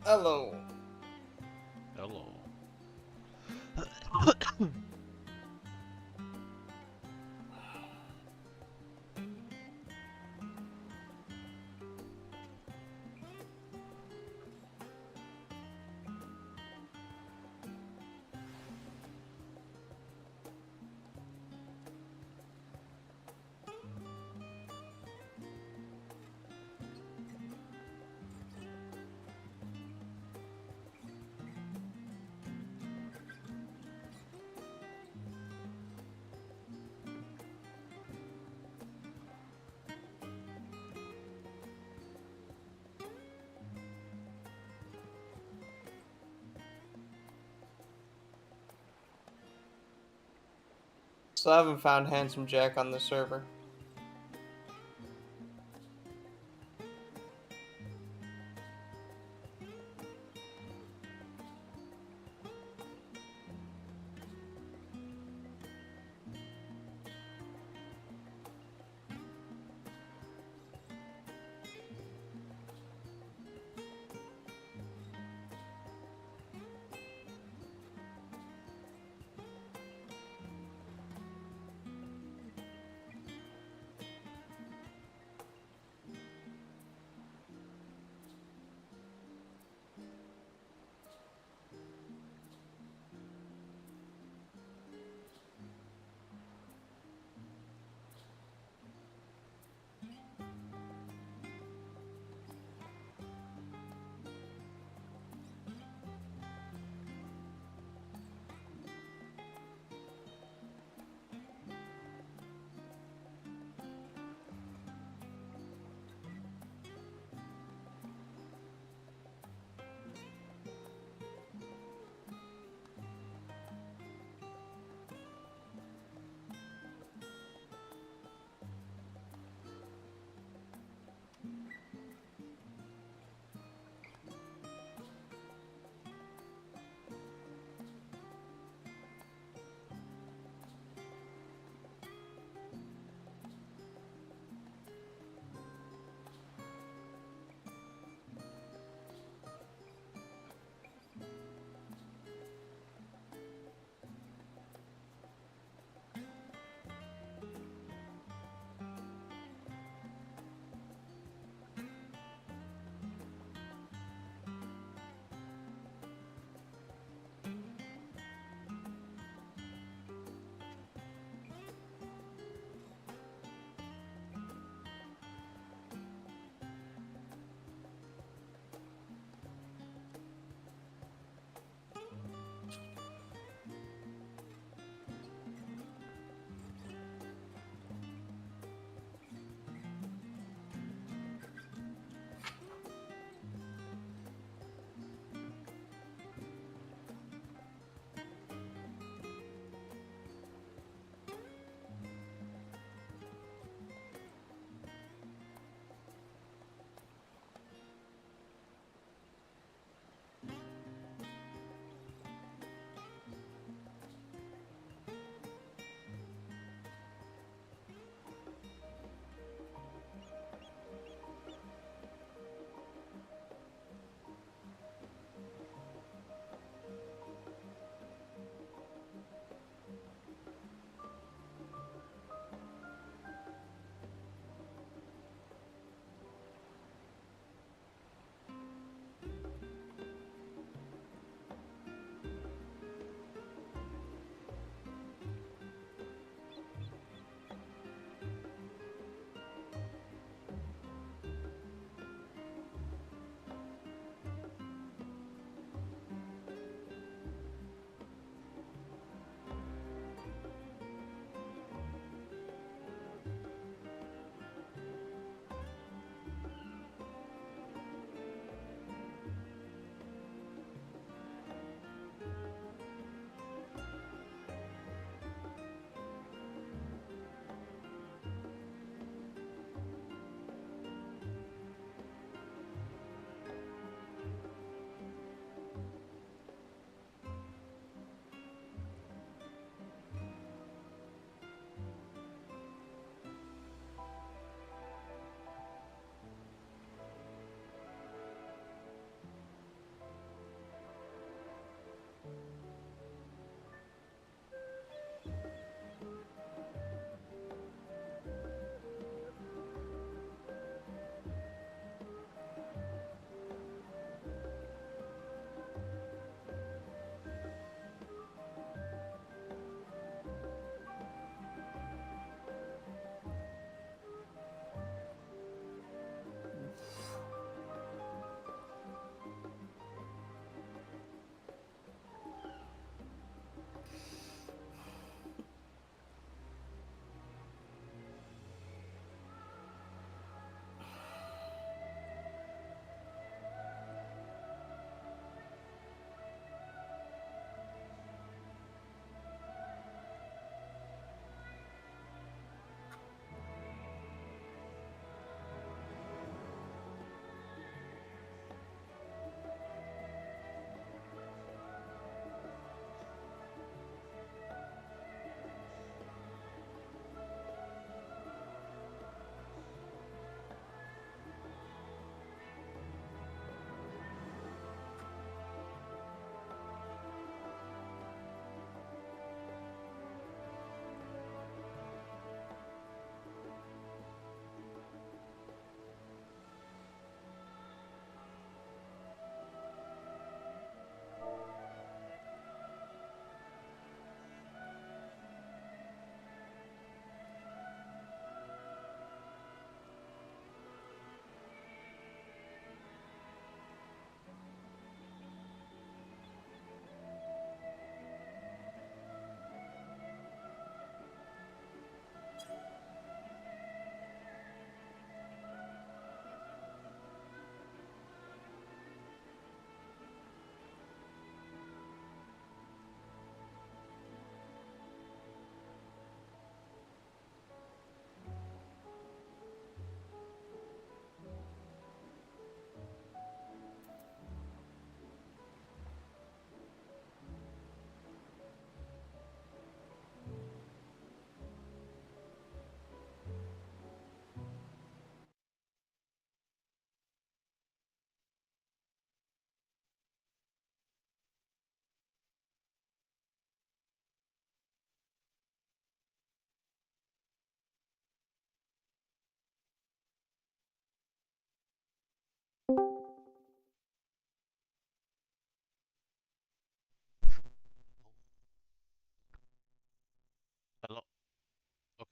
Hello. Hello. So I haven't found Handsome Jack on the server.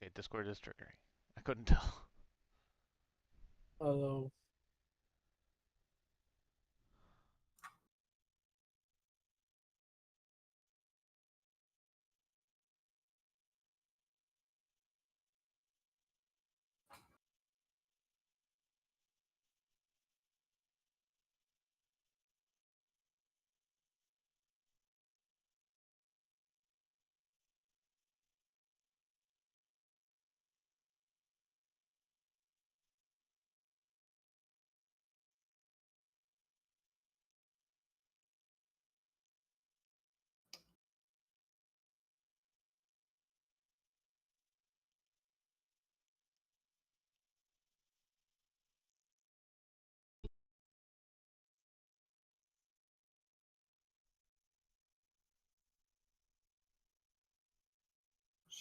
Okay, Discord is triggering. I couldn't tell. Although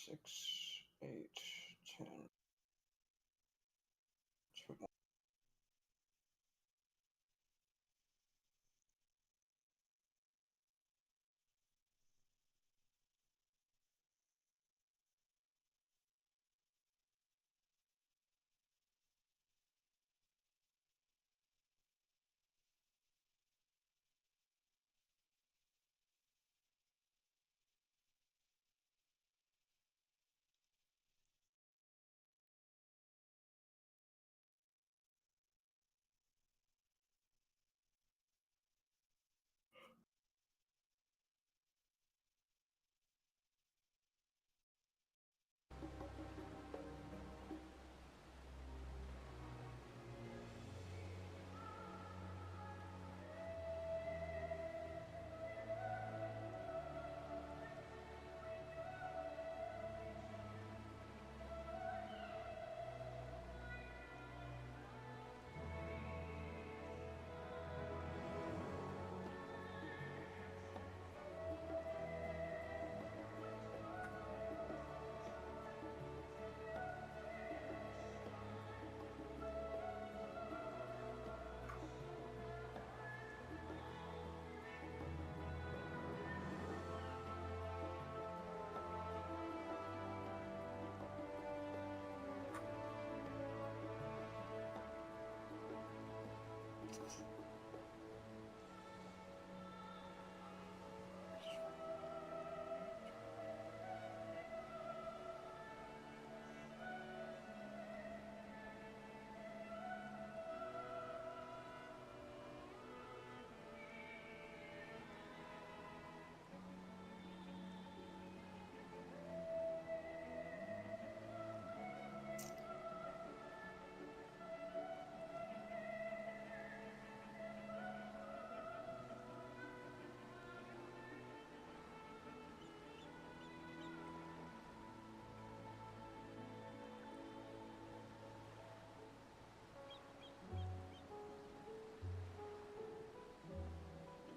6, 8, 10. 2.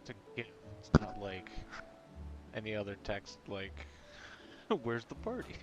It's a gift. It's not like any other text like, where's the party?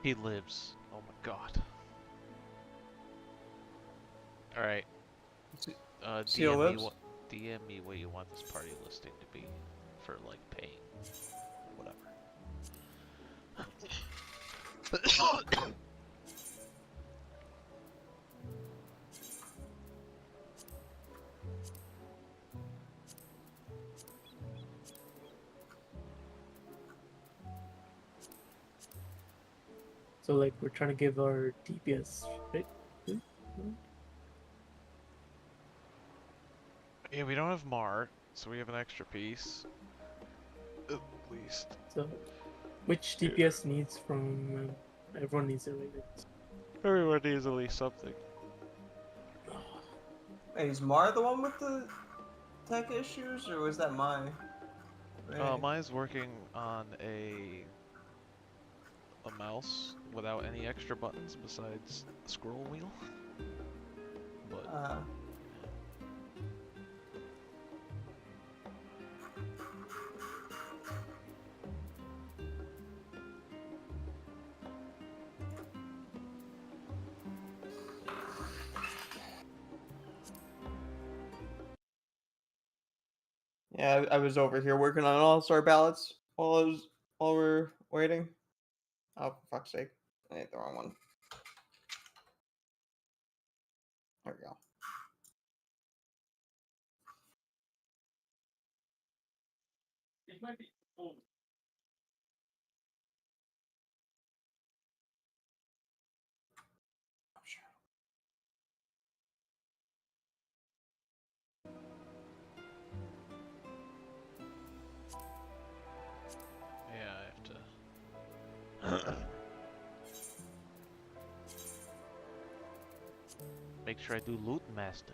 He lives. Oh my god. Alright. Seal DM me lives? what you want this party listing to be for like paying whatever. So like we're trying to give our DPS, right? Yeah, we don't have Mart, so we have an extra piece. At least. So which DPS needs from everyone needs it, right? Everyone needs at least something. Wait, is Mar the one with the tech issues, or was that Mai? Right. Mine's working on a mouse without any extra buttons besides the scroll wheel. But Yeah, I was over here working on all-star ballots while we're waiting. Oh, for fuck's sake. I hit the wrong one. There we go. It might be. Oh. yeah, I have to make sure I do Loot Master.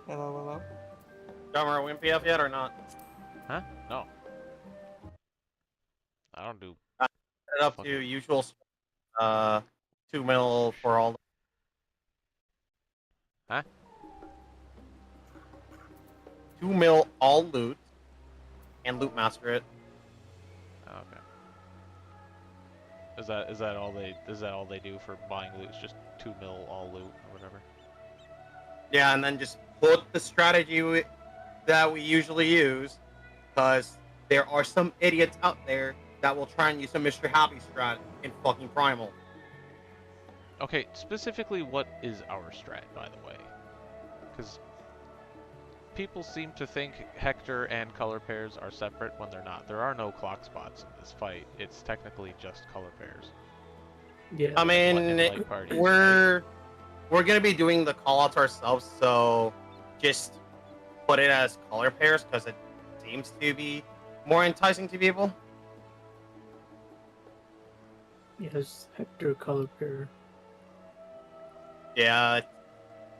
Hello, hello. Governor WinPF yet or not? Huh? No. I don't do. Set it up to Okay. usual 2 mil for all. Huh? 2 mil all loot and loot master it. Okay. Is that all they do for buying loot? It's just 2 mil all loot or whatever. Yeah, and then just put the strategy that we usually use, because there are some idiots out there that will try and use a Mr. Happy strat in fucking Primal. Okay, specifically, what is our strat, by the way? Because people seem to think Hector and color pairs are separate when they're not. There are no clock spots in this fight. It's technically just color pairs. Yeah. I mean, And light parties, right? we're gonna be doing the callouts ourselves, so just put it as color pairs because it seems to be more enticing to people. Yes, Hector color pair. Yeah,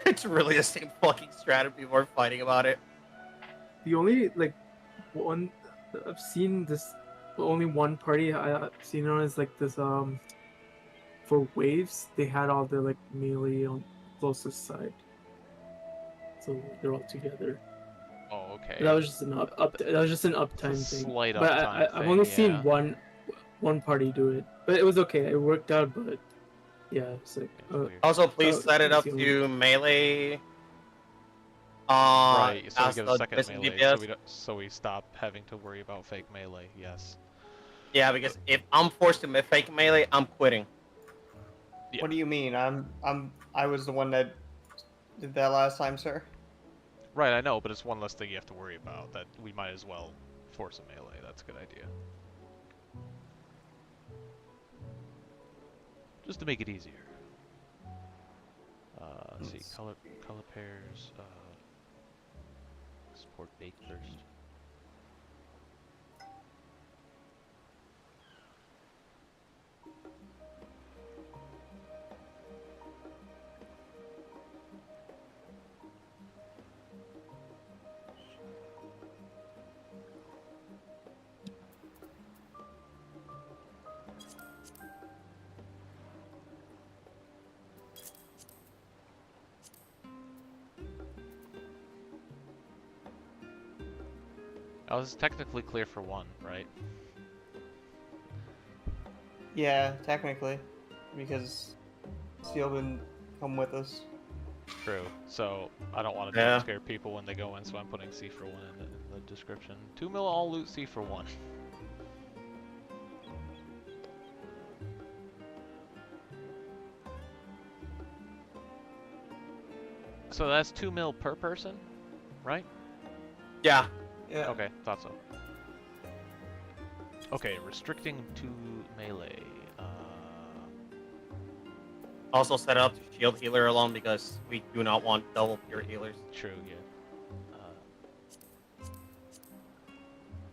it's really the same fucking strat. People are fighting about it. The only like one I've seen this only one party I've seen on is like this for waves they had all the like melee on closest side, so they're all together. Oh, okay. That was just an that was just an It's a uptime thing. slight But uptime I've thing, only yeah. seen one party do it, but it was okay. It worked out, but yeah, it's like It's weird. Also, please Oh, set it up it's the to melee. Right, so we as get the a second missing melee, DPS. so we stop having to worry about fake melee. Yes. Yeah, because if I'm forced to fake melee, I'm quitting. Yeah. What do you mean? I was the one that did that last time, sir. Right, I know, but it's one less thing you have to worry about. That we might as well force a melee. That's a good idea. Just to make it easier. Let's see, color pairs. Support bait first. Oh, this is technically clear for 1, right? Yeah, technically, because Seal didn't come with us. True. So I don't want to jump scare people when they go in, so I'm putting C for 1 in the description. 2 mil all loot C for 1. So that's 2 mil per person, right? Yeah. Yeah. Okay, thought so. Okay, restricting to melee. Also set it up to shield healer alone because we do not want double pure healers. True, yeah.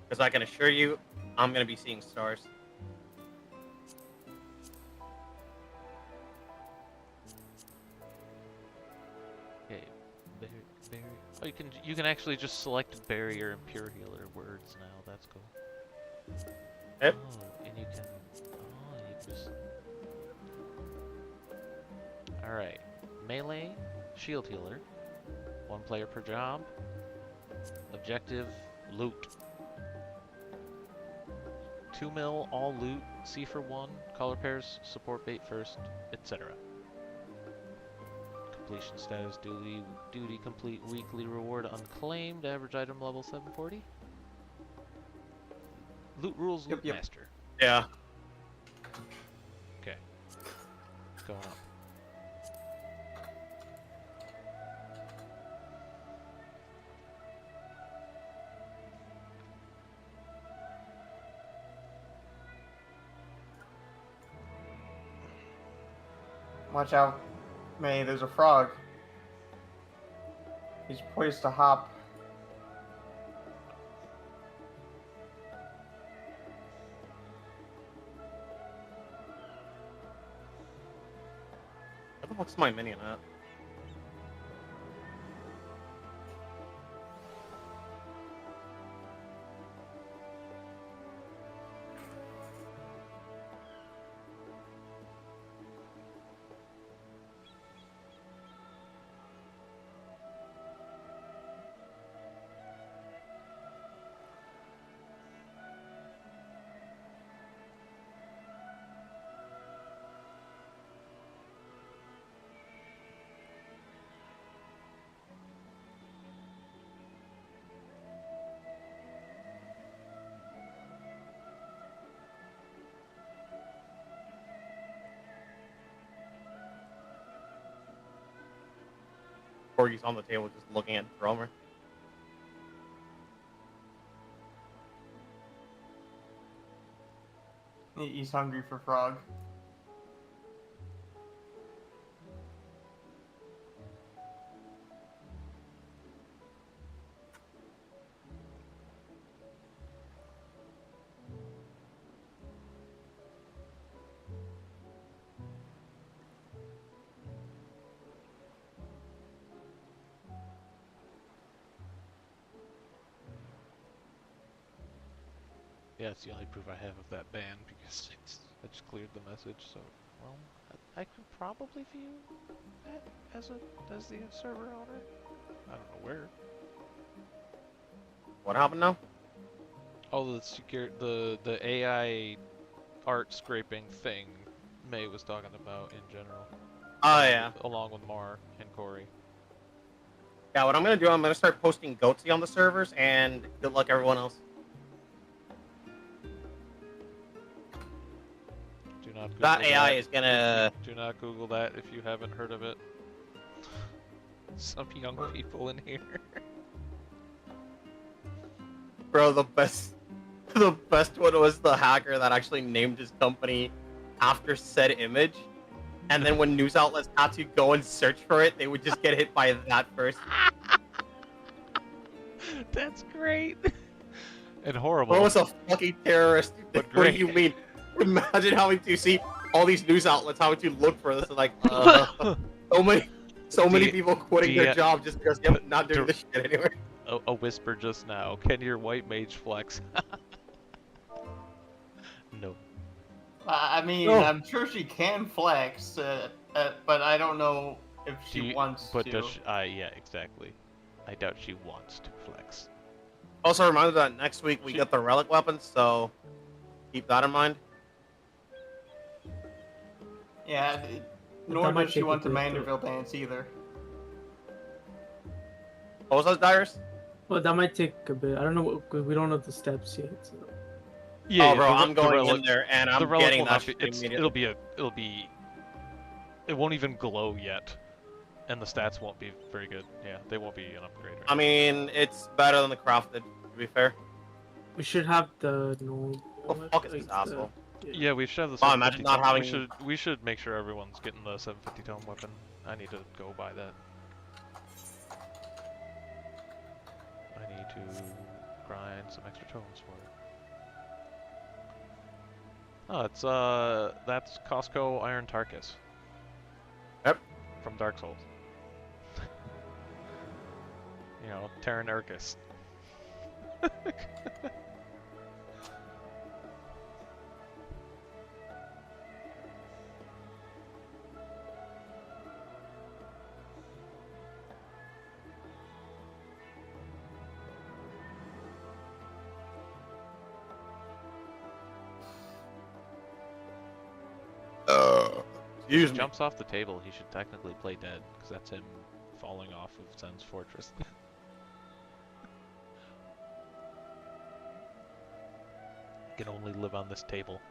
Because I can assure you, I'm gonna be seeing stars. Okay, berry. Oh, you can actually just select barrier and pure healer words now. That's cool. Yep. Oh, and you can. Oh, you just. All right, melee, shield healer, 1 player per job. Objective, loot. 2 mil all loot, C for 1, color pairs, support bait first, etc. Completion status, duty complete, weekly reward unclaimed, average item level 740. Loot rules, loot Yep. master. Yeah. Okay. Going up. Watch out, May. There's a frog. He's poised to hop. Where the fuck's my minion at? Corgi's on the table just looking at Dromer. He's hungry for frog. Yeah, it's the only proof I have of that ban because I just cleared the message. So, well, I could probably view that as the server owner. I don't know where. What happened now? Oh, the AI art scraping thing May was talking about in general. Oh yeah. Along with Mar and Corey. Yeah, what I'm gonna do, I'm gonna start posting Goatsy on the servers, and good luck everyone else. Do not Google That AI that. is gonna... Do not Google that if you haven't heard of it. Some young people in here. Bro, the best one was the hacker that actually named his company after said image. And then when news outlets had to go and search for it, they would just get hit by that first. That's great. And horrible. Bro was a fucking terrorist. But What great. do you mean? Imagine having to see all these news outlets having to look for this. Like, so many people quitting their job just because they're not doing this shit anyway. A whisper just now. Can your white mage flex? No. I mean, No. I'm sure she can flex, but I don't know if she wants but to. does she, yeah, exactly. I doubt she wants to flex. Also, a reminder that next week we get the relic weapons, so keep that in mind. Yeah, nor does she want to Manderville dance either. What was those, Dyrus? Well, that might take a bit. I don't know, because we don't know the steps yet. So. Yeah, oh, bro, I'm the going relic, in there and I'm the relic getting will that not be, shit immediately. it won't even glow yet, and the stats won't be very good. Yeah, they won't be an upgrade. Right? I mean, it's better than the crafted, to be fair. We should have the normal. What the fuck is this asshole? Yeah, we should have the Oh, 750 imagine not tome. having... We should make sure everyone's getting the 750 tome weapon. I need to go buy that. I need to grind some extra tomes for it. Oh, it's that's Costco Iron Tarkus. Yep. From Dark Souls. You know, Terran Urkus. Excuse If he me. jumps off the table, he should technically play dead, because that's him falling off of Zen's fortress. Can only live on this table.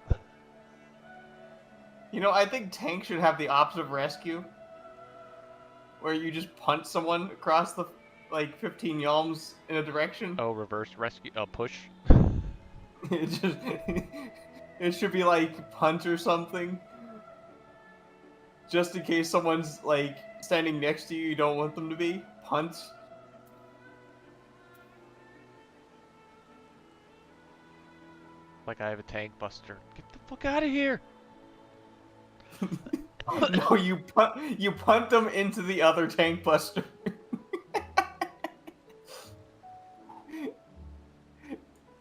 You know, I think Tank should have the option of rescue, where you just punt someone across the, like, 15 yalms in a direction. Oh, reverse rescue, push. It just, it should be like punt or something, just in case someone's like standing next to you. You don't want them to be punt. Like I have a tank buster. Get the fuck out of here! No, you punt them into the other tank buster.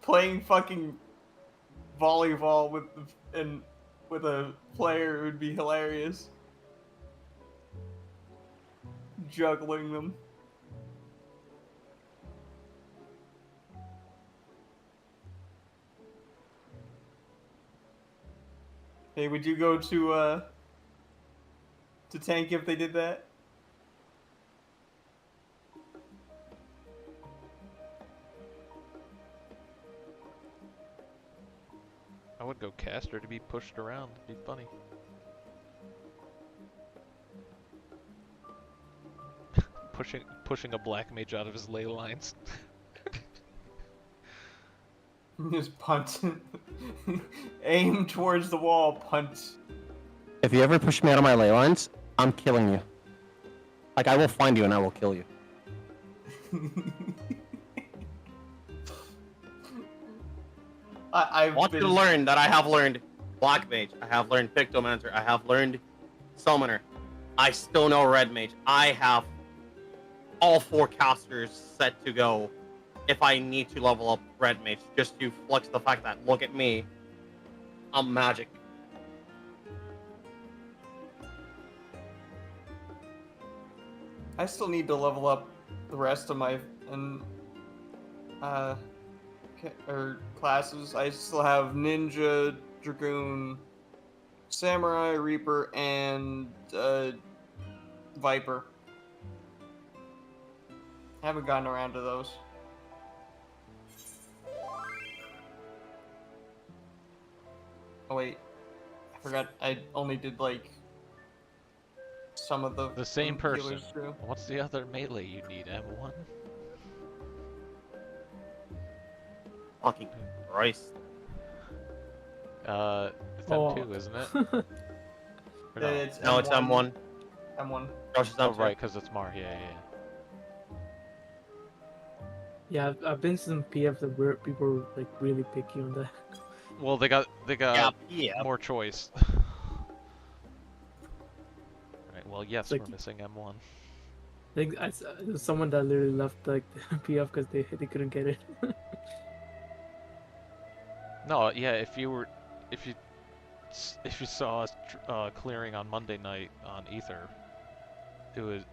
Playing fucking volleyball with a player would be hilarious. Juggling them. Hey, would you go to tank if they did that? I would go caster to be pushed around. It'd be funny. pushing a black mage out of his ley lines. Just punt. Aim towards the wall, punt. If you ever push me out of my ley lines, I'm killing you. Like, I will find you and I will kill you. I want you to learn that I have learned Black Mage, I have learned Pictomancer, I have learned Summoner. I still know Red Mage. I have all 4 casters set to go if I need to level up Red Mage, just to flex the fact that, look at me, I'm magic. I still need to level up the rest of my classes. I still have Ninja, Dragoon, Samurai, Reaper, and Viper. I haven't gotten around to those. Oh wait, I forgot. I only did like some of the same person. healers too. What's the other melee you need? M1? Fucking Christ. It's M2, isn't it? Or no? It's No, it's M1. M1. Josh is Oh, M2. right, because it's Mar. Yeah. Yeah, I've been to some PFs where people were like really picky on that. Well, they got Yeah. more choice. Right. Well, yes, Like- we're missing M1. I think there's someone that literally left like the PF because they couldn't get it. No, yeah. If you saw us clearing on Monday night on Ether,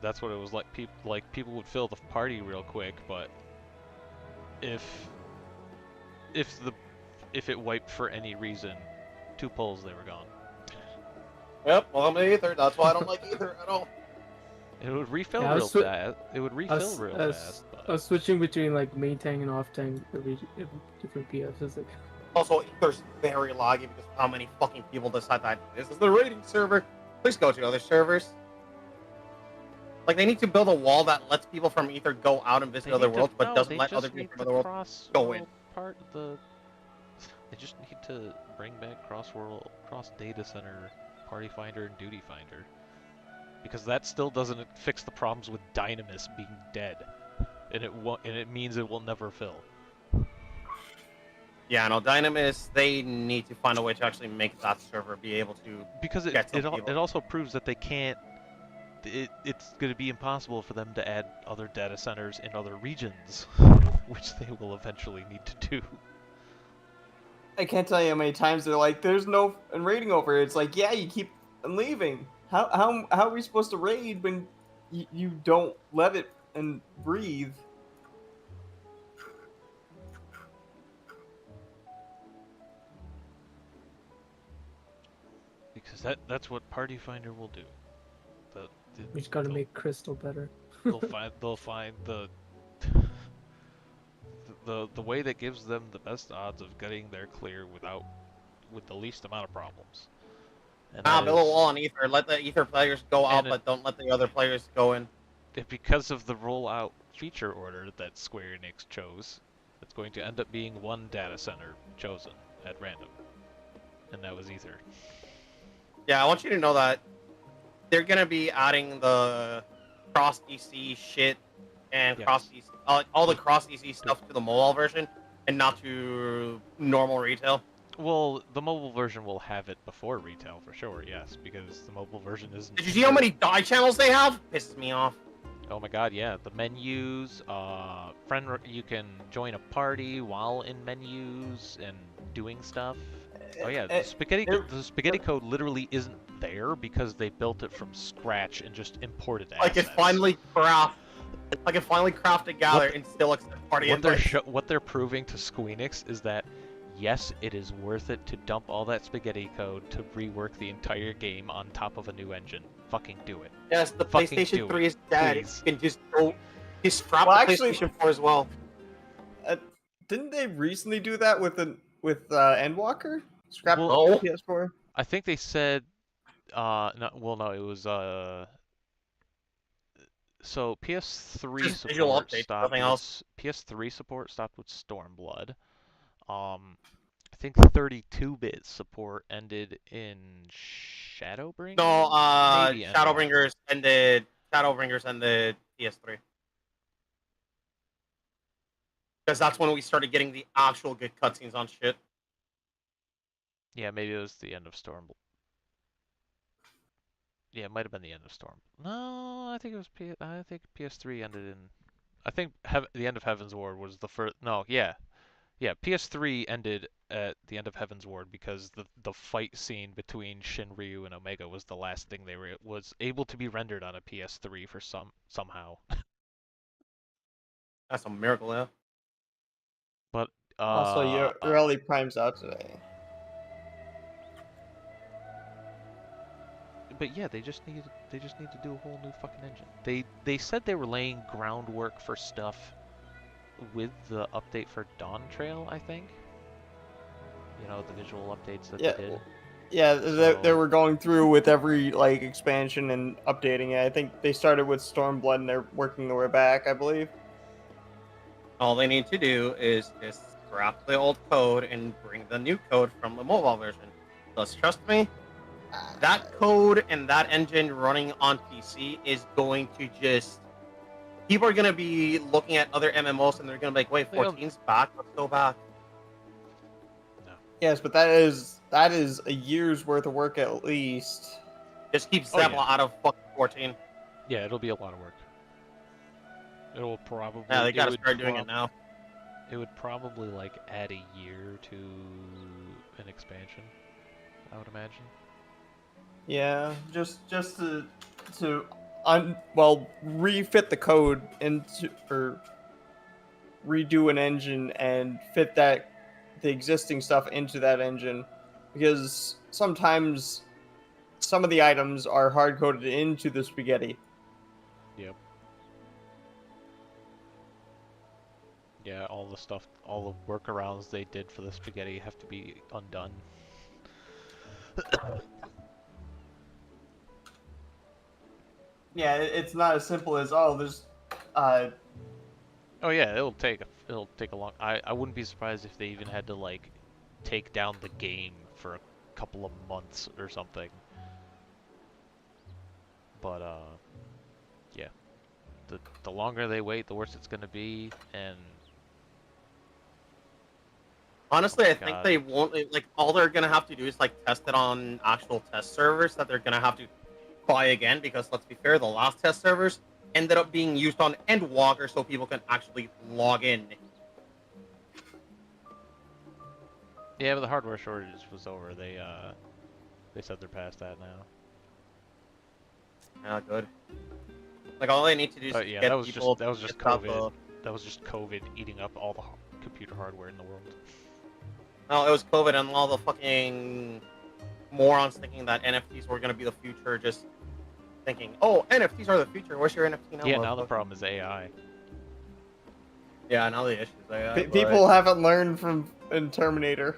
that's what it was like. People would fill the party real quick, but if it wiped for any reason, 2 pulls they were gone. Yep, well, I'm an Ether. That's why I don't like Ether at all. It would refill Yeah, I real was fast. It would refill real I fast. But... was switching between like main tank and off tank every different PFs. It's like, Also, Ether's very laggy because of how many fucking people decide that this is the raiding server. Please go to other servers. Like, they need to build a wall that lets people from Ether go out and visit other worlds, but doesn't let other people from other worlds go in. They just need to bring back cross data center, party finder, and duty finder, because that still doesn't fix the problems with Dynamis being dead, and it means it will never fill. Yeah, no, Dynamis, they need to find a way to actually make that server be able to Because it also proves that they can't. It's going to be impossible for them to add other data centers in other regions, which they will eventually need to do. I can't tell you how many times they're like, "There's no raiding over." It's like, yeah, you keep leaving. How are we supposed to raid when you don't let it and breathe? Because that's what Party Finder will do. we just gotta make Crystal better. they'll find the way that gives them the best odds of getting their clear with the least amount of problems. And build a wall on Ether. Let the Ether players go out, but don't let the other players go in. Because of the rollout feature order that Square Enix chose, it's going to end up being 1 data center chosen at random, and that was Ether. Yeah, I want you to know that they're gonna be adding the cross DC shit and cross DC, all the cross DC stuff to the mobile version, and not to normal retail. Well, the mobile version will have it before retail for sure, yes, because the mobile version isn't. Did you see how many die channels they have? Pisses me off. Oh my god, yeah. The menus, you can join a party while in menus and doing stuff. Oh yeah, the spaghetti code literally isn't there because they built it from scratch and just imported assets. I can finally craft a gather and still accept party invites. What they're proving to Squeenix is that yes, it is worth it to dump all that spaghetti code to rework the entire game on top of a new engine. Fucking do it. Yes, the Fucking PlayStation 3 is dead. please. You can just scrap the PlayStation 4 as well. Didn't they recently do that with Endwalker? Scrap the Well, PS4. I think they said, no, it was So PS3 Just visual support updates, stopped nothing with else. PS3 support stopped with Stormblood. I think 32-bit support ended in No, Shadowbringers. Maybe ended. Shadowbringers ended PS3. Because that's when we started getting the actual good cutscenes on shit. Yeah, maybe it was the end of Stormblood. Yeah, it might have been the end of Storm. No, I think it was I think PS3 ended in. I think the end of Heaven's Ward was the first. No, yeah, yeah. PS3 ended at the end of Heaven's Ward because the fight scene between Shinryu and Omega was the last thing was able to be rendered on a PS3 for somehow. That's a miracle, yeah. But Also, your early prime's out today. but yeah, they just need to do a whole new fucking engine. They said they were laying groundwork for stuff with the update for Dawn Trail, I think. You know, the visual updates that Yeah, they did. yeah, they So were going through with every like expansion and updating it. I think they started with Stormblood and they're working their way back, I believe. All they need to do is just scrap the old code and bring the new code from the mobile version. Because trust me, that code and that engine running on PC is going to just. People are going to be looking at other MMOs and they're going to be like, wait, 14's back? Let's go back. no. Yes, but that is a year's worth of work at least. Just keep Oh, Zebla yeah. out of fucking 14. Yeah, it'll be a lot of work. It'll probably. Yeah, they got to start doing it now. It would probably like add a year to an expansion, I would imagine. Yeah, just to refit the code into or redo an engine and fit the existing stuff into that engine, because sometimes some of the items are hard coded into the spaghetti. Yep. Yeah, all the stuff, all the workarounds they did for the spaghetti have to be undone. Yeah, it's not as simple as there's Oh yeah, it'll take a long. I wouldn't be surprised if they even had to like take down the game for a couple of months or something. But yeah, the longer they wait, the worse it's gonna be, and Honestly, I think God, they won't. Like, all they're gonna have to do is like test it on actual test servers that they're gonna have to buy again. Because let's be fair, the last test servers ended up being used on Endwalker, so people can actually log in. yeah, but the hardware shortage was over. They said they're past that now. Yeah, good. Like, all they need to do is Yeah, get that was people. just COVID. That was just COVID eating up all the computer hardware in the world. No, it was COVID and all the fucking morons thinking that NFTs were gonna be the future. Just thinking, oh, NFTs are the future. Where's your NFT now? Yeah, now the problem is AI. Yeah, now the issue is AI. people haven't learned from in Terminator.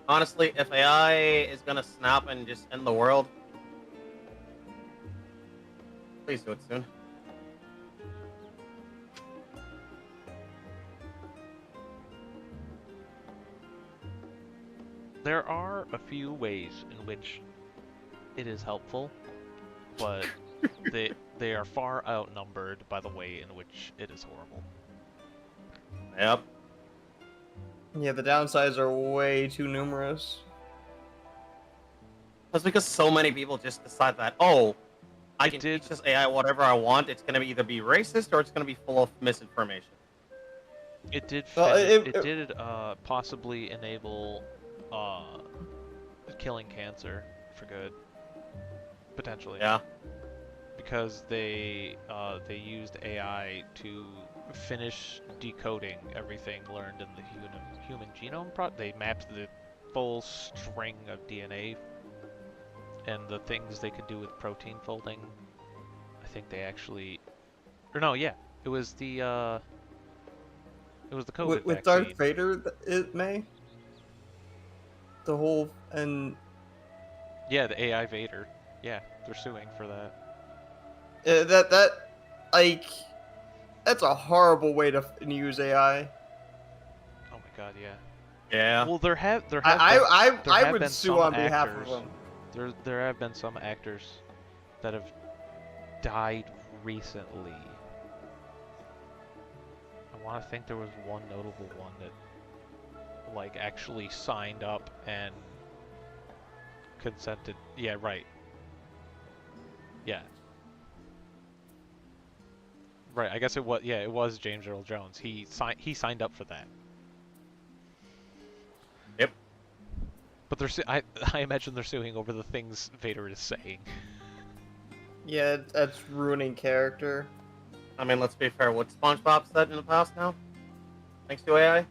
Honestly, if AI is gonna snap and just end the world, please do it soon. There are a few ways in which it is helpful, but they are far outnumbered by the way in which it is horrible. Yep. Yeah, the downsides are way too numerous. That's because so many people just decide that, oh, I can teach this AI whatever I want. It's gonna either be racist or it's gonna be full of misinformation. It did. Well, it did possibly enable killing cancer for good, potentially. Yeah. Because they used AI to finish decoding everything learned in the human genome. They mapped the full string of DNA and the things they could do with protein folding. I think they actually, or no, yeah, it was the COVID with vaccine. Darth Vader. It may the whole and yeah, the AI Vader. Yeah, they're suing for that. That like that's a horrible way to use AI. Oh my god, yeah. Yeah. Well, there have I would been sue some on behalf of actors. them. There have been some actors that have died recently. I want to think there was one notable one that like actually signed up and consented. Yeah, right. Yeah. Right, I guess it was, yeah, it was James Earl Jones. He signed up for that. Yep. But I imagine they're suing over the things Vader is saying. Yeah, that's ruining character. I mean, let's be fair. What SpongeBob said in the past now, thanks to AI.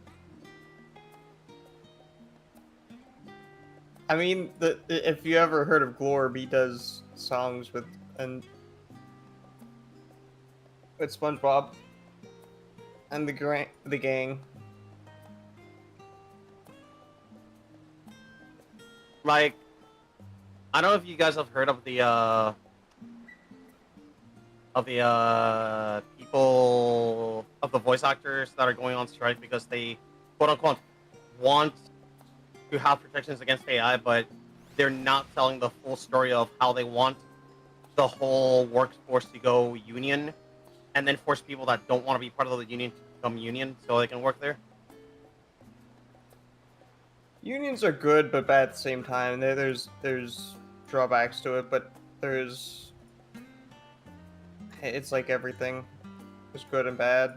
I mean, if you ever heard of Glorb, he does songs with SpongeBob and the gang. Like, I don't know if you guys have heard of the people of the voice actors that are going on strike because they quote unquote want to have protections against AI, but they're not telling the full story of how they want the whole workforce to go union, and then force people that don't want to be part of the union to become union so they can work there. Unions are good but bad at the same time. There's drawbacks to it, but it's like everything. There's good and bad.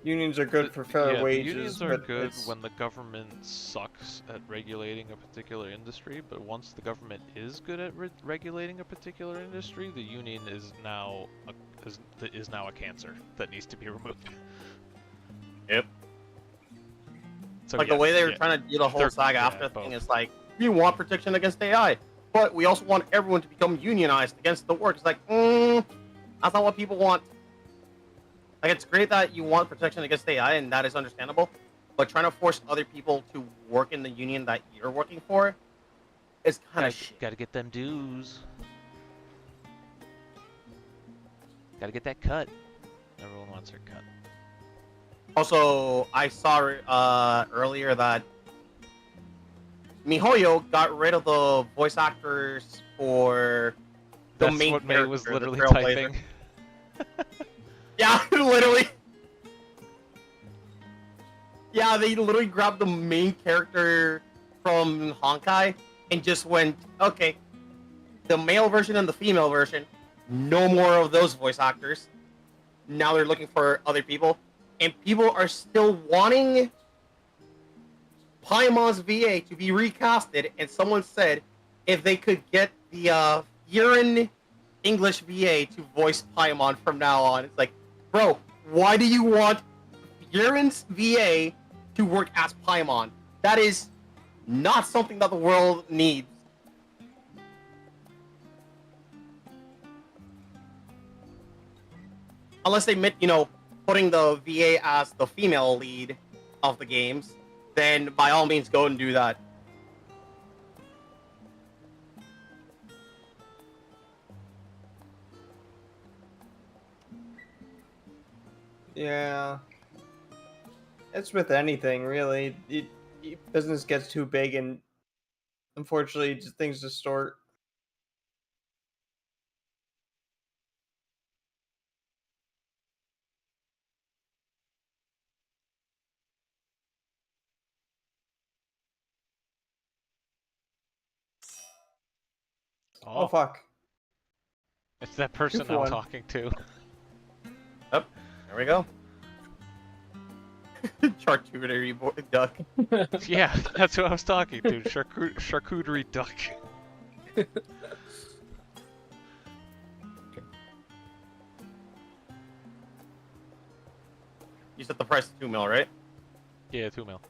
Unions are good for fair Yeah, wages. the unions are but good it's- when the government sucks at regulating a particular industry, but once the government is good at regulating a particular industry, the union is now a cancer that needs to be removed. Yep. So Like yes, the way they were yeah. trying to do the whole They're- saga yeah, after thing both. is like, we want protection against AI, but we also want everyone to become unionized against the work. It's like, that's not what people want. Like, it's great that you want protection against AI, and that is understandable, but trying to force other people to work in the union that you're working for is kind of shit. Gotta get them dues. Gotta get that cut. Everyone wants their cut. Also, I saw earlier that MiHoYo got rid of the voice actors for the That's main what May character, was the literally Trailblazer. typing. Yeah, literally. Yeah, they literally grabbed the main character from Honkai and just went, okay, the male version and the female version, no more of those voice actors. Now they're looking for other people. And people are still wanting Paimon's VA to be recasted. And someone said if they could get the Urine English VA to voice Paimon from now on. It's like, bro, why do you want Urine's VA to work as Paimon? That is not something that the world needs. Unless they admit, putting the VA as the female lead of the games, then by all means go and do that. Yeah. It's with anything, really. Business gets too big, and unfortunately, things distort. Oh fuck. It's that person for I'm one. talking to. Yep, there we go. Charcuterie duck. Yeah, that's who I was talking to. Charcuterie duck. You set the price to 2 mil, right? Yeah, 2 mil.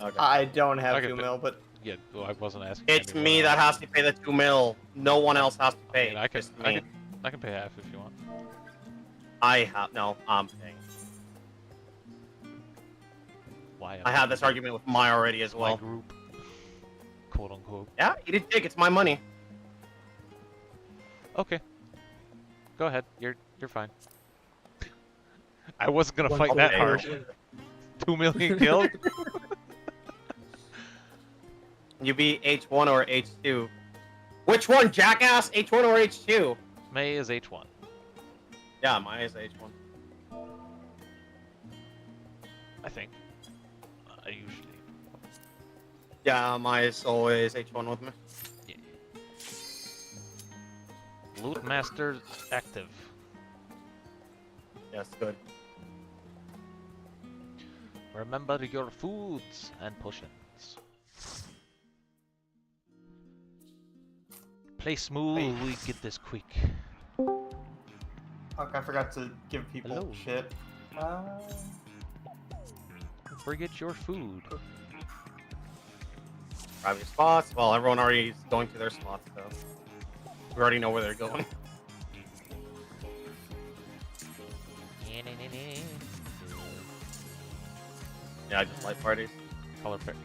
Okay. I don't have Okay, 2 but- mil, but Yeah, well, I wasn't asking. It's anyone me that else. has to pay the 2 mil. No one else has to I pay. mean, I can Just me. pay half if you want. I'm paying. Why? I had this argument with Mai already as My well. group. quote unquote. Yeah, eat a dick. It's my money. Okay. Go ahead. You're fine. I wasn't gonna One fight that kill. hard. 2 million killed? You be H1 or H2. Which one, jackass? H1 or H2? May is H1. Yeah, mine is H1. I think. I usually. Yeah, mine is always H1 with me. Yeah. Loot Master active. Yes, good. Remember your foods and potions. Play smooth, we get this quick. Fuck, I forgot to give people Hello. shit. Forget your food. Grab your spots. Well, everyone already is going to their spots, though. We already know where they're going. Yeah, just light parties. Color pairs.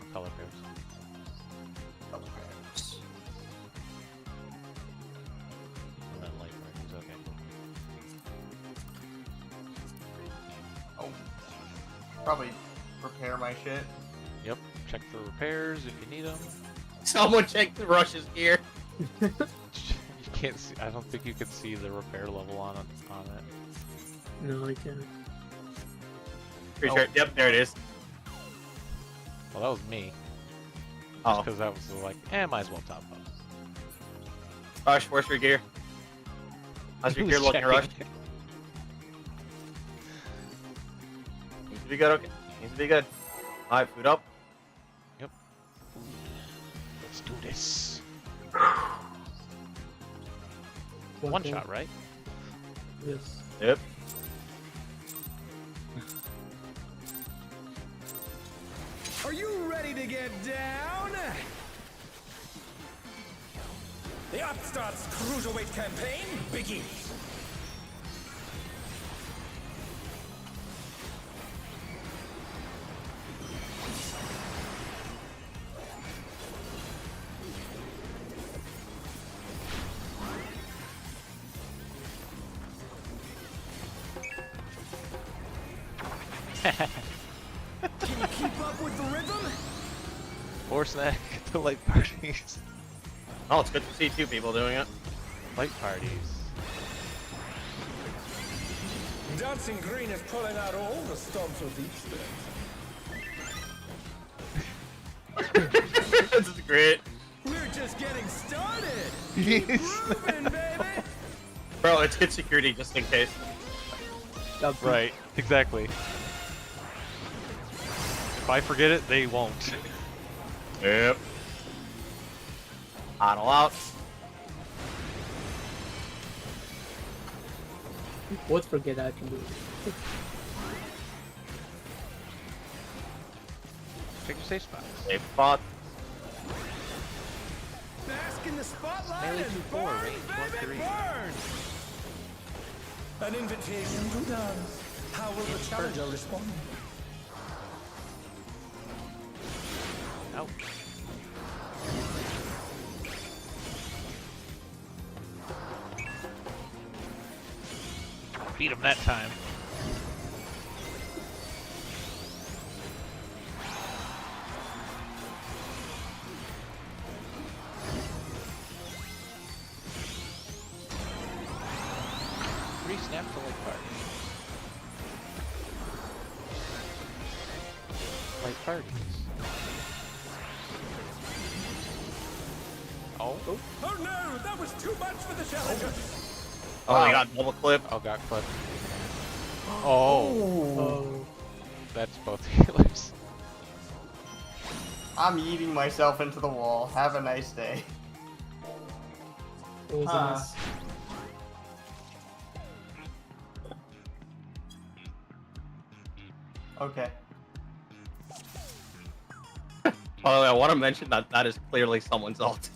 And then light parties, okay. Oh, probably repair my shit. Yep, check for repairs if you need them. Someone check the Rush's gear. You can't see, I don't think you can see the repair level on it. No, I can't. Pretty sure. Yep, there it is. Well, that was me. Oh, Because that was like, might as well top up. Rush, where's your gear? How's your Who's gear looking, checking? Rush? Seems to be good. Okay, seems to be good. All right, food up. Let's do this. One One thing. shot, right? Yes. Yep. Are you ready to get down? The Upstarts Cruiserweight campaign begins. Can you keep up with the rhythm? Or snack the light parties. Oh, it's good to see two people doing it. Light parties. Dancing Green is pulling out all the stops with these things. This is great. We're just getting started. Keep grooving, baby. Bro, it's good security just in case. That's Right, exactly. If I forget it, they won't. Yep. Huddle out. Both forget I can do it. Check your safe spots. Safe spot. Bask in the spotlight Melee and 2-4, burn, range baby, 1-3. burn. An invitation to dance. How will the challenger respond? Out. Beat him that time. Re-snap the light party. Light parties. Oh. Oh no, that was too much for the challenger. Oh, I got double clip. Oh, got clipped. Oh. Oh, That's both healers. I'm eating myself into the wall. Have a nice day. it was Huh. a mess. Okay. By the way, I want to mention that that is clearly someone's ult.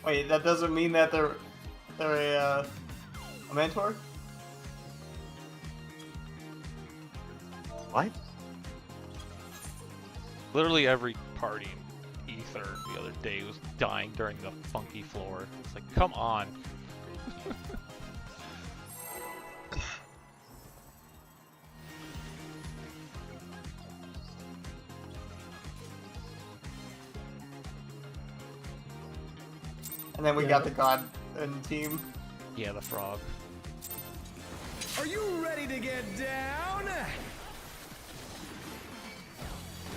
Wait, that doesn't mean that they're a mentor? What? Literally every party in Ether the other day was dying during the funky floor. It's like, come on. And then we got the god and team. Yeah, the frog. Are you ready to get down?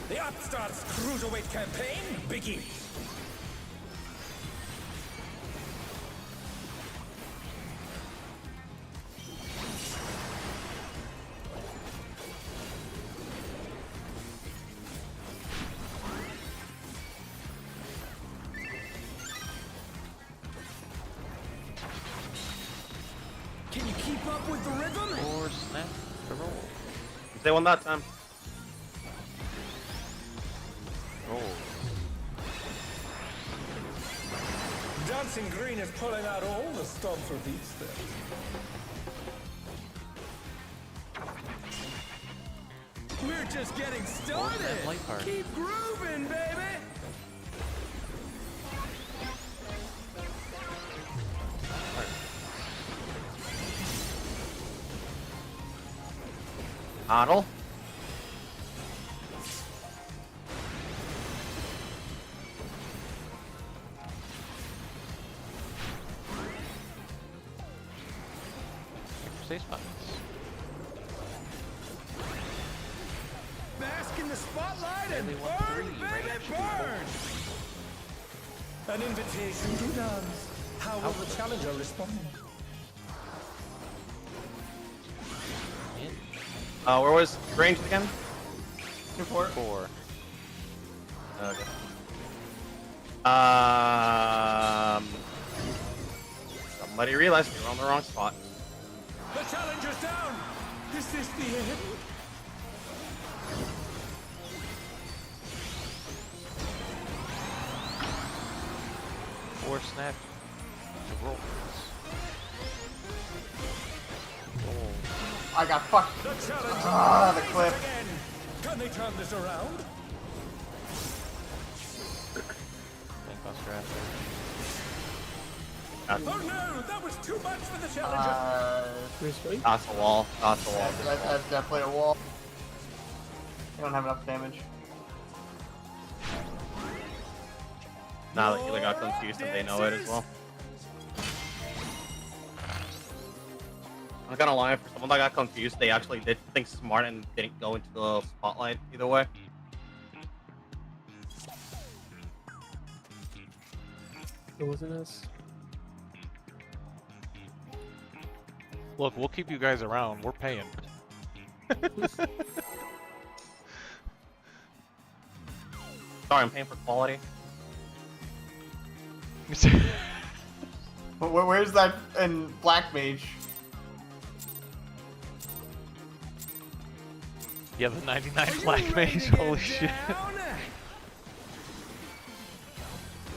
The Upstarts Cruiserweight campaign begins. Can you keep up with the rhythm? Or snap the roll. They won that time. Roll. Dancing Green is pulling out all the stops for these steps. We're just getting started. light party. Keep grooving, baby. Model. Exercise buttons. Bask in the spotlight and Only burn, 1-3, baby, range burn. An invitation to dance. How will the challenger respond? In. Where was range again? 2-4. 4. Okay. Somebody realized they were on the wrong spot. The challenger's down. Is this the end? Or snap the rolls. Roll. I got fucked. The challenger Ah, the rises clip. again. Can they turn this around? Buster after. Oh no, that was too much for the challenger. Respect. That's a wall. That's a wall. That's definitely a wall. You don't have enough damage. Now the healer got confused and they know it as well. I'm not gonna lie, for someone that got confused, they actually did think smart and didn't go into the spotlight either way. It wasn't us. Look, we'll keep you guys around. We're paying. Sorry, I'm paying for quality. But where's that in Black Mage? Yeah, the 99 Are you Black ready Mage. to get Holy shit. down?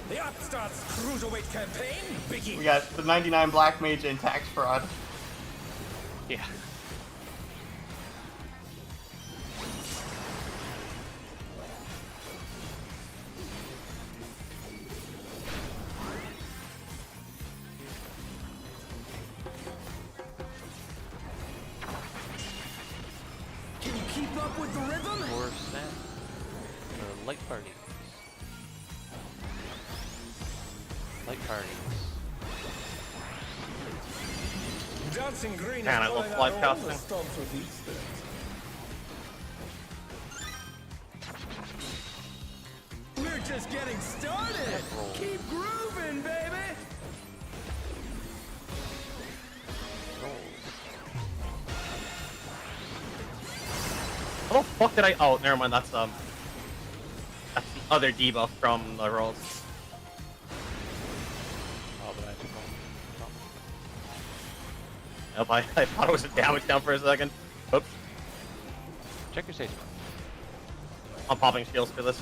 The Upstarts Cruiserweight campaign begins. We got the 99 Black Mage and tax fraud. Yeah. Can you keep up with the rhythm? Or snap the light parties. Light parties. Dancing Green Man, I is love pulling live out all the casting. stops for these steps. We're just getting started. Roll. Keep grooving, baby. How the fuck did I? Oh, never mind. That's the other debuff from the rolls. Oh, the magical. Nope, I thought it was a damage down for a second. Oops, Check your stage. I'm popping shields for this.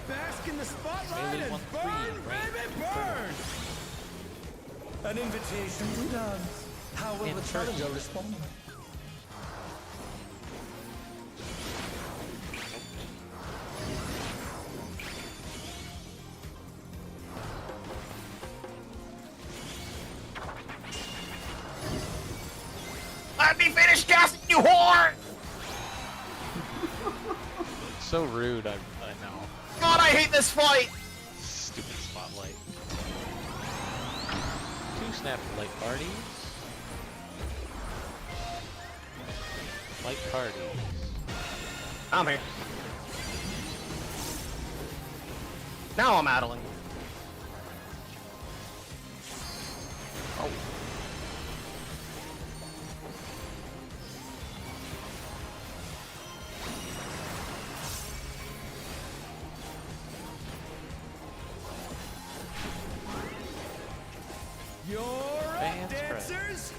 Bask in the spotlight Melee and 1-3, burn, range baby, burn. An invitation to dance. How will In the person. challenger respond? finish casting, you whore! It's so rude, I know. God, I hate this fight! Stupid spotlight. 2 snap light parties. Light parties. I'm here. Now I'm addling. Oh. You're Fan up, spread. dancers.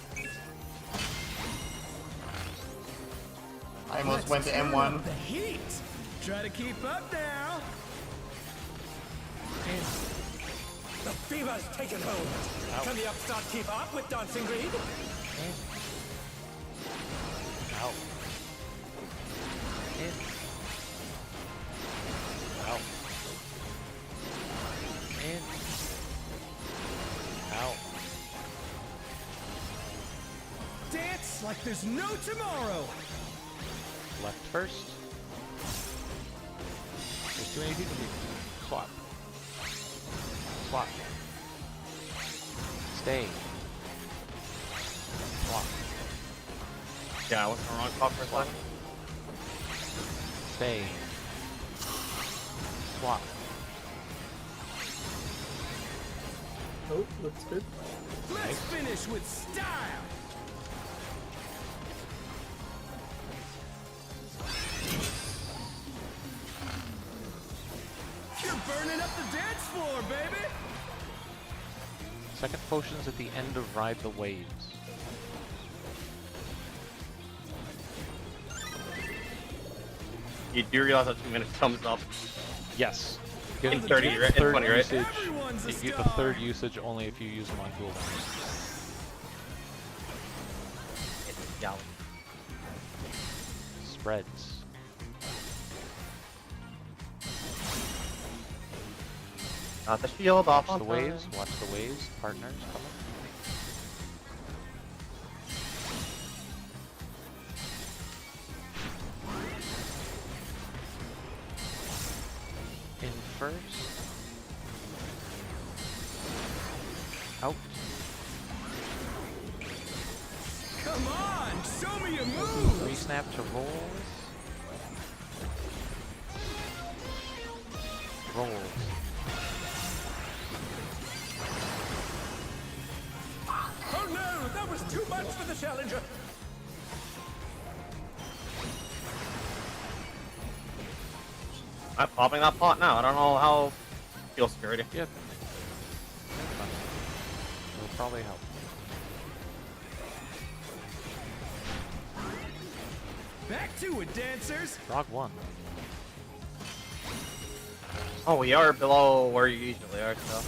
I almost Let's went to turn M1. up the heat. Try to keep up now. The fever's taken hold. Ow. Can the upstart keep up with Dancing Greed? Ow. In. Ow. In. Ow. Dance like there's no tomorrow. Left first. There's too many people here. Swap. Swap. Stay. Swap. Yeah, I was in the wrong spot for a second. Stay. Swap. Oh, looks good. Let's finish with style. You're burning up the dance floor, baby. Second potion's at the end of Ride the Waves. You do realize that 2 minutes comes up Yes. in 30, right? In Third 20, right? usage. Everyone's a You get the star. third usage only if you use them on cooldown. Yeah. Spreads. Got the shield off Watch on the waves. Watch the waves. Partners coming. In first. Out. Come on, show me your moves. 3 snap to rolls. Rolls. Oh no, that was too much for the challenger. I'm popping that pot now. I don't know how feel security. Yep. It'll probably help. Back to it, dancers. Frog 1. Oh, we are below where you usually are, so.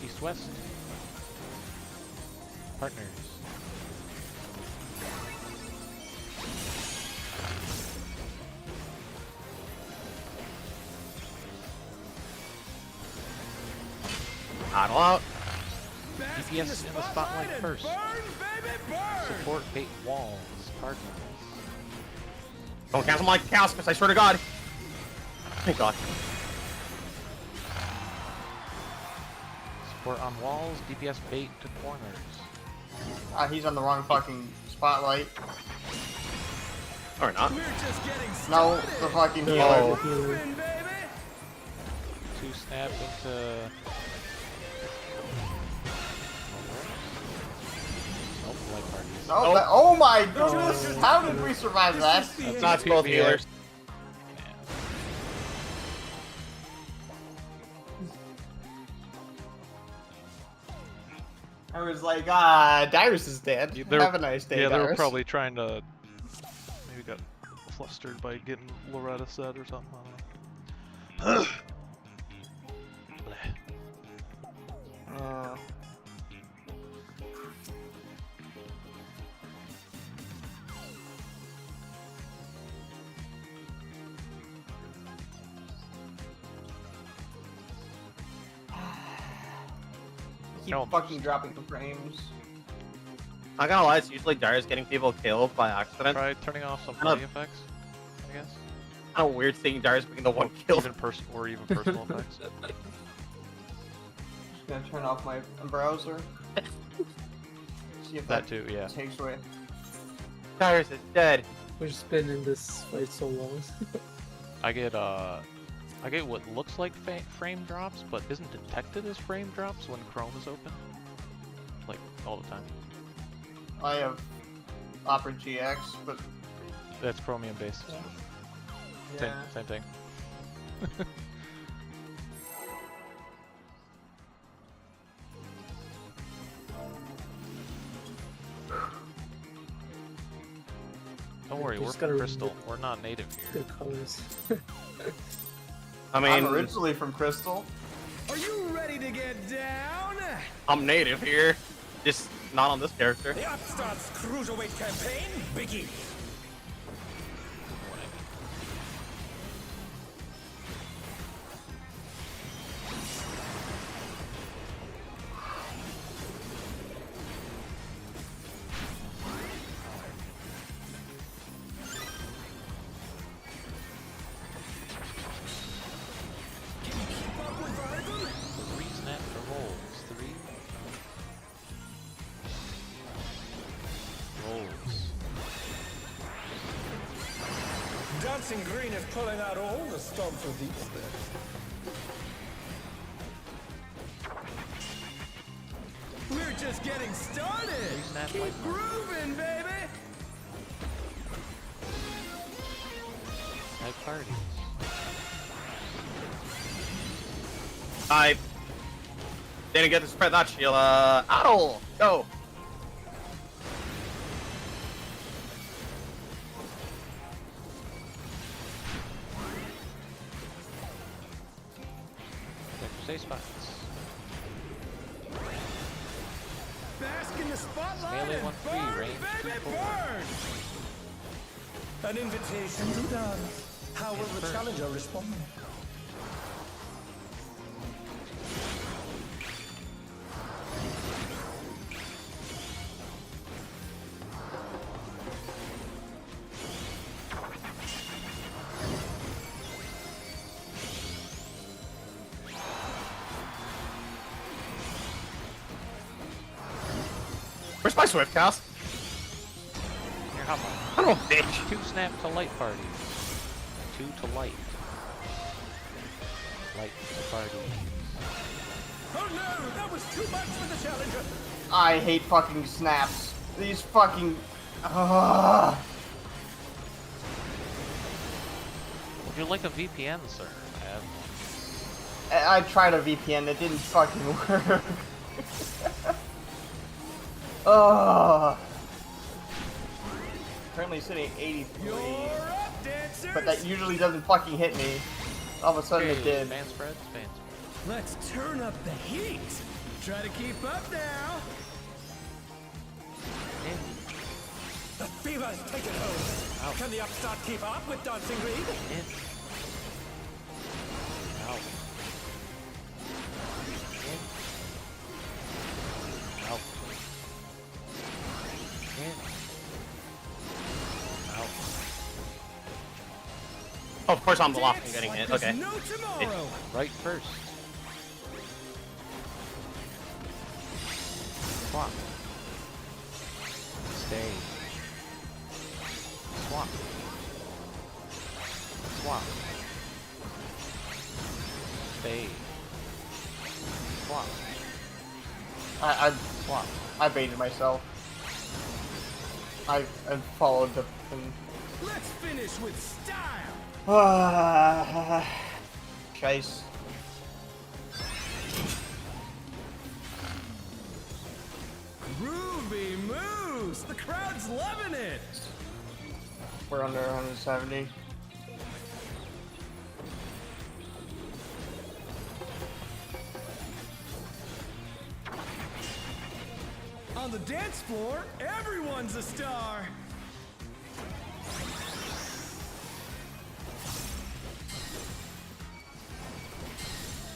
East west. Partners. Paddle out. Bask DPS in the spotlight and first. Burn, baby, burn. Support bait walls. Partners. Don't cancel my cast, because I swear to God. Thank God. Support on walls. DPS bait to corners. Ah, he's on the wrong fucking spotlight. Or not. We're just getting No, started. the fucking No. healer. Healer. Moving, baby. 2 snap into. Nope, light parties. Oh, oh my goodness! How did we survive that? That's not both Yeah. healers. I was like, ah, Dyrus is dead. They're- Have a nice day, Yeah, they were Dyrus. probably trying to. Maybe got flustered by getting Loretta said or something. I don't know. Bleh. keep No. fucking dropping the frames. Not gonna lie, it's usually Darius getting people killed by accident. Try turning off some I don't- party effects, I guess. Kind of weird seeing Darius being the one Or killed. even personal effects. Just gonna turn off my browser. See if That too, yeah. takes away. Darius is dead. We've just been in this fight so long. I get what looks like frame drops, but isn't detected as frame drops when Chrome is open. Like all the time. I have Opera GX, but That's Chromium based. Same, yeah. same thing. Don't worry, You we're just from gotta Crystal. We're not native The here. colors. I mean, I'm originally from Crystal. Are you ready to get down? I'm native here, just not on this character. The Upstart's Cruiserweight campaign begins. Three snap for rolls. Three rolls. Dancing Green is pulling out all the stops with these things. We're just getting started. Three snap Keep like grooving, baby. Night parties. I didn't get to spread that shield. Ow! Go! Stay spots. Bask in the spotlight Melee and 1-3, burn, range baby, 2-4. burn! An invitation to dance. How will the Burn. challenger respond? Where's my swift cast? Here, how about I don't know, bitch. 2 snap to light parties. 2 to light. Light to party. Oh no, that was too much for the challenger. I hate fucking snaps. These fucking. Ugh. Would you like a VPN, sir? I have one. I tried a VPN, it didn't fucking work. Ugh. Currently sitting at 83, You're up, dancers. but that usually doesn't fucking hit me. All of a sudden it did. Fan spread? Fan spread. Let's turn up the heat. Try to keep up now. In. The fever's taken hold. Out. Can the upstart keep up with Dancing Green? In. Out. In. Out. In. Out. Oh, of course I'm the last one Dance getting like hit. there's Okay. no tomorrow. Right first. Swap. Stay. Swap. Swap. Stay. Swap. I Swap. I baited myself. I followed the. Let's finish with style. Chase. Groovy moves. The crowd's loving it. We're under 170. On the dance floor, everyone's a star.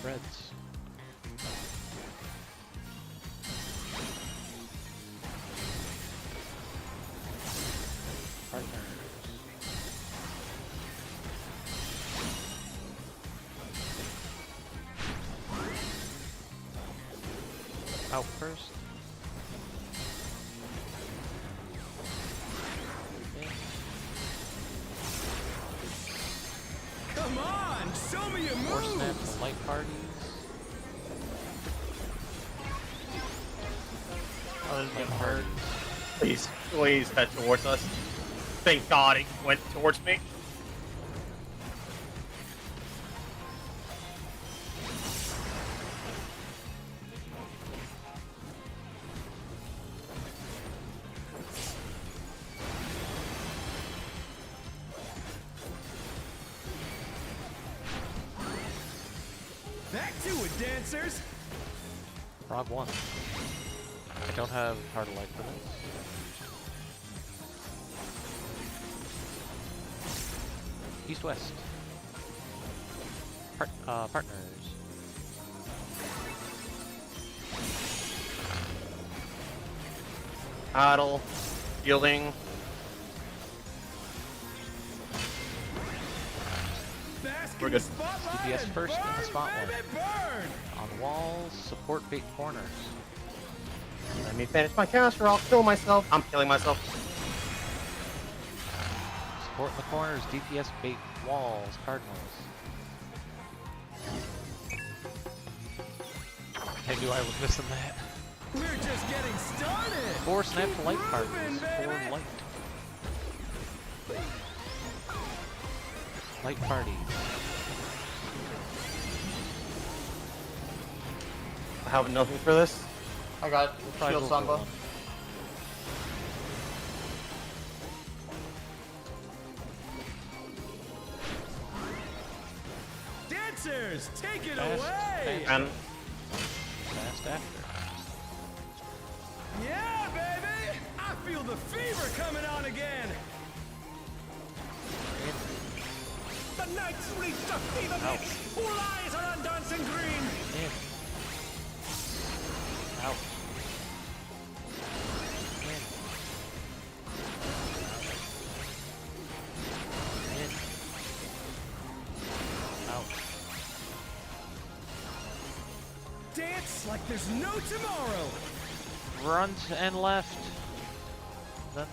Reds. Out first. In. Come on, show me your Force snap moves. to light parties. Oh, this is Light gonna hurt. parties. Please head towards us. Thank God he went towards me. Back to it, dancers. Frog 1. I don't have Heart of Light for this. East-west. Partners. Paddle. Shielding. Bask We're in the good. spotlight DPS and first in the burn, spotlight. baby, burn. On walls, support bait corners. Let me finish my cast or I'll kill myself. I'm killing myself. Support in the corners, DPS bait walls, cardinals. I knew I was missing that. We're just getting started. 4 snap to light Keep parties. grooving, 4 baby. light. Light parties. I have nothing for this. I got Probably Shield go for Samba. one. Dancers, take it Fast, away. And Fast after. Yeah, baby. I feel the fever coming on again. The night's reached a fever Out. pitch. All eyes are on dancing green. In. Out. In. In. Out. Dance like there's no tomorrow. Front and left. Then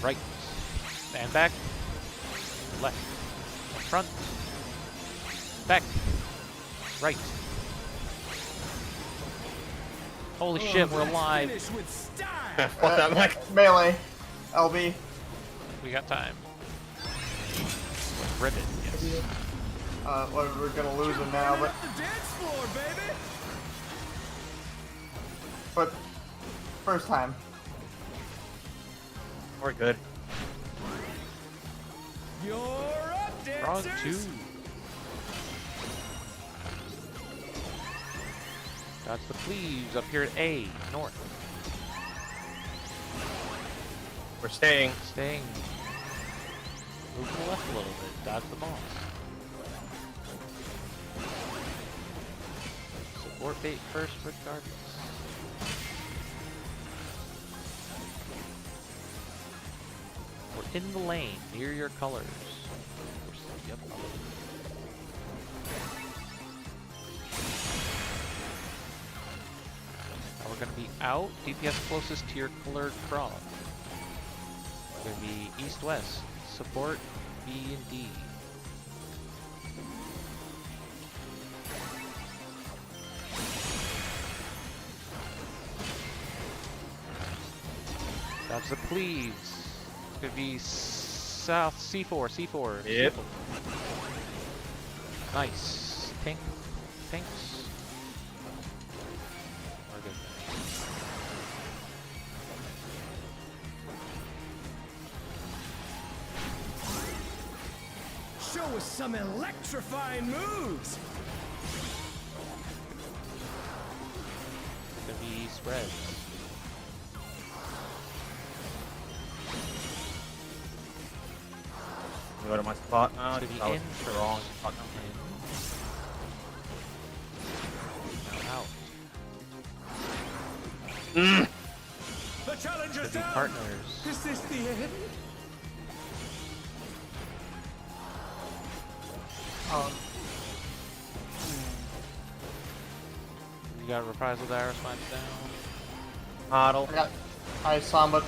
right. Stand back. Left. Front. Back. Right. Holy shit, we're Let's alive. Finish with style. fuck that mech. Melee. LB. We got time. Ribbon, yes. Well, we're gonna lose him now, Burning but up the dance floor, baby. first time. We're good. You're up, Frog dancers. 2. Dodge the cleaves up here at A, north. We're staying. Staying. Move to the left a little bit. Dodge the boss. Support bait first regardless. We're in the lane, near your colors. Yep. Now we're gonna be out. DPS closest to your colored frog. We're gonna be east-west. Support B and D. That's the cleaves. It's gonna be south C4, C4. Yep. C4. Nice. Pink. Pinks. We're good. Show us some electrifying moves. It's gonna be spread. Go to my spot now. Should be That was in the first. wrong spot now. Now out. The challenger's Should be down. partners. Is this the end? You got reprisal there, smash down. Model. I got I Samba.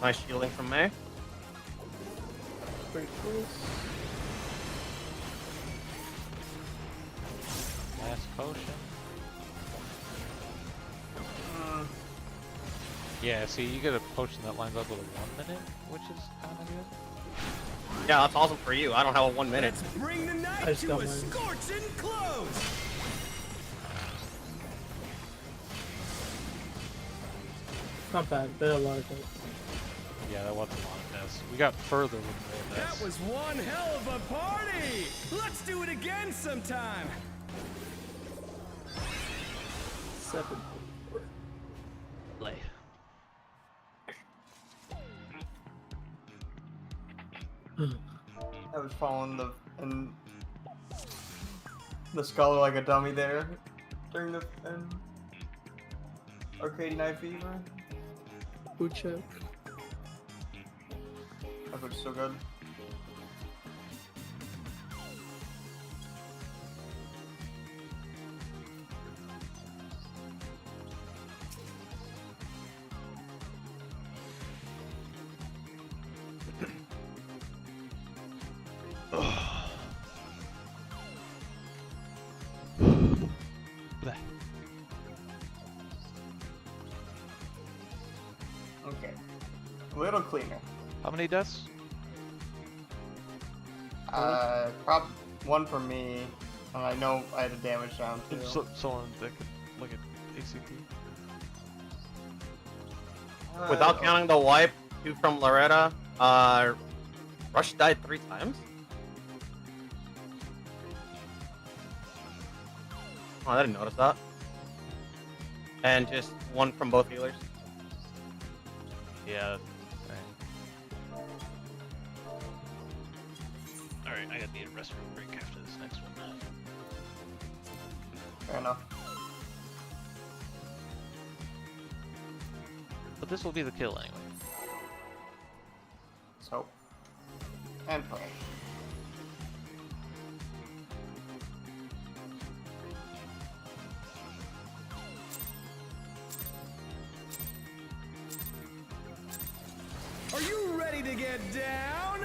Nice shielding from me. Pretty close. Last potion. Mm, Yeah, see, you get a potion that lines up with a 1 minute, which is kind of good. Yeah, that's awesome for you. I don't have a 1 minute. Let's bring the I night just to got a mine. scorching close. Not bad. There are a lot of things. Yeah, that wasn't a lot of deaths. We got further with more That deaths. was one hell of a party. Let's do it again sometime. 744. Play. I was following the scholar like a dummy there during the Arcade Night Fever. Food check. That was so good. Bleh. Okay. A little cleaner. How many deaths? Prob one for me, and I know I had a damage down too. Someone that could look at ACT. Without counting the wipe, 2 from Loretta, Rush died 3 times? Oh, I didn't notice that. And just 1 from both healers. Yeah. Alright, I gotta need a restroom break after this next one. Fair enough. But this will be the kill anyway. Let's hope. And pray. Are you ready to get down?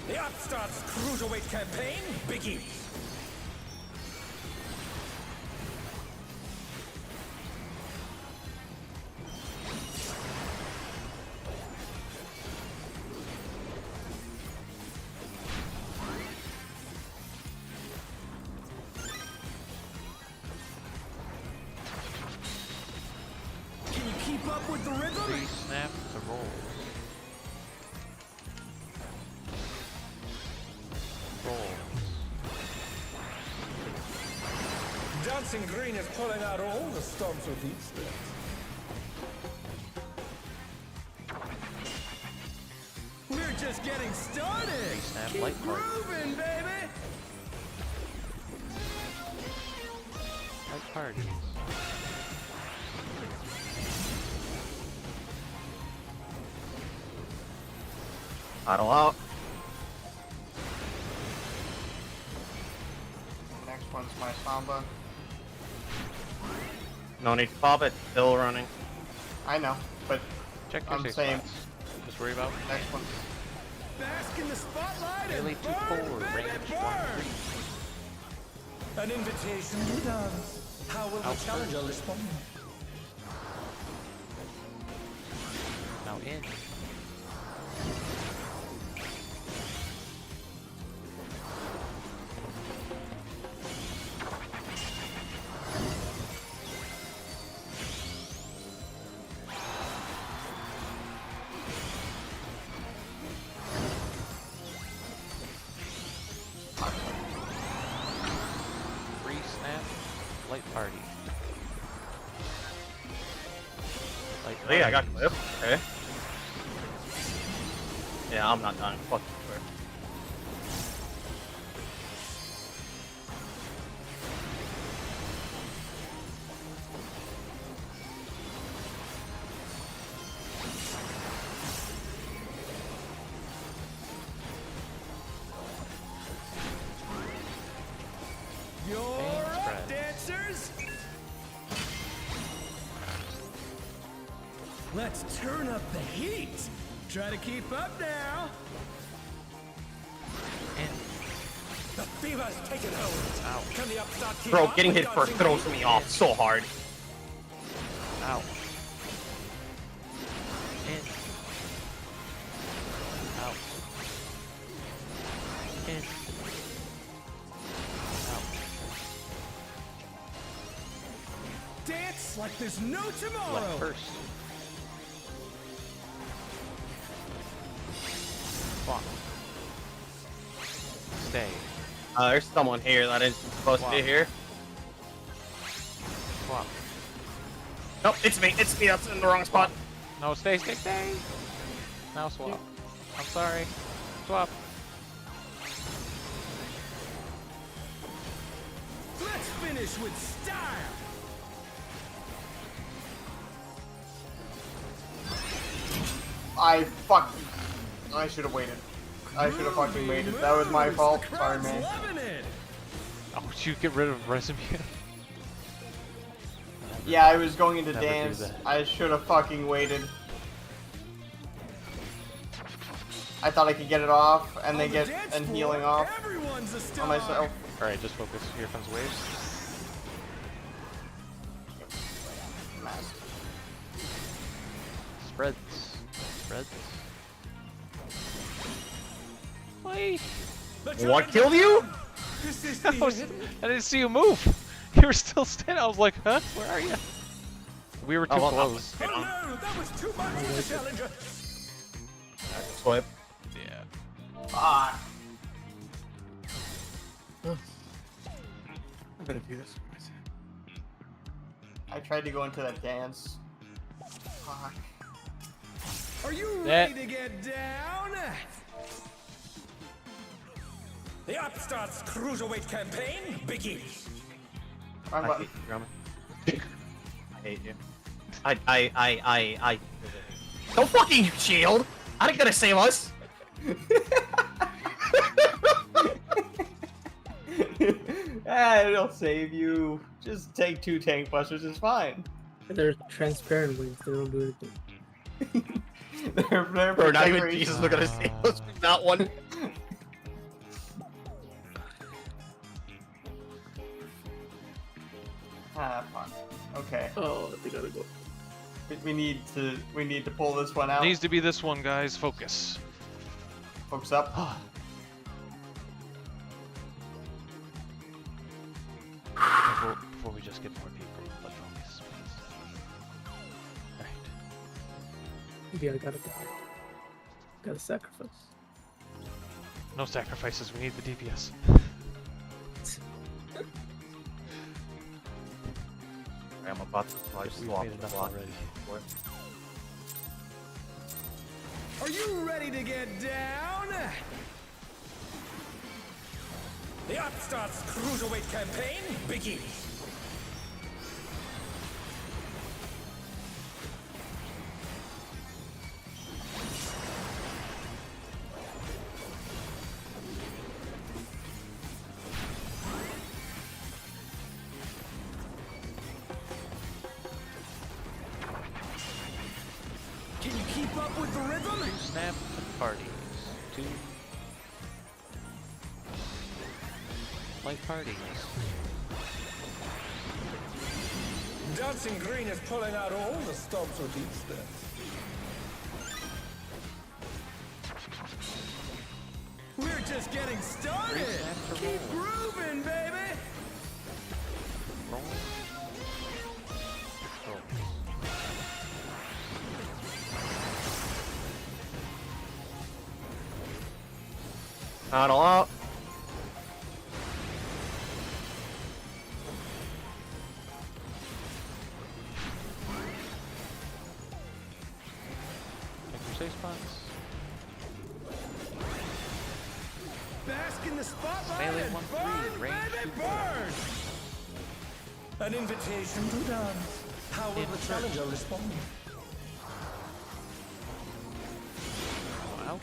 The Upstarts Cruiserweight campaign begins. Can you keep up with the rhythm? Pre-snap to rolls. Dancing Green is pulling out all the stops with these steps. We're just getting started. Snap Keep light party. grooving, baby. Like parties. Idle out. Next one's my Samba. No need to pop it. Still running. I know, but Check your I'm safe saying- spots. Just worry about next one. Bask in the spotlight Daily and 2-4, burn, baby, range burn. 1-3. An invitation to dance. How will the Out challenger first. respond? Now in. Free snap, light party. Light Oh, yeah, I got parties. clipped. Okay. Yeah, I'm not dying. Fuck you, swear. Let's turn up the heat. Try to keep up now. And The fever's taken hold. ow, Can the upstart keep Bro, up getting with hit first dancing throws feet? me off so hard. ow. And ow. And ow. Dance like there's no tomorrow. Left first. Swap. Stay. There's someone here that isn't supposed to be Wow. here. Swap. Nope, it's me. It's me. That's in the wrong spot. No, stay, stay, stay. Now swap. I'm sorry. Swap. Let's finish with style. I should have waited. I should have fucking waited. That was my Moves. fault. The Sorry, crowd's man. loving it. Oh, did you get rid of resume? Yeah, I was going into Never do dance. that. I should have fucking waited. I thought I could get it off and On then the get dance and floor, healing off Everyone's a star. on myself. Alright, just focus. Here comes waves. Spreads. Spreads. Wait. The What giant- killed you? This is I didn't see you move. You were still standing. I was like, huh? Where are you? We were too Oh, well, close. Oh no, that was too much for the challenger. Flip. Yeah. Ah, I'm gonna do this. I tried to go into that dance. Fuck. Are you Yeah. ready to get down? The Upstarts Cruiserweight campaign begins. Wrong I button. hate you, Grumman. I hate you. I. Don't fucking shield! I ain't gonna save us! It'll save you. Just take 2 tank busters, it's fine. They're transparent wings. They don't do anything. they're Bro, not even protectory. Jesus was gonna save us with that one. Ah, fuck. Okay. Oh, they gotta go. We need to pull this one out. Needs to be this one, guys. Focus. Focus up. Before we just get more people, let's focus, please. Alright. Yeah, I gotta go. Gotta sacrifice. No sacrifices, we need the DPS. I'm about to We've swap made the enough block. already. Are you ready to get down? The Upstarts Cruiserweight campaign begins. Can you keep up with the rhythm? Snap and parties. 2. Like parties. Dancing Green is pulling out all the stops with these steps. We're just getting started. Keep grooving, baby. Roll. Roll. Paddle out. Check your safe spots. Bask in the spotlight Melee and 1-3, burn, range baby, 2-4. burn. An invitation to dance. How will the challenger respond? Wow.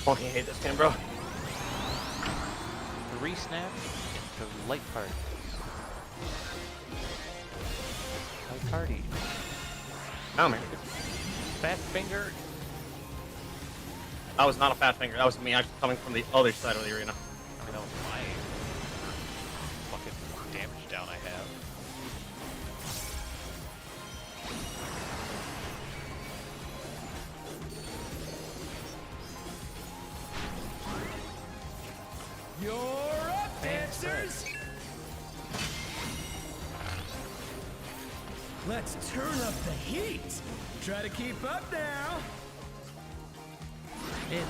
fucking hate this game, bro. 3 snaps into light parties. Light party. Oh man, Fat finger. that was not a fat finger. That was me actually coming from the other side of the arena. I mean, that was my fucking damage down I have. You're up, dancers! Let's turn up the heat! Try to keep up now! In.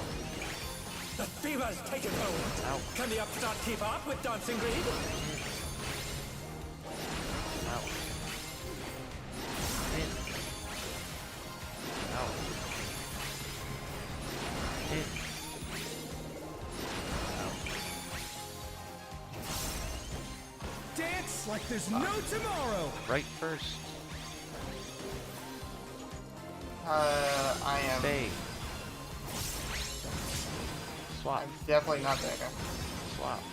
The fever's taken hold! Ow. Can the upstart keep up with Dancing Greed? Ow. In. Ow. In. Dance like there's no tomorrow! Right first. I am. Stay. Swap. I'm definitely not that guy. Swap.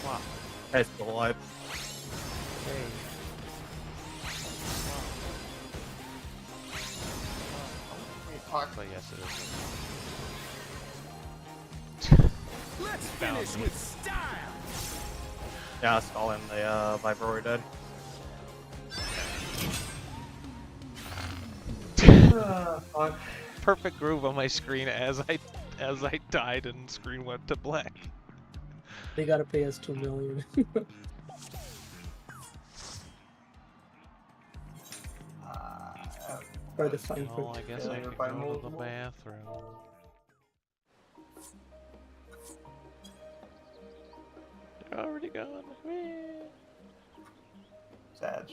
Swap. That's still alive. Stay. Wait, fuck. But yes, it is. Let's Found finish me. with style! Yeah, it's all in the Viper dead. Fuck. Perfect groove on my screen as I died and screen went to black. They gotta pay us $2 million. For the fine Oh, I guess I Failure could by go to the multiple. bathroom. They're already gone. Sad.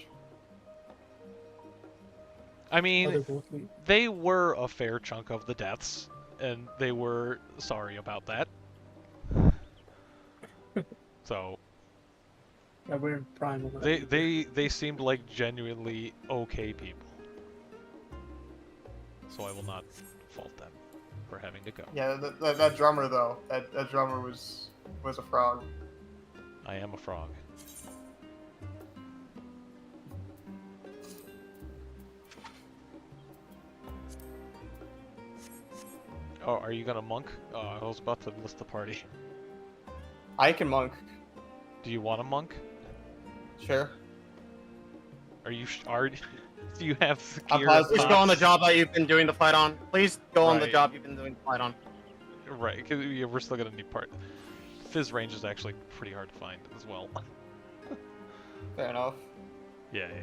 I mean, They're both weak. they were a fair chunk of the deaths, and they were sorry about that. So Yeah, we're in prime. of that. they seemed like genuinely okay people. So I will not fault them for having to go. Yeah, that drummer though. That drummer was a frog. I am a frog. Oh, are you gonna monk? Oh, I was about to list the party. I can monk. Do you want a monk? Sure. Are you do you have I'm secure positive. Please go on the job that you've been doing the fight on. Please go on the Right. job you've been doing the fight on. Right, because we're still gonna need part. Fizz range is actually pretty hard to find as well. Fair enough. Yeah, yeah.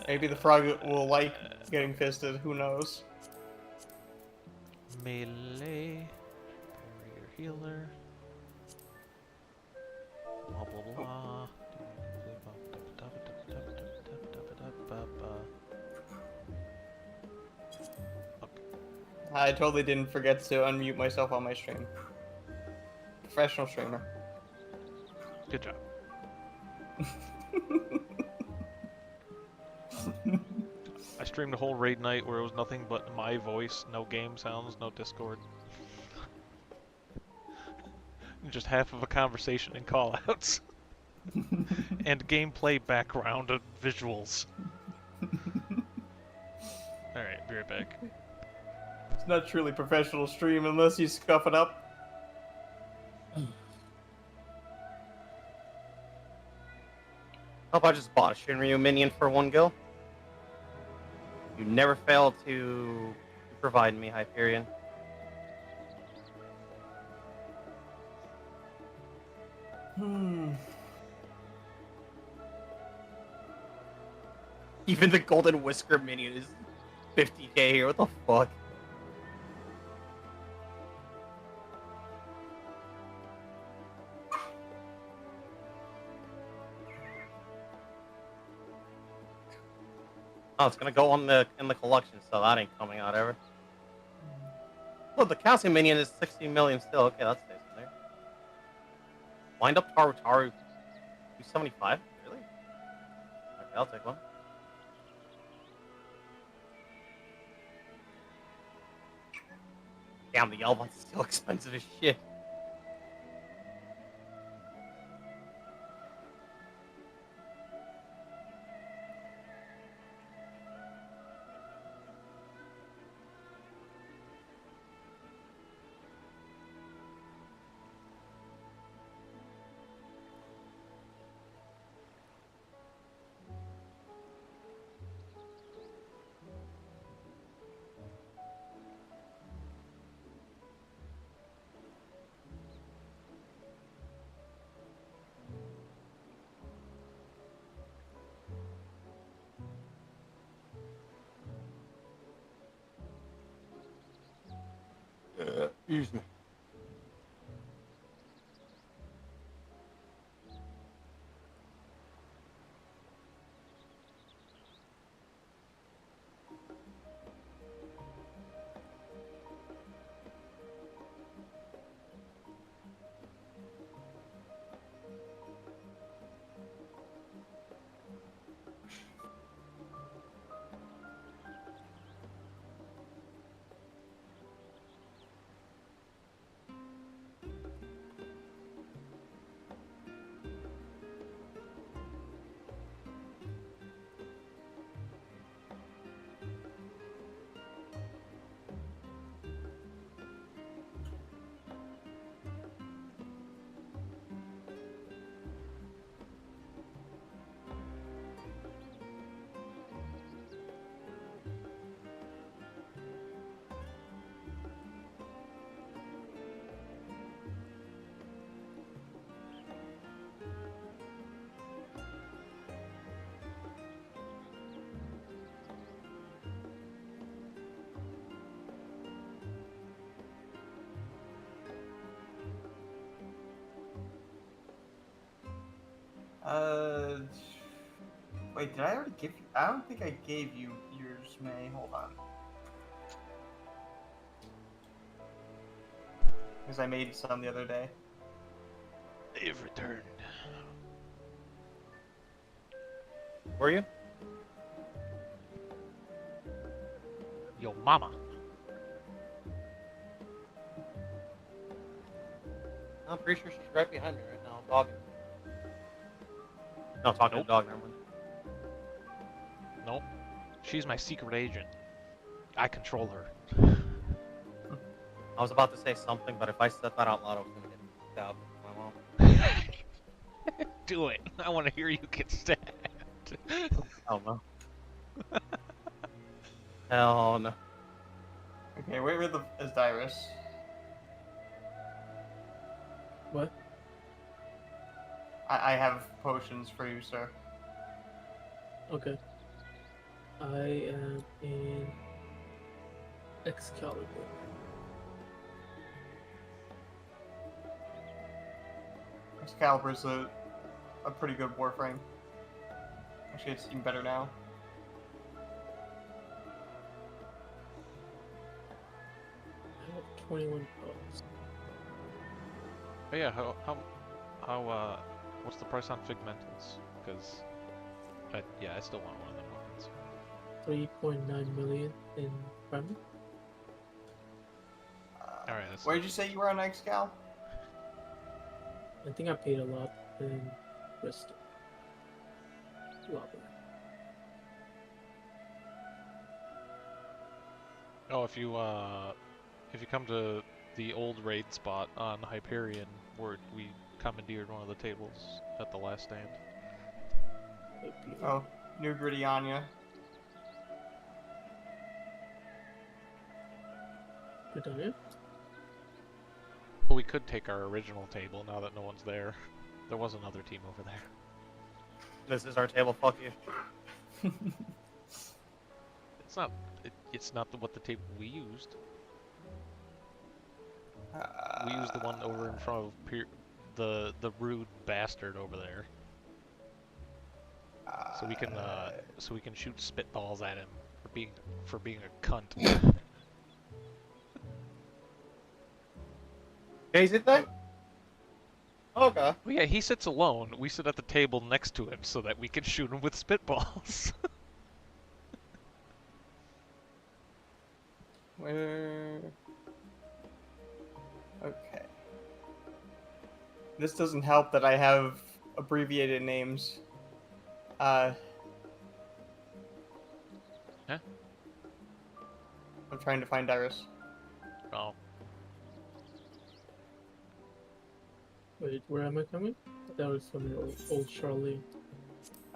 Maybe the frog will like getting fisted. Who knows? Melee, barrier healer. Blah blah blah. I totally didn't forget to unmute myself on my stream. Professional streamer. Good job. I streamed a whole raid night where it was nothing but my voice, no game sounds, no Discord. Just half of a conversation and callouts. And gameplay background and visuals. Alright, be right back. It's not truly professional stream unless you scuff it up. How about just bought a Shinryu minion for 1 gil? You never fail to provide me, Hyperion. Even the Golden Whisker minion is 50k here. What the fuck? Oh, it's gonna go on in the collection, so that ain't coming out ever. Oh, the calcium minion is 60 million still. Okay, that stays in there. Wind up Taru 275? Really? I'll take one. Damn, the Yell one's still expensive as shit. Excuse me. Wait, did I already give you? I don't think I gave you yours, May. Hold on. Because I made some the other day. They've returned. Were you? Yo, mama. I'm pretty sure she's right behind me right now, dogging. No, talking Nope. to the dog, never mind. Nope. She's my secret agent. I control her. I was about to say something, but if I said that out loud, I was gonna get stabbed with my mom. Do it. I want to hear you get stabbed. Oh no. Hell no. Okay, where is Dyrus? What? I have potions for you, sir. Okay. I am in Excalibur. Excalibur's a pretty good warframe. Actually, it's even better now. I have 21 points. But yeah, what's the price on Figmentals? Because, I still want one of them weapons. 3.9 million in revenue. Alright, that's... Where did you say you were on Excal? I think I paid a lot in Bristol. Lobby. Oh, if you come to the old raid spot on Hyperion, where we commandeered one of the tables at the last stand. Oh, New Gridiania. Good on you. Well, we could take our original table now that no one's there. There was another team over there. This is our table, fuck you. It's not. It's not what the table we used. We used the one over in front of the rude bastard over there. So we can shoot spitballs at him for being a cunt. Crazy thing? Okay. Well, yeah, he sits alone. We sit at the table next to him so that we can shoot him with spitballs. Where? Okay. This doesn't help that I have abbreviated names. Huh? I'm trying to find Iris. Oh, Wait, where am I coming? That was from your old Charlie.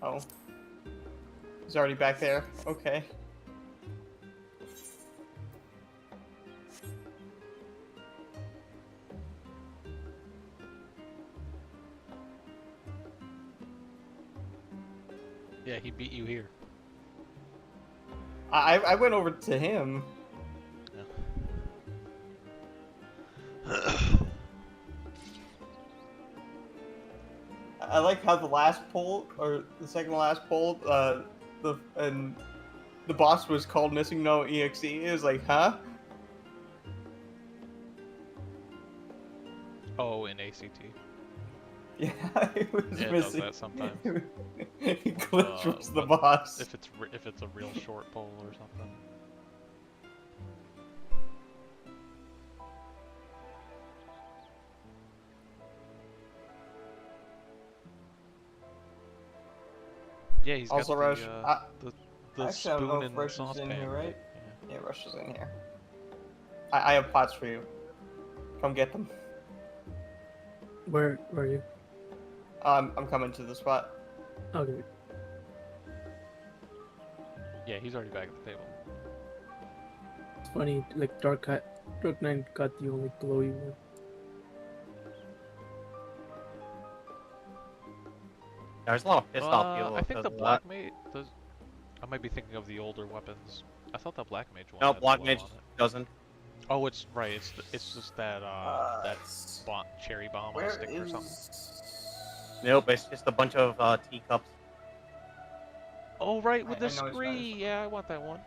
Oh. He's already back there. Okay. yeah, he beat you here. I went over to him. I like how the last poll, or the second to last poll, the boss was called Missing No EXE. It was like, huh? Oh, in ACT. Yeah, it was Yeah, it does missing. that sometimes. Glitch was the What- boss. If it's a real short poll or something. Yeah, he's Also, got Rush. the Actually, I don't know spoon if and Rush is saucepan. in here, right? Yeah. Yeah, Rush is in here. I have pots for you. Come get them. Where are you? I'm coming to the spot. Okay. Yeah, he's already back at the table. It's funny, like Dark Knight got the only glowy one. There's a lot of pissed off people. I think the because of black that. mage does. I might be thinking of the older weapons. I thought that black mage one. No, had Black glow Mage on it. doesn't. Oh, it's right. It's just that that cherry bomb on a Where stick or something. is? Nope, it's just a bunch of teacups. Oh, right, with I the know it's not- scree. Yeah, I want that one.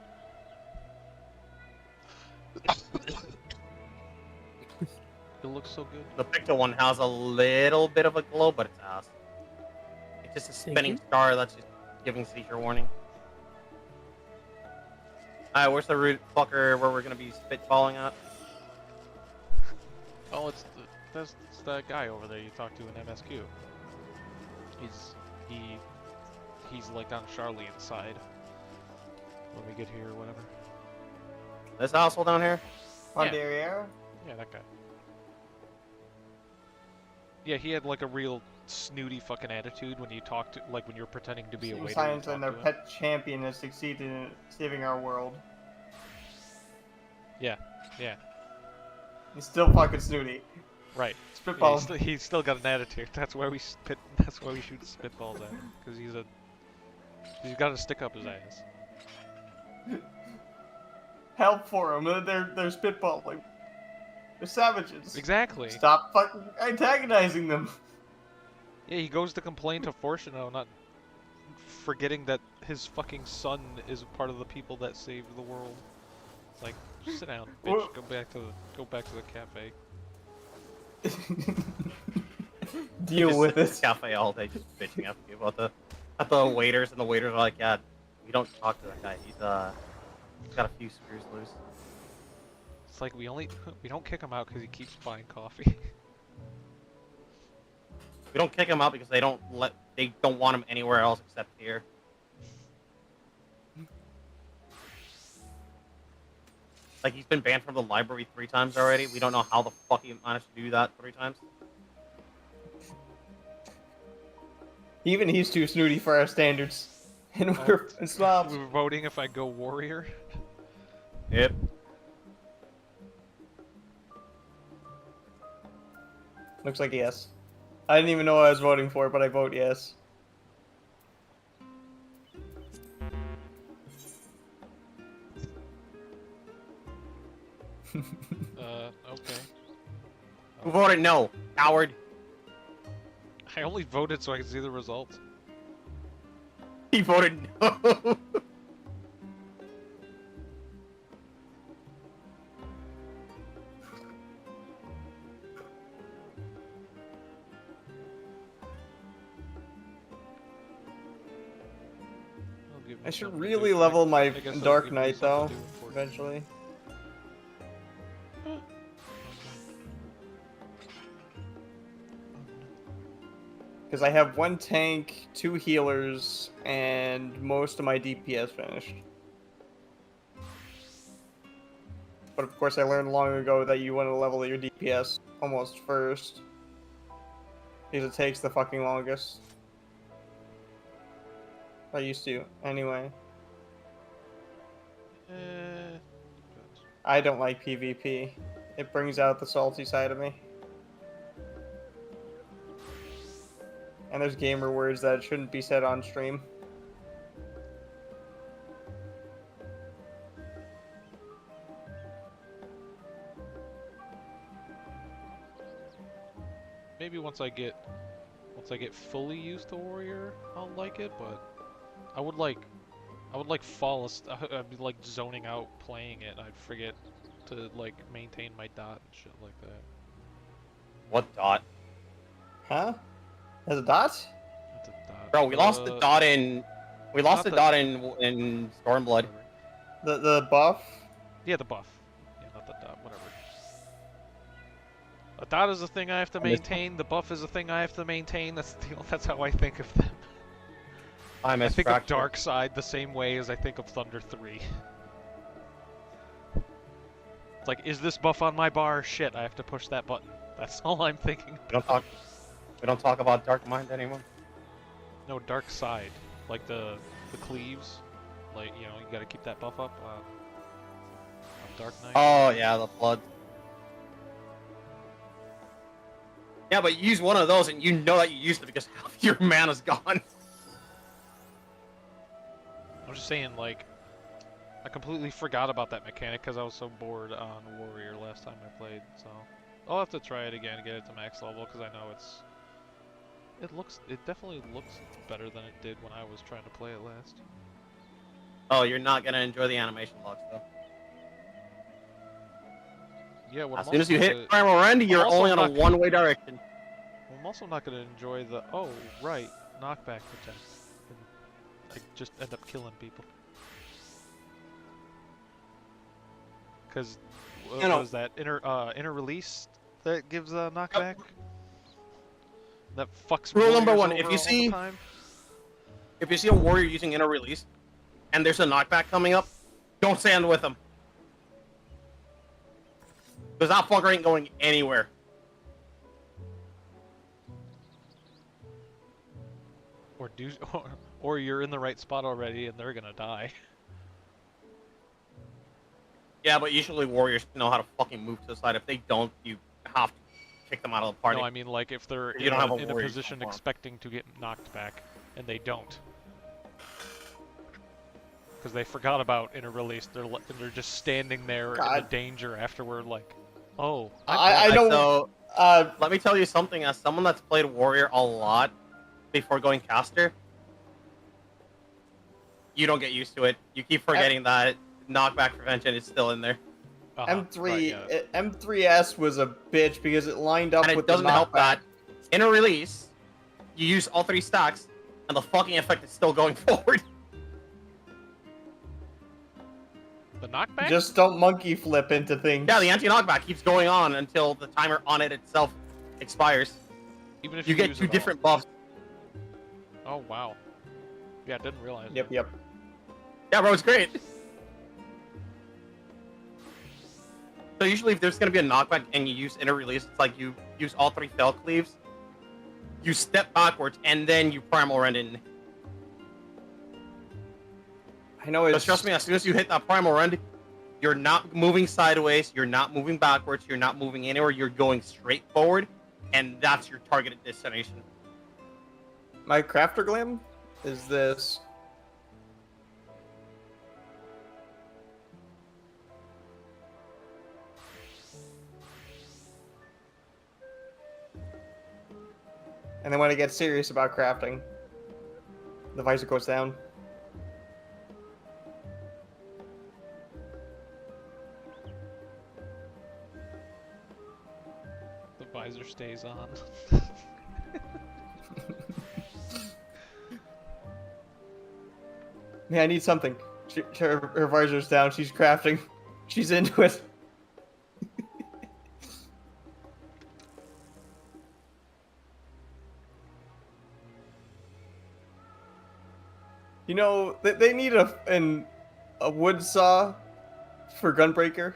It looks so good. The picture one has a little bit of a glow, but it's ass. It's just a Thank spinning you. star that's just giving seizure warning. Alright, where's the root fucker where we're gonna be spitballing at? Oh, it's that guy over there you talked to in MSQ. He's like on Charlene's side. When we get here, or whatever. This asshole down here? Yeah. Derriere? Yeah, that guy. Yeah, he had like a real snooty fucking attitude when you talked to, like when you were pretending to be a waiter. Science you and talked their to him. pet champion has succeeded in saving our world. Yeah. He's still fucking snooty. Right. Yeah, Spitball. he's still got an attitude. That's why we shoot spitballs at him, because he's got to stick up his ass. Help for him. They're spitballing. They're savages. Exactly. Stop fucking antagonizing them. Yeah, he goes to complain to Fortuno, not forgetting that his fucking son is part of the people that saved the world. Like, sit down, bitch. Well- Go back to the cafe. Deal Just with sit in it. this cafe all day just bitching at me about the waiters, and the waiters are like, yeah, we don't talk to that guy. He's got a few screws loose. It's like we don't kick him out because he keeps buying coffee. We don't kick him out because they don't want him anywhere else except here. Like, he's been banned from the library 3 times already. We don't know how the fuck he managed to do that 3 times. Even he's too snooty for our standards. And we're snobs. We were voting if I go warrior. Yep. Looks like yes. I didn't even know what I was voting for, but I vote yes. Okay. Who voted no? Coward. I only voted so I could see the results. He voted no. I should Nothing to really do. level my I guess that'll Dark give me Knight something though, to do, unfortunately. eventually. Because I have 1 tank, 2 healers, and most of my DPS finished. But of course I learned long ago that you want to level your DPS almost first. Because it takes the fucking longest. I used to, anyway. Depends. I don't like PvP. It brings out the salty side of me. And there's gamer words that shouldn't be said on stream. Maybe once I get fully used to Warrior, I'll like it. But I would like I'd be like zoning out playing it. I'd forget to like maintain my dot and shit like that. What dot? Huh? Has a dot? That's a dot. Bro, we lost the dot in. We lost the not dot in Stormblood. Whatever. The buff? Yeah, the buff. Yeah, not the dot. Whatever. A dot is a thing I have to maintain. The buff is a thing I have to maintain. That's how I think of them. I I think of Fracture. Dark Side the same way as I think of Thunder 3. It's like, is this buff on my bar? Shit, I have to push that button. That's all I'm thinking. We don't talk about Dark Mind anymore. No, Dark Side. Like the cleaves. Like, you know, you gotta keep that buff up on Dark Knight. Oh yeah, the flood. Yeah, but you use one of those and you know that you used it because half your mana's gone. I'm just saying, like, I completely forgot about that mechanic because I was so bored on Warrior last time I played, so I'll have to try it again and get it to max level because I know it definitely looks better than it did when I was trying to play it last. Oh, you're not gonna enjoy the animation locks though. Yeah, what As I'm soon as you also hit gonna- Primal Rend, you're also only on a not- one-way direction. I'm also not gonna enjoy the right knockback protect. And I just end up killing people. Because what know- was that inner release that gives a knockback? That fucks Rule number warriors one, over if you all the see- time? If you see a warrior using inner release, and there's a knockback coming up, don't stand with him. Because that fucker ain't going anywhere. Or you're in the right spot already and they're gonna die. Yeah, but usually warriors know how to fucking move to the side. If they don't, you have to kick them out of the party. No, I mean like if they're You don't have a in a warrior position platform. expecting to get knocked back and they don't. Because they forgot about inner release. They're just standing there in the God. danger after we're like, oh, I don't. So, Uh, let me tell you something. As someone that's played warrior a lot before going caster, you don't get used to it. You keep forgetting that knockback prevention is still in there. M3 right, yeah. M3S was a bitch because it lined up And with it doesn't the help knockback. that inner release, you use all 3 stacks, and the fucking effect is still going forward. The knockback? Just don't monkey flip into things. Yeah, the anti-knockback keeps going on until the timer on it itself expires. Even if You get use 2 it all. different buffs. Oh wow. Yeah, I didn't realize. Yep, that. yep. Yeah, bro, it's great. So usually if there's going to be a knockback and you use inner release, it's like you use all 3 fell cleaves, you step backwards, and then you primal rend in. I know it's. But trust me, as soon as you hit that primal rend, you're not moving sideways, you're not moving backwards, you're not moving anywhere, you're going straight forward, and that's your targeted destination. My crafter glim is this. And then when I get serious about crafting, the visor goes down. The visor stays on. Man, I need something. Her visor's down. She's crafting. She's into it. You know, they need a wood saw for Gunbreaker.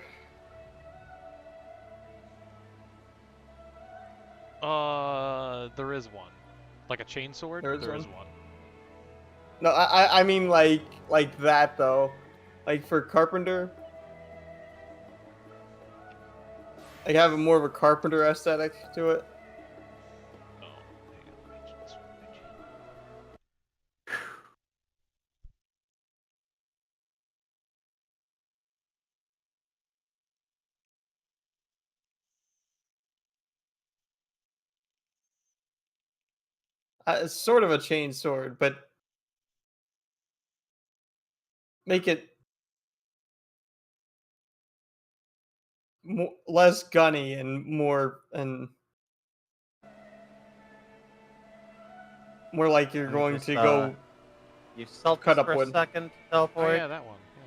There is one. Like a chainsword? There is There is one? one. No, I mean like that though, like for Carpenter. Like have more of a Carpenter aesthetic to it. Oh, hang on, let me just switch. It's sort of a chain sword, but make it less gunny and more like you're Let me going just to go use selfies cut up for a wood. second to Oh teleport. yeah, that one. Yeah.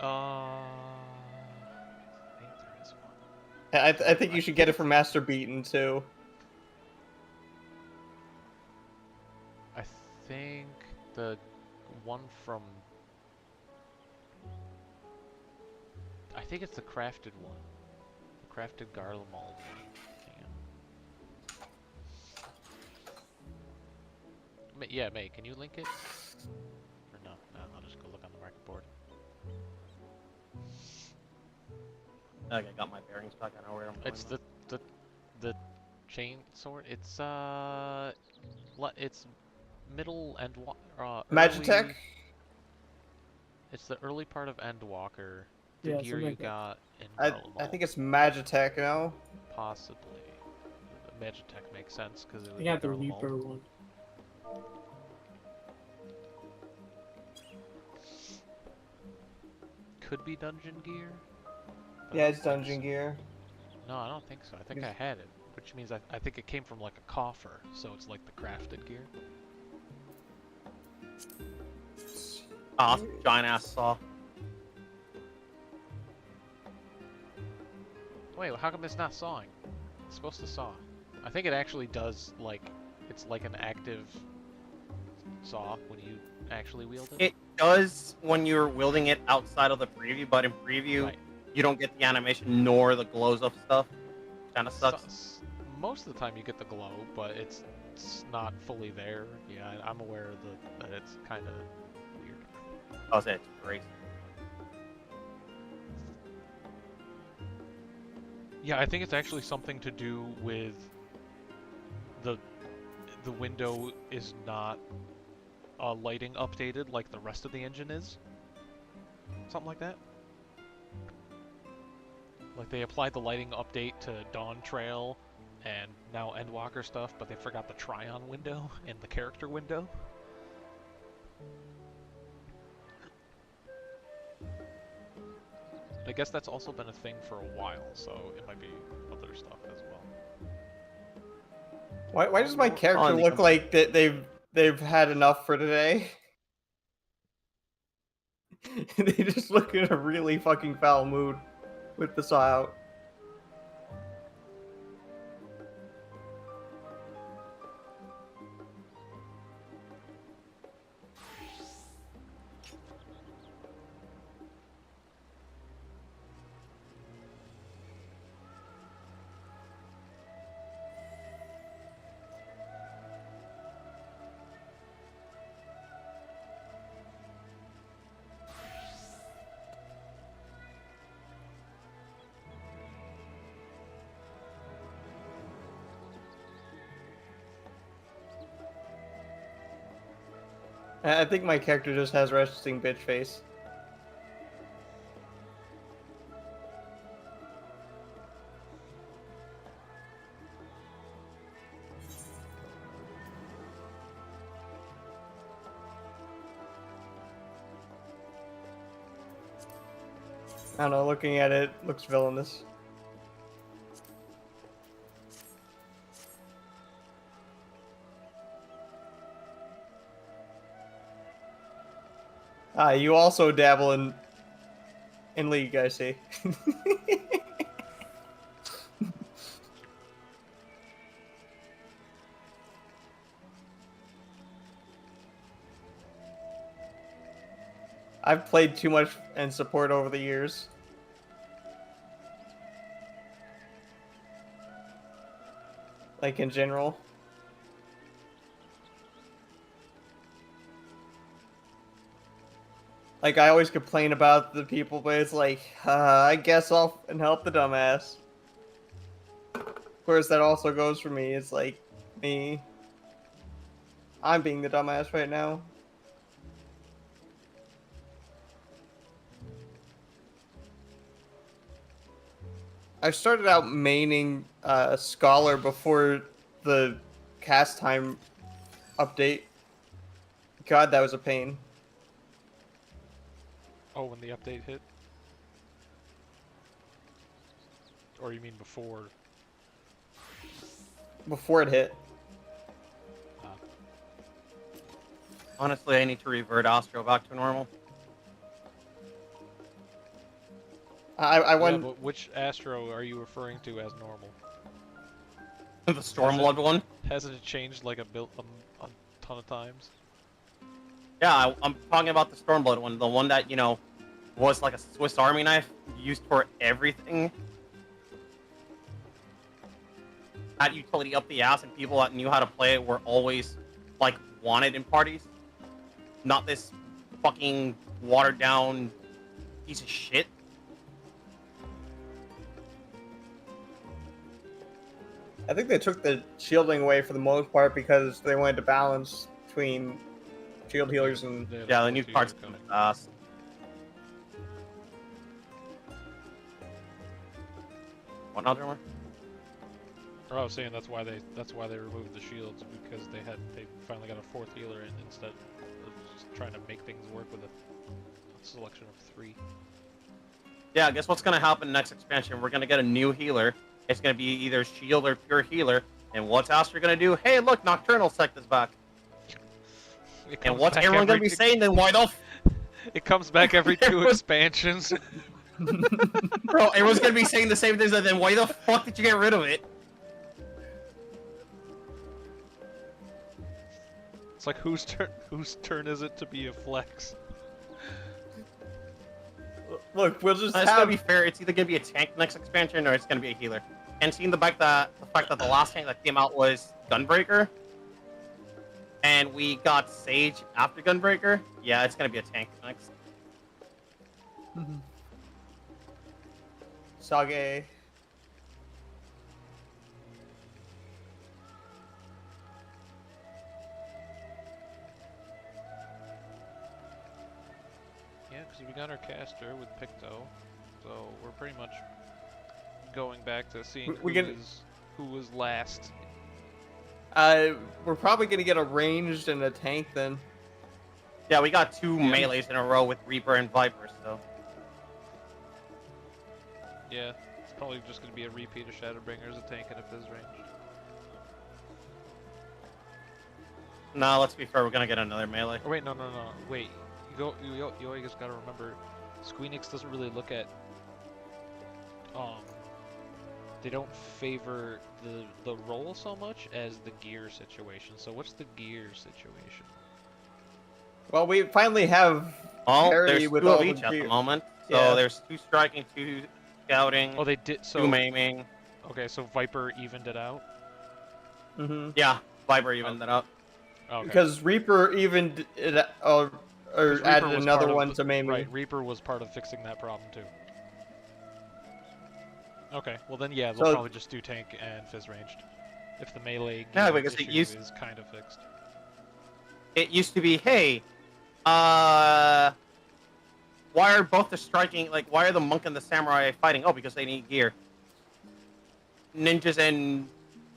I think there is one. I think you should get it from Master Beaten too. I think the one from. I think it's the crafted one. The crafted Garlemald one. Hang on. Yeah, May, can you link it? Or no? No, I'll just go look on the market board. Okay, got my bearings back. I know where I'm going. It's the chain sword. It's middle Magitech? early. It's the early part of Endwalker. The Yeah, gear something you like that. got in I Garlemald. think it's Magitech, you know? Possibly. The Magitech makes sense because it I was think I have the Garlemald. Reaper one. Could be dungeon gear. but I Yeah, don't it's think dungeon so. gear. No, I don't think so. I think I had it, which means I think it came from like a coffer, so it's like the crafted gear. Ah, giant ass saw. Wait, how come it's not sawing? It's supposed to saw. I think it actually does, like, it's like an active saw when you actually wield it. It does when you're wielding it outside of the preview, but in preview, Right. you don't get the animation nor the glows of stuff. Kind of sucks. Most of the time you get the glow, but it's not fully there. Yeah, I'm aware of that it's kind of weird. I'll say it's great. Yeah, I think it's actually something to do with the window is not lighting updated like the rest of the engine is. Something like that. Like they applied the lighting update to Dawn Trail and now Endwalker stuff, but they forgot the Tryon window and the character window. I guess that's also been a thing for a while, so it might be other stuff as well. Why does my character the look like that they've had enough for today? They just look in a really fucking foul mood with the saw out. I think my character just has resting bitch face. I don't know, looking at it, looks villainous. You also dabble in League, I see. I've played too much in support over the years. Like in general. Like I always complain about the people, but it's like, I guess I'll help the dumbass. Of course, that also goes for me. It's like me. I'm being the dumbass right now. I started out maining Scholar before the cast time update. God, that was a pain. Oh, when the update hit? Or you mean before? Before it hit. Honestly, I need to revert Astro back to normal. I Yeah, won. but which Astro are you referring to as normal? The Stormblood one? Hasn't it changed like a ton of times? Yeah, I'm talking about the Stormblood one. The one that, you know, was like a Swiss Army knife used for everything. Had utility up the ass, and people that knew how to play it were always, like, wanted in parties. Not this fucking watered down piece of shit. I think they took the shielding away for the most part because they wanted to balance between shield healers and. Yeah, the new cards coming fast. What now, Drummer? Or I was saying that's why they removed the shields, because they finally got a fourth healer in instead of just trying to make things work with a selection of 3. Yeah, guess what's gonna happen next expansion? We're gonna get a new healer. It's gonna be either shield or pure healer. And what's Astro gonna do? Hey, look, Nocturnal Sect is back. And what's everyone gonna be saying then? Why the f It comes back every 2 expansions. Bro, everyone's gonna be saying the same things, and then why the fuck did you get rid of it? It's like whose turn is it to be a flex? Look, we'll just It's gonna be fair. It's either gonna be a tank next expansion or it's gonna be a healer. And seeing the fact that the last tank that came out was Gunbreaker, and we got Sage after Gunbreaker, yeah, it's gonna be a tank next. Sage. Yeah, because we got our caster with Picto, so we're pretty much going back to seeing who was last. We're probably gonna get a ranged and a tank then. Yeah, we got 2 melees in a row with Reaper and Viper, so. Yeah, it's probably just going to be a repeat of Shadowbringers, a tank, and a Fizz ranged. No, let's be fair, we're gonna get another melee. Oh wait, no, wait. You always gotta remember, Squeenix doesn't really look at, they don't favor the roll so much as the gear situation. So what's the gear situation? Well, we finally have Oh, parity there's with 2 all of the each at gear. the moment. So Yeah. there's 2 striking, 2 scouting, Oh, they did, so... 2 maiming. Okay, so Viper evened it out? Mm-hmm. Yeah, Viper evened that up. Okay. Because Reaper even or Reaper added was another part of one to maim me. Right, Reaper was part of fixing that problem too. Okay, well then yeah, they'll So- probably just do tank and Fizz ranged. If the melee Yeah, gear because it issue used- is kind of fixed. It used to be, hey, why are both the striking, like, why are the monk and the samurai fighting? Oh, because they need gear. Ninjas and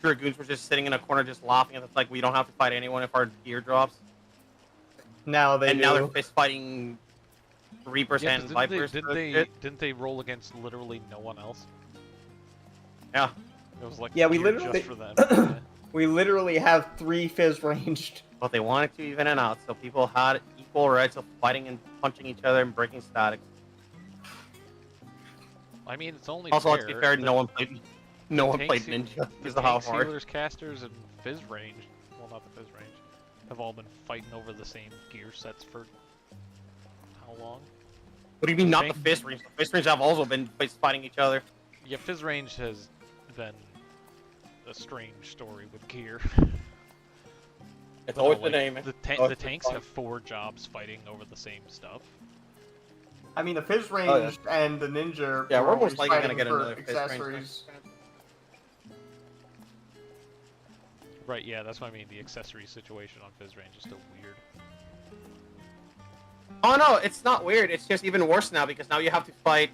dragoons were just sitting in a corner just laughing, and it's like, we don't have to fight anyone if our gear drops. Now they And do. now they're fist fighting Reapers Yeah, and 'cause Vipers. didn't they roll against literally no one else? Yeah. It was like Yeah, we gear literally- just for them. Yeah. We literally have 3 Fizz ranged. But they wanted to even it out, so people had school rights of fighting and punching each other and breaking static. I mean, it's only Also, fair. let's be fair, The- no one played tanks- Ninja The because of how tanks, hard. healers, casters, and fizz range. Well, not the fizz range. Have all been fighting over the same gear sets for how long? What do you mean, not the Tank- fist range? The fist range have also been fighting each other. Yeah, fizz range has been a strange story with gear. It's But always no, the like, name. The tanks have 4 jobs fighting over the same stuff. I mean, the fizz range Oh, yeah. and the ninja. Yeah, are we're always most likely gonna fighting get for another fist range. accessories. Right, yeah, that's what I mean. The accessory situation on fizz range is still weird. Oh no, it's not weird. It's just even worse now because now you have to fight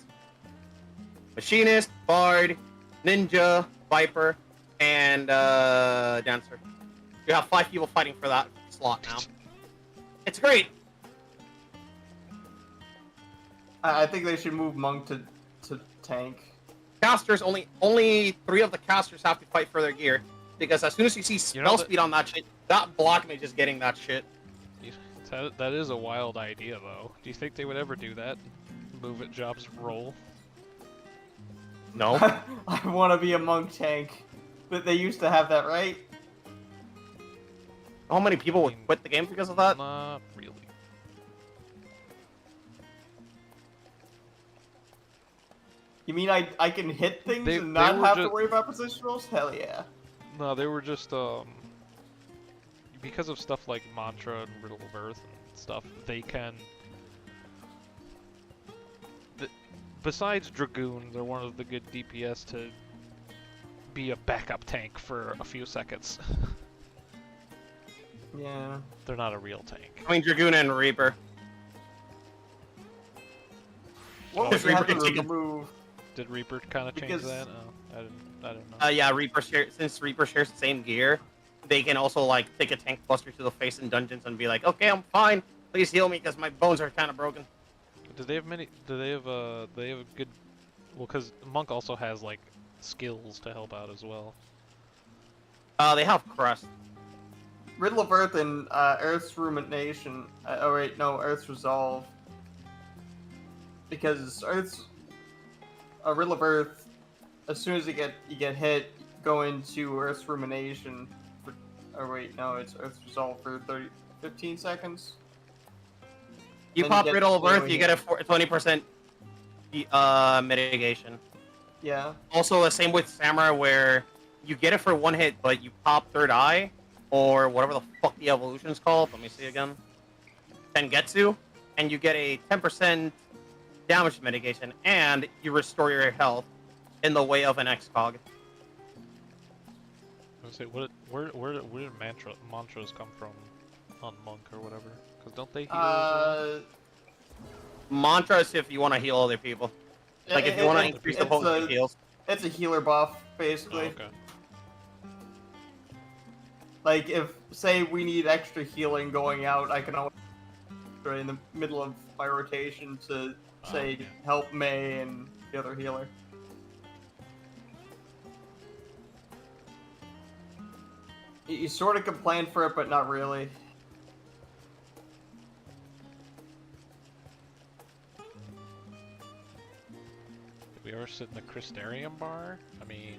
Machinist, Bard, Ninja, Viper, and Dancer. You have 5 people fighting for that slot now. It's great. I think they should move Monk to tank. casters, only 3 of the casters have to fight for their gear. Because as soon as you see spell speed on that shit, that block mage is getting that shit. That is a wild idea, though. Do you think they would ever do that? Move it, jobs roll? No. I want to be a Monk tank. But they used to have that, right? How many people would quit the game because of that? Not really. You mean I can hit things They and not were have to just- worry about position rolls? Hell yeah. No, they were just, because of stuff like Mantra and Riddle of Earth and stuff, they can... Besides Dragoon, they're one of the good DPS to be a backup tank for a few seconds. Yeah. They're not a real tank. I mean, Dragoon and Reaper. What Does would you have Reaper to take a- remove? Did Reaper kind of change Because- that? Oh, I don't know. Yeah, since Reaper shares the same gear, they can also, like, take a tank buster to the face in dungeons and be like, okay, I'm fine. Please heal me because my bones are kind of broken. Do they have many? Do they have a good? Well, because Monk also has like skills to help out as well. They have Crest. Riddle of Earth and Earth's Rumination. Oh wait, no, Earth's Resolve. Because Earth's Riddle of Earth, as soon as you get hit, go into Earth's Rumination. Oh wait, no, it's Earth's Resolve for 15 seconds. You Then pop you get Riddle of Earth, AoE you get a 20% mitigation. Yeah. Also, the same with Samurai, where you get it for 1 hit, but you pop Third Eye, or whatever the fuck the evolution's called. Let me see again. Tengetsu, and you get a 10% damage mitigation, and you restore your health in the way of an X-Cog. I was say, where did mantras come from on Monk or whatever? Because don't they heal? as well? Mantra is if you want to heal other people. Like, if you want to increase the potency of heals. It's a healer buff, Oh, basically. okay. Like, if, say, we need extra healing going out, I can always in the middle of my rotation to, say, yeah. help May and the other healer. You sort of can plan for it, but not really. Did we ever sit in the Crystarium bar? I mean,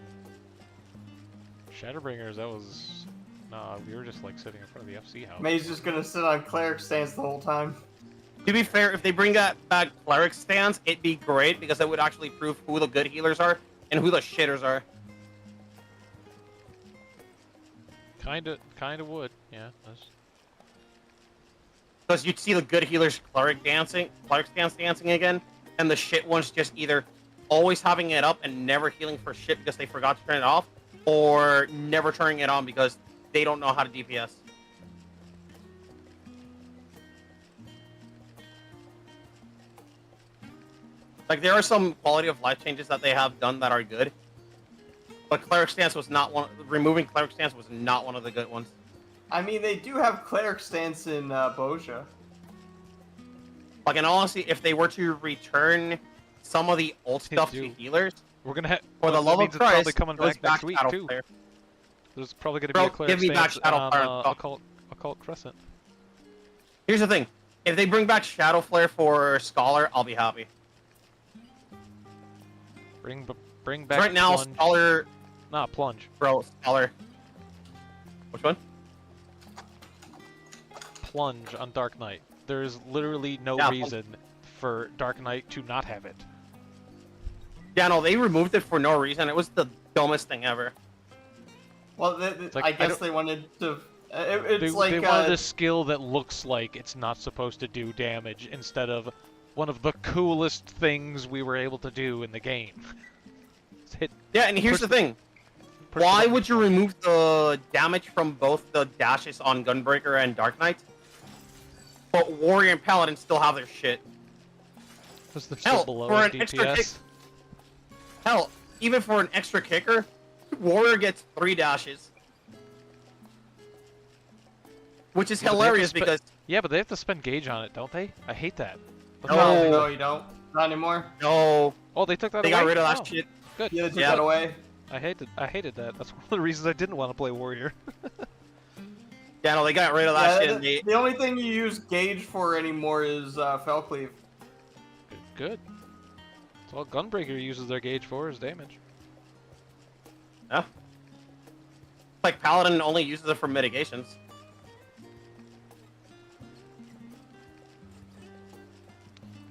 Shadowbringers. That was nah. We were just like sitting in front of the FC house. May's just gonna sit on cleric stance the whole time. To be fair, if they bring that back cleric stance, it'd be great because that would actually prove who the good healers are and who the shitters are. Kinda would. Yeah. Because you'd see the good healers cleric stance dancing again, and the shit ones just either always having it up and never healing for shit because they forgot to turn it off, or never turning it on because they don't know how to DPS. Like, there are some quality of life changes that they have done that are good, but cleric stance was not one. Removing cleric stance was not one of the good ones. I mean, they do have cleric stance in Boja. Like, in all honesty, if they were to return some of the old They stuff do. to healers, We're gonna have. for the that love means of it's probably Christ, coming it was back next week Shadow too. Flare. There's probably gonna Bro, be a cleric give me back stance Shadow on Flare and talk. occult Crescent. Here's the thing. If they bring back Shadow Flare for Scholar, I'll be happy. Bring back Right now, plunge. Scholar, Not plunge. bro, Scholar. Which one? Plunge on Dark Knight. There's literally no Yeah, reason for Dark Knight to not have it. Yeah, no, they removed it for no reason. It was the dumbest thing ever. Well, like, I I guess don't- they wanted to. It's They like wanted a skill that looks like it's not supposed to do damage instead of one of the coolest things we were able to do in the game. Hit. Yeah, and here's Push the thing. push the Why button. would you remove the damage from both the dashes on Gunbreaker and Dark Knight? But Warrior and Paladin still have their shit. Was the Hell, below for an extra kick- DPS? Hell, even for an extra kicker, Warrior gets 3 dashes. Which is Yeah, but they have to hilarious spe- because Yeah, but they have to spend gauge on it, don't they? I hate that. That's No. why- no, you don't. Not anymore. no, Oh, they took that they away? got rid of that Oh, shit. Good. Yeah, they took Yeah. that away. I hated that. That's one of the reasons I didn't want to play Warrior. Yeah, no, they got rid of Yeah, that shit. And they, the only thing you use gauge for anymore is Fell Cleave. Good. That's all Gunbreaker uses their gauge for is damage. like Paladin only uses it for mitigations.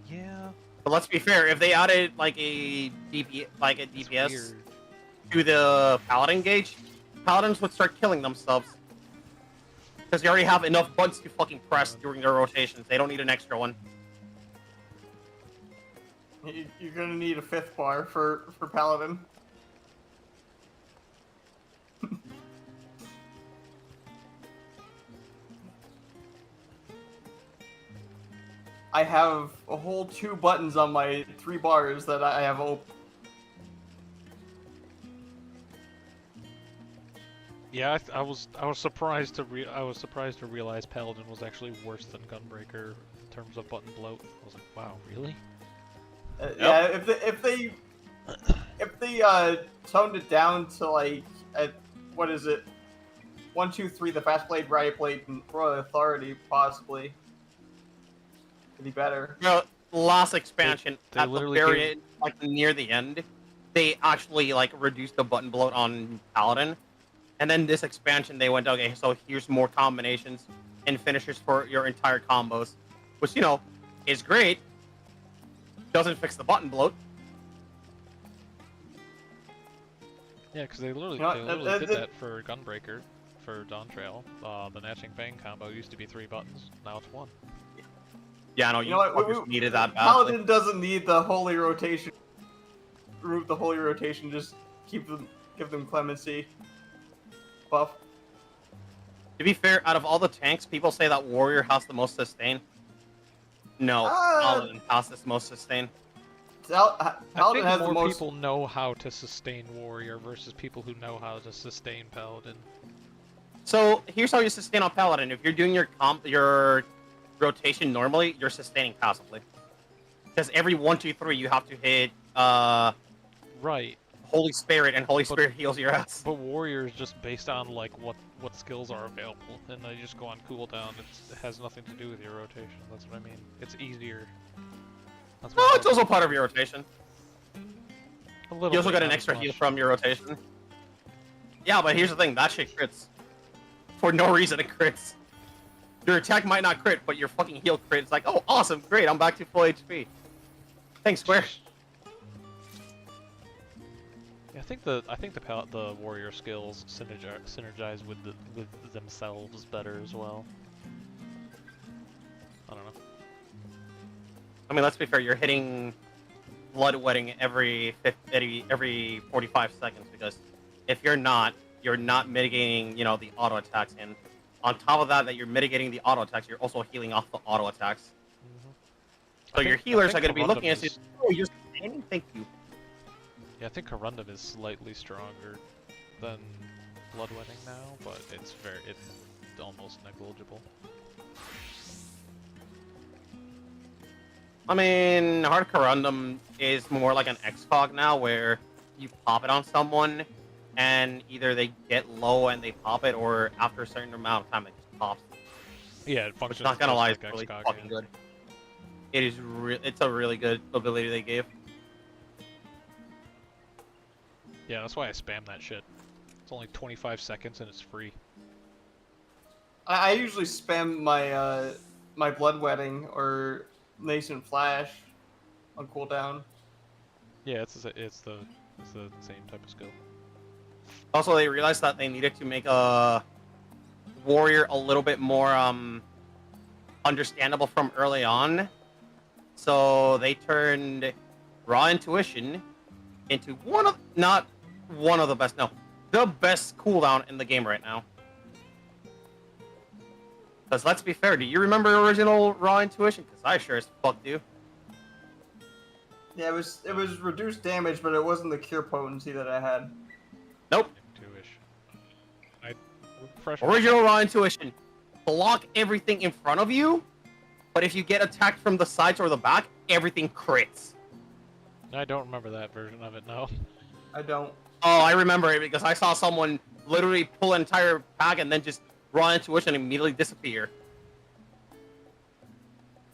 Yeah. But let's be fair, if they added like a It's DPS weird. to the Paladin gauge, Paladins would start killing themselves. Because they already have enough buttons to fucking press during their rotations. They don't need an extra one. You're gonna need a 5th bar for Paladin. I have a whole 2 buttons on my 3 bars that I have open. Yeah, I was surprised to realize Paladin was actually worse than Gunbreaker in terms of button bloat. I was like, wow, really? Yeah, if they toned it down to like what is it? 1, 2, 3, the fast blade, riot blade, and Royal Authority possibly. Could be better. You know, last expansion, They at the literally very gave- end, like near the end, they actually like reduced the button bloat on Paladin. And then this expansion, they went, okay, so here's more combinations and finishers for your entire combos. Which, you know, is great. Doesn't fix the button bloat. Yeah, because they literally, You know, they literally did that for Gunbreaker, for Dawn Trail. The Gnashing Fang combo used to be 3 buttons, now it's 1. Yeah, no, You you know what? fuckers needed that badly. Paladin doesn't need the holy rotation. Remove the holy rotation. Just give them clemency. Buff. To be fair, out of all the tanks, people say that Warrior has the most sustain. No, Paladin has the most sustain. I Paladin think has more the most. people know how to sustain Warrior versus people who know how to sustain Paladin. So here's how you sustain on Paladin. If you're doing your rotation normally, you're sustaining passively. Because every 1, 2, 3, you have to hit Right, Holy Spirit, and Holy Spirit heals your ass. but Warrior is just based on like what skills are available, and they just go on cooldown. It has nothing to do with your rotation. That's what I mean. It's easier. That's No, what it's also part of your rotation. a little. You also bit, got an not as extra heal much. from your rotation. Yeah, but here's the thing, that shit crits. For no reason it crits. Your attack might not crit, but your fucking heal crit. It's like, oh, awesome, great, I'm back to full HP. Thanks, Square. Yeah, I think the Warrior skills synergize with themselves better as well. I don't know. I mean, let's be fair, you're hitting Bloodwetting every 45 seconds, because if you're not mitigating, you know, the auto attacks, and on top of that you're mitigating the auto attacks, you're also healing off the auto attacks. So your healers are going to be looking at you, oh, you're sustaining? Thank you. Yeah, I think Corundum is slightly stronger than Bloodwetting now, but it's almost negligible. I mean, Hard Corundum is more like an X-Cog now, where you pop it on someone, and either they get low and they pop it, or after a certain amount of time it just pops. Yeah, it Which, functions not gonna just lie, like it's really XCOG, fucking yeah. good. It is it's a really good ability they gave. Yeah, that's why I spam that shit. It's only 25 seconds and it's free. I usually spam my my bloodwetting or nascent flash on cooldown. Yeah, it's the same type of skill. Also, they realized that they needed to make a warrior a little bit more understandable from early on. So they turned raw intuition into not one of the best, no, the best cooldown in the game right now. Because let's be fair, do you remember original raw intuition? Because I sure as fuck do. Yeah, it was reduced damage, but it wasn't the cure potency that I had. Nope. Two-ish. I refresh my Original raw intuition. Block everything in front of you, but if you get attacked from the sides or the back, everything crits. I don't remember that version of it, no. I don't. Oh, I remember it because I saw someone literally pull an entire pack and then just raw intuition and immediately disappear.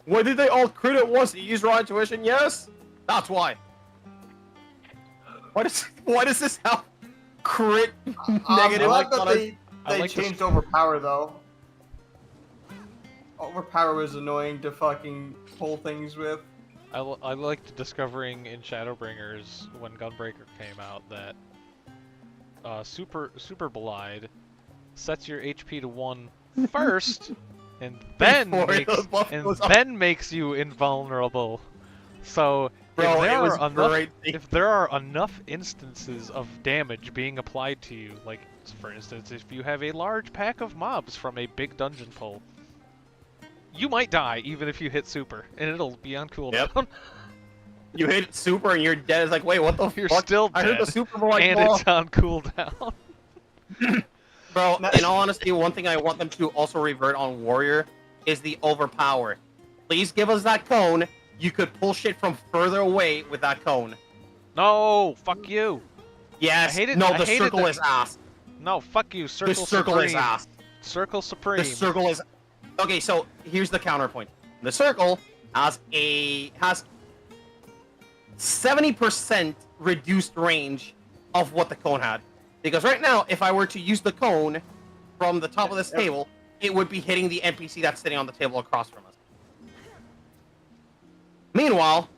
Why did they all crit at once? You use raw intuition? Yes? That's why. Why does this have crit I'm negative? glad that they like changed this- overpower though. Overpower was annoying to fucking pull things with. I liked discovering in Shadowbringers when Gunbreaker came out that Super Belied sets your HP to 1 first, and then Before the buff goes up. makes you invulnerable. So Bro, if it was there are great. if there are enough instances of damage being applied to you, like for instance, if you have a large pack of mobs from a big dungeon pull, you might die even if you hit super, and it'll be on cooldown. Yep. You hit super and you're dead. It's like, wait, what the You're fuck? still I heard the dead, super like, and well, it's on cooldown. bro, in all honesty, one thing I want them to also revert on Warrior is the overpower. Please give us that cone. You could pull shit from further away with that cone. No, fuck you. Yes. I hated- no, I the hated circle the- is ass. No, fuck you. Circle The circle is Supreme. ass. Circle Supreme. The circle is. Okay, so here's the counterpoint. The circle has 70% reduced range of what the cone had. Because right now, if I were to use the cone from the top of this table, it would be hitting the NPC that's sitting on the table across from us. Meanwhile,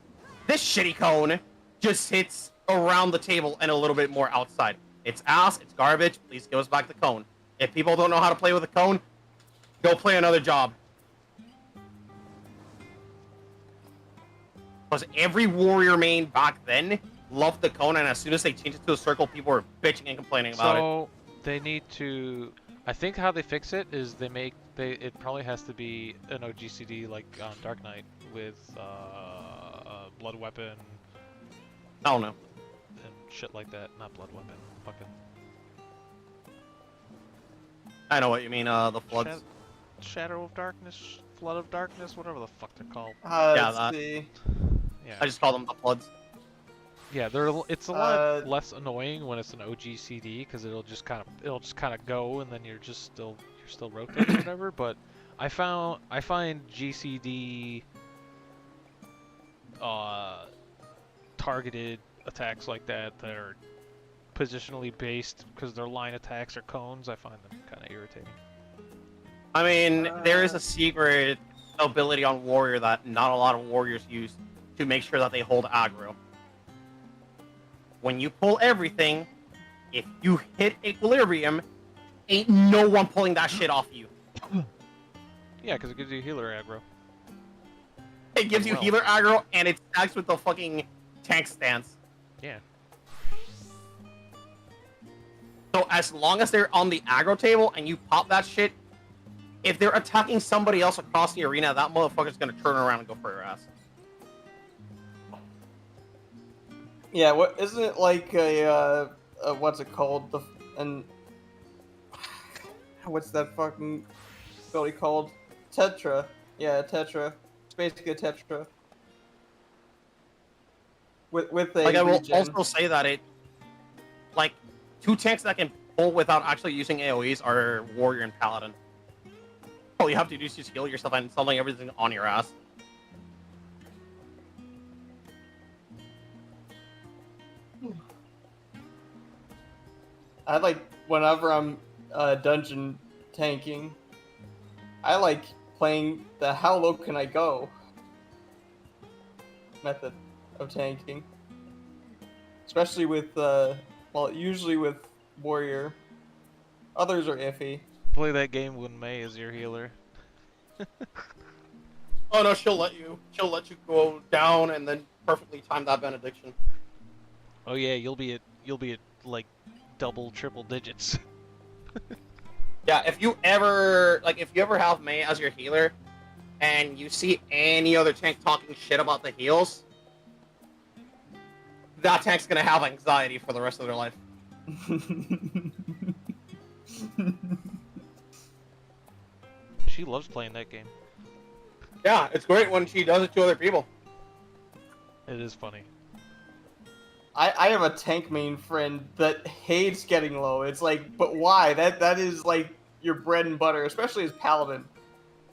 this shitty cone just hits around the table and a little bit more outside. It's ass, it's garbage, please give us back the cone. If people don't know how to play with a cone, go play another job. Because every warrior main back then loved the cone, and as soon as they changed it to a circle, people were bitching and complaining about it. So they need to. I think how they fix it is it probably has to be an OGCD like on Dark Knight with blood weapon I don't know. and shit like that. Not blood weapon. Fucking I know what you mean, the floods. Shadow of Darkness, Flood of Darkness, whatever the fuck they're called. Yeah, Let's that. see. Yeah. I just call them the floods. Yeah, it's a lot less annoying when it's an OGCD because it'll just kind of go and then you're still rotating or whatever. But I find GCD targeted attacks like that are positionally based because they're line attacks or cones. I find them kind of irritating. I mean, there is a secret ability on Warrior that not a lot of Warriors use to make sure that they hold aggro. When you pull everything, if you hit Equilibrium, ain't no one pulling that shit off you. Yeah, because it gives you healer aggro. It gives you Well. healer aggro, and it stacks with the fucking tank stance. Yeah. So as long as they're on the aggro table and you pop that shit, if they're attacking somebody else across the arena, that motherfucker's gonna turn around and go for your ass. Yeah, what isn't it like a what's it called? What's that fucking ability called? Tetra. Yeah, Tetra. It's basically a Tetra. With a Like, I will regen. also say that like, 2 tanks that can pull without actually using AoEs are Warrior and Paladin. All you have to do is just heal yourself and suddenly everything on your ass. I like whenever I'm dungeon tanking, I like playing the how low can I go method of tanking. Especially with, well, usually with warrior. Others are iffy. Play that game when May is your healer. Oh no, she'll let you go down and then perfectly time that benediction. Oh yeah, you'll be at like double, triple digits. Yeah, if you ever have May as your healer, and you see any other tank talking shit about the heals, that tank's gonna have anxiety for the rest of their life. She loves playing that game. Yeah, it's great when she does it to other people. It is funny. I have a tank main friend that hates getting low. It's like, but why? That is like your bread and butter, especially as paladin.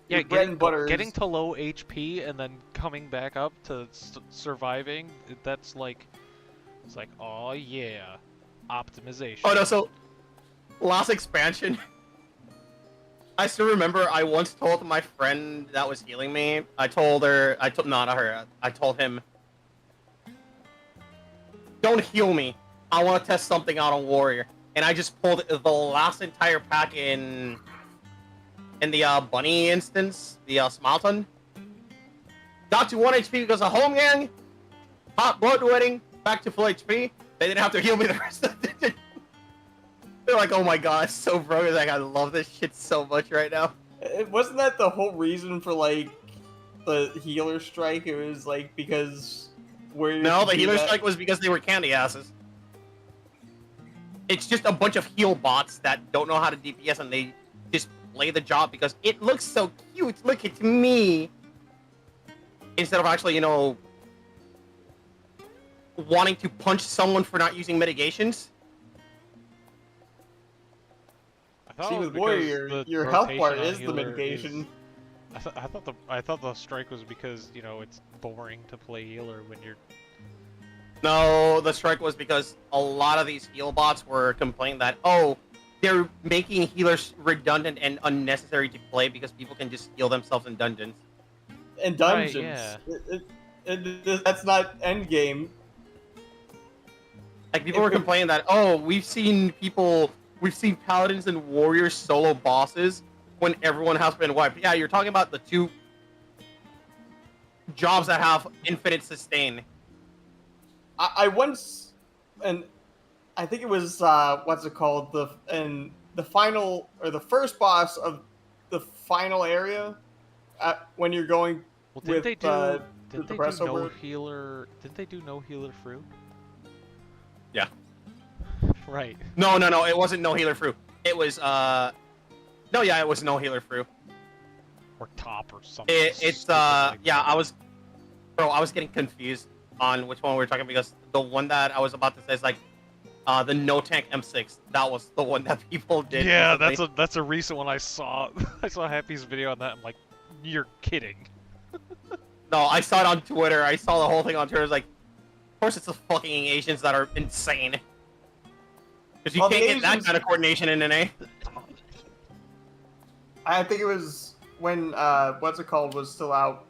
Yeah, Your bread and butter getting is... to low HP and then coming back up to surviving, that's like, it's like, oh yeah, optimization. Oh no, so last expansion, I still remember I once told my friend that was healing me, I told him, don't heal me, I want to test something out on warrior. And I just pulled the last entire pack in the bunny instance, the Smalton. Got to 1 HP because of home gang, hot blood wedding, back to full HP. They didn't have to heal me the rest of the They're like, oh my god, it's so broken. Like, I love this shit so much right now. Wasn't that the whole reason for like the healer strike? It was like because No, the healer strike was because they were candy asses. It's just a bunch of heal bots that don't know how to DPS and they just play the job because it looks so cute. Look at me. Instead of actually, wanting to punch someone for not using mitigations. See, with warrior, your health bar is the mitigation. I thought the strike was because it's boring to play healer when you're. No, the strike was because a lot of these heal bots were complaining that they're making healers redundant and unnecessary to play because people can just heal themselves in dungeons. In dungeons, right, yeah. That's not endgame. Like people were complaining that we've seen paladins and warriors solo bosses when everyone has been wiped. Yeah, you're talking about the two jobs that have infinite sustain. I once, and I think it was what's it called, the final or the first boss of the final area when you're going Well, with did the they do over. no healer? Did they do no healer fruit? Yeah. Right. No, it wasn't no healer fruit. It was it was no healer fruit. Or top or something. I was getting confused on which one we were talking because the one that I was about to say is like the no tank M6. That was the one that people did. Yeah, recently. that's a recent one I saw. I saw Happy's video on that. I'm like, you're kidding. No, I saw it on Twitter. I saw the whole thing on Twitter. It's like, of course it's the fucking Asians that are insane. Because you Well, can't the get that Asians- kind of coordination in NA. I think it was when what's it called was still out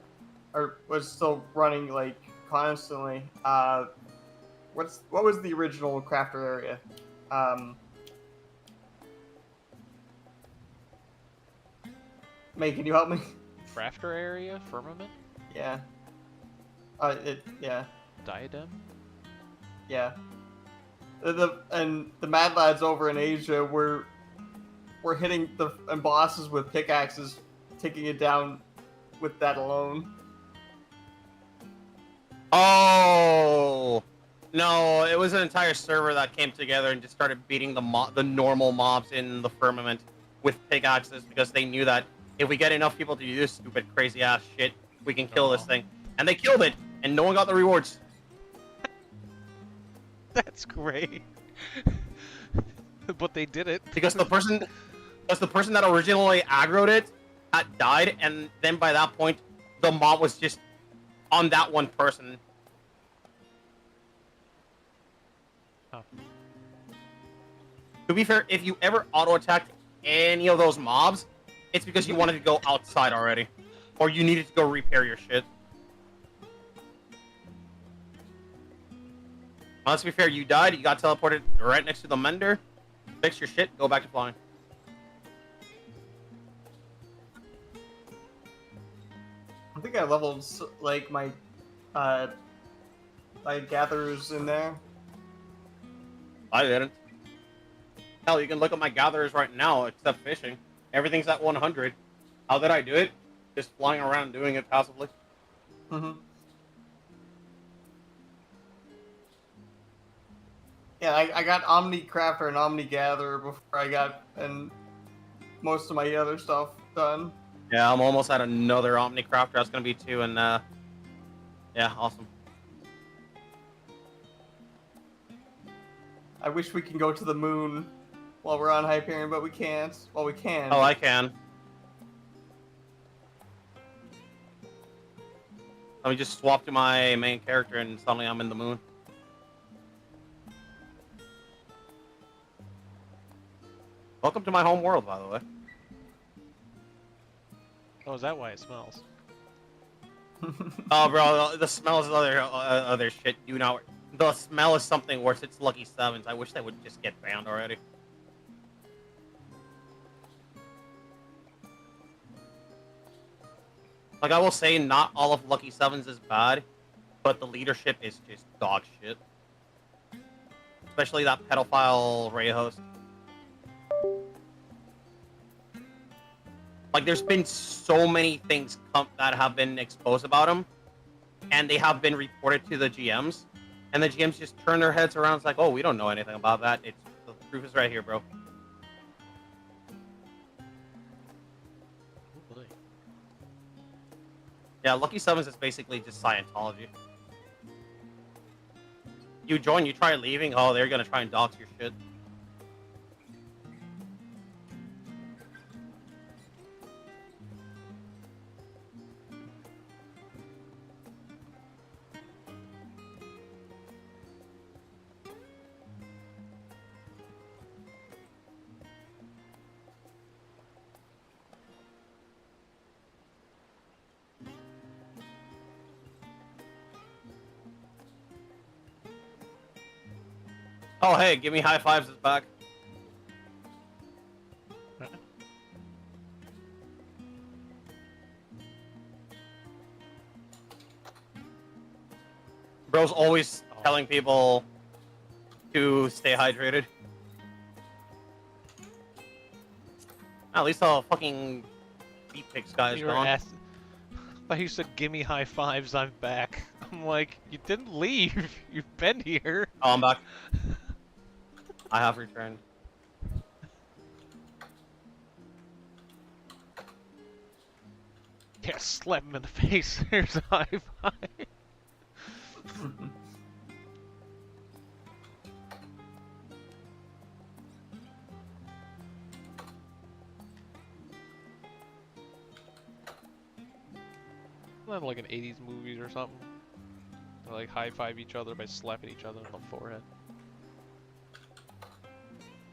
or was still running like constantly. What was the original crafter area? May, can you help me? Crafter area? Firmament? Yeah. Yeah. Diadem? Yeah. And the Mad Lads over in Asia were hitting the bosses with pickaxes, taking it down with that alone. Oh no! It was an entire server that came together and just started beating the normal mobs in the firmament with pickaxes because they knew that if we get enough people to do this stupid, crazy ass shit, we can kill this thing. And they killed it, and no one got the rewards. That's great. But they did it. Because the person that originally aggroed it that died, and then by that point, the mob was just on that one person. Oh. To be fair, if you ever auto-attacked any of those mobs, it's because you wanted to go outside already. Or you needed to go repair your shit. Well, let's be fair, you died, you got teleported right next to the mender, fix your shit, go back to flying. I think I leveled like my gatherers in there. I didn't. Hell, you can look at my gatherers right now, except fishing. Everything's at 100. How did I do it? Just flying around doing it passively. Mm-hmm. Yeah, I got Omni Crafter and Omni Gatherer before I got and most of my other stuff done. Yeah, I'm almost at another Omni Crafter. That's gonna be 2, and yeah, awesome. I wish we can go to the moon while we're on Hyperion, but we can't. Well, we can. Oh, I can. Let me just swap to my main character, and suddenly I'm in the moon. Welcome to my home world, by the way. Oh, is that why it smells? Oh, bro, the smell is other shit. Do not. The smell is something worse. It's Lucky Sevens. I wish they would just get banned already. Like, I will say, not all of Lucky Sevens is bad, but the leadership is just dog shit. Especially that pedophile Ray host. Like, there's been so many things that have been exposed about him, and they have been reported to the GMs, and the GMs just turn their heads around. It's like, oh, we don't know anything about that. It's the proof is right here, bro. Oh, boy. Yeah, Lucky Sevens is basically just Scientology. You join, you try leaving, oh, they're gonna try and dox your shit. Oh, hey, give me high fives is back. Bro's always telling people to stay hydrated. At least all fucking beat picks guys You were gone. I thought you said, "Give me high fives, I'm back." I'm like, you didn't leave. You've been here. Oh, I'm back. I have returned. Yeah, slap him in the face. There's a high five. Isn't that like an 80s movies or something? They like high five each other by slapping each other on the forehead.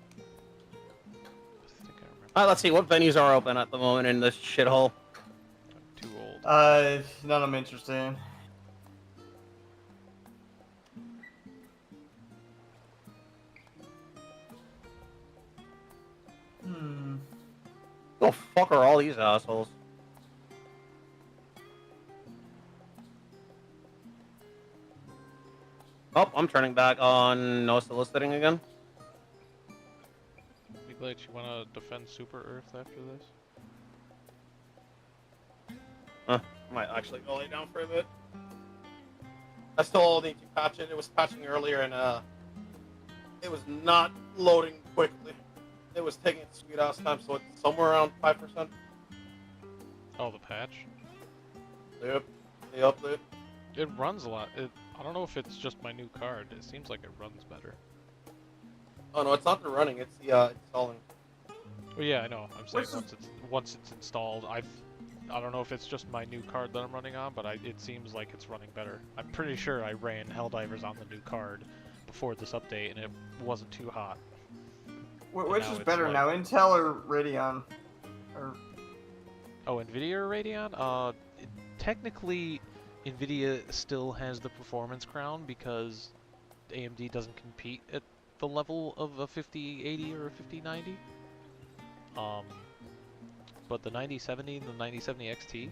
I think I remember. Alright, let's see what venues are open at the moment in this shithole. I'm too old. None I'm interested in. Hmm. The fuck are all these assholes? Oh, I'm turning back on no soliciting again. Be glad you want to defend Super Earth after this. I might actually go lay down for a bit. I still need to patch it. It was patching earlier and it was not loading quickly. It was taking its sweet ass time, so it's somewhere around 5%. Oh, the patch? Yep. The update. It runs a lot. I don't know if it's just my new card. It seems like it runs better. Oh no, it's not the running, it's the installing. Well, yeah, I know. I'm saying What's once it's installed, I don't know if it's just my new card that I'm running on, but it seems like it's running better. I'm pretty sure I ran Helldivers on the new card before this update, and it wasn't too hot. Which now is it's better like- now, Intel or Radeon? Or Oh, NVIDIA or Radeon? Technically, NVIDIA still has the performance crown because AMD doesn't compete at the level of a 5080 or a 5090. But the 9070 and the 9070 XT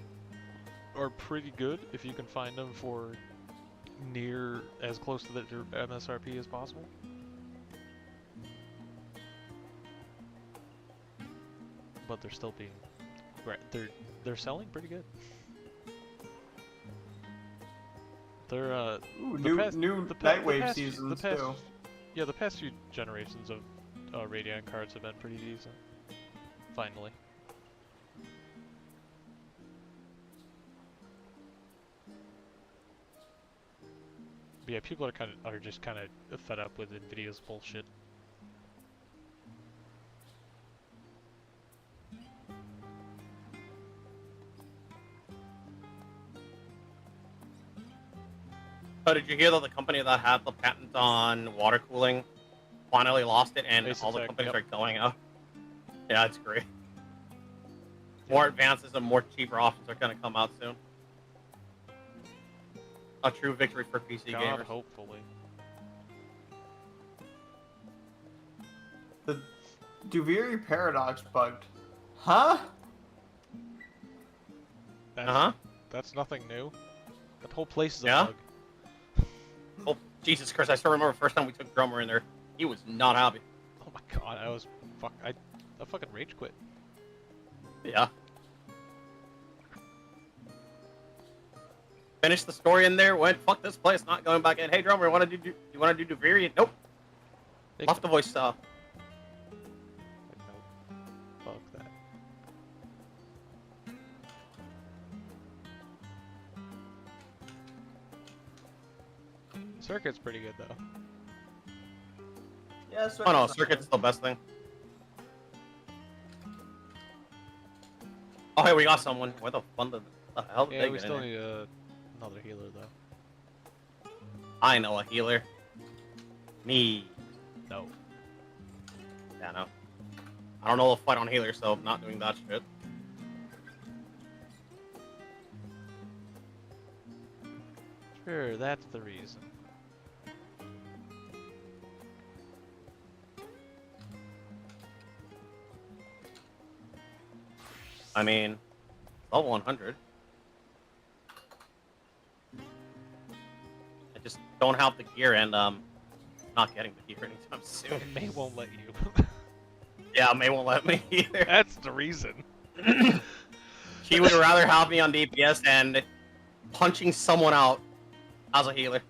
are pretty good if you can find them for near as close to their MSRP as possible. But they're still being they're selling pretty good. They're ooh, the new the Nightwave past, seasons the past, too. Yeah, the past few generations of Radeon cards have been pretty decent. Finally. But yeah, people are just kind of fed up with Nvidia's bullshit. So did you hear that the company that had the patent on water cooling finally lost it, and all the Asetek, companies yep. are going out? Yeah, it's great. More advances and more cheaper options are going to come out soon. A true victory for PC God, gamers. hopefully. The Duviri paradox bugged. Huh? That's nothing new. That whole place is Yeah? a bug. Oh, Jesus Christ, I still remember the first time we took Drummer in there. He was not happy. Oh my god, I fucking rage quit. Yeah. Finished the story in there, went, fuck this place, not going back in. Hey, Drummer, you want to do Duviri? Nope. Left the voice Nope. Fuck that. Circuit's pretty good though. Yeah, Oh no, Circuit's the best thing. Oh, hey, we got someone. Where the hell did Yeah, they we get still in there? need another healer though. I know a healer. Me. No. Yeah, no. I don't know the fight on healer, so I'm not doing that shit. Sure, that's the reason. I mean, level 100. I just don't have the gear, and not getting the gear anytime soon. May won't let you. Yeah, May won't let me either. That's the reason. She would rather have me on DPS and punching someone out as a healer.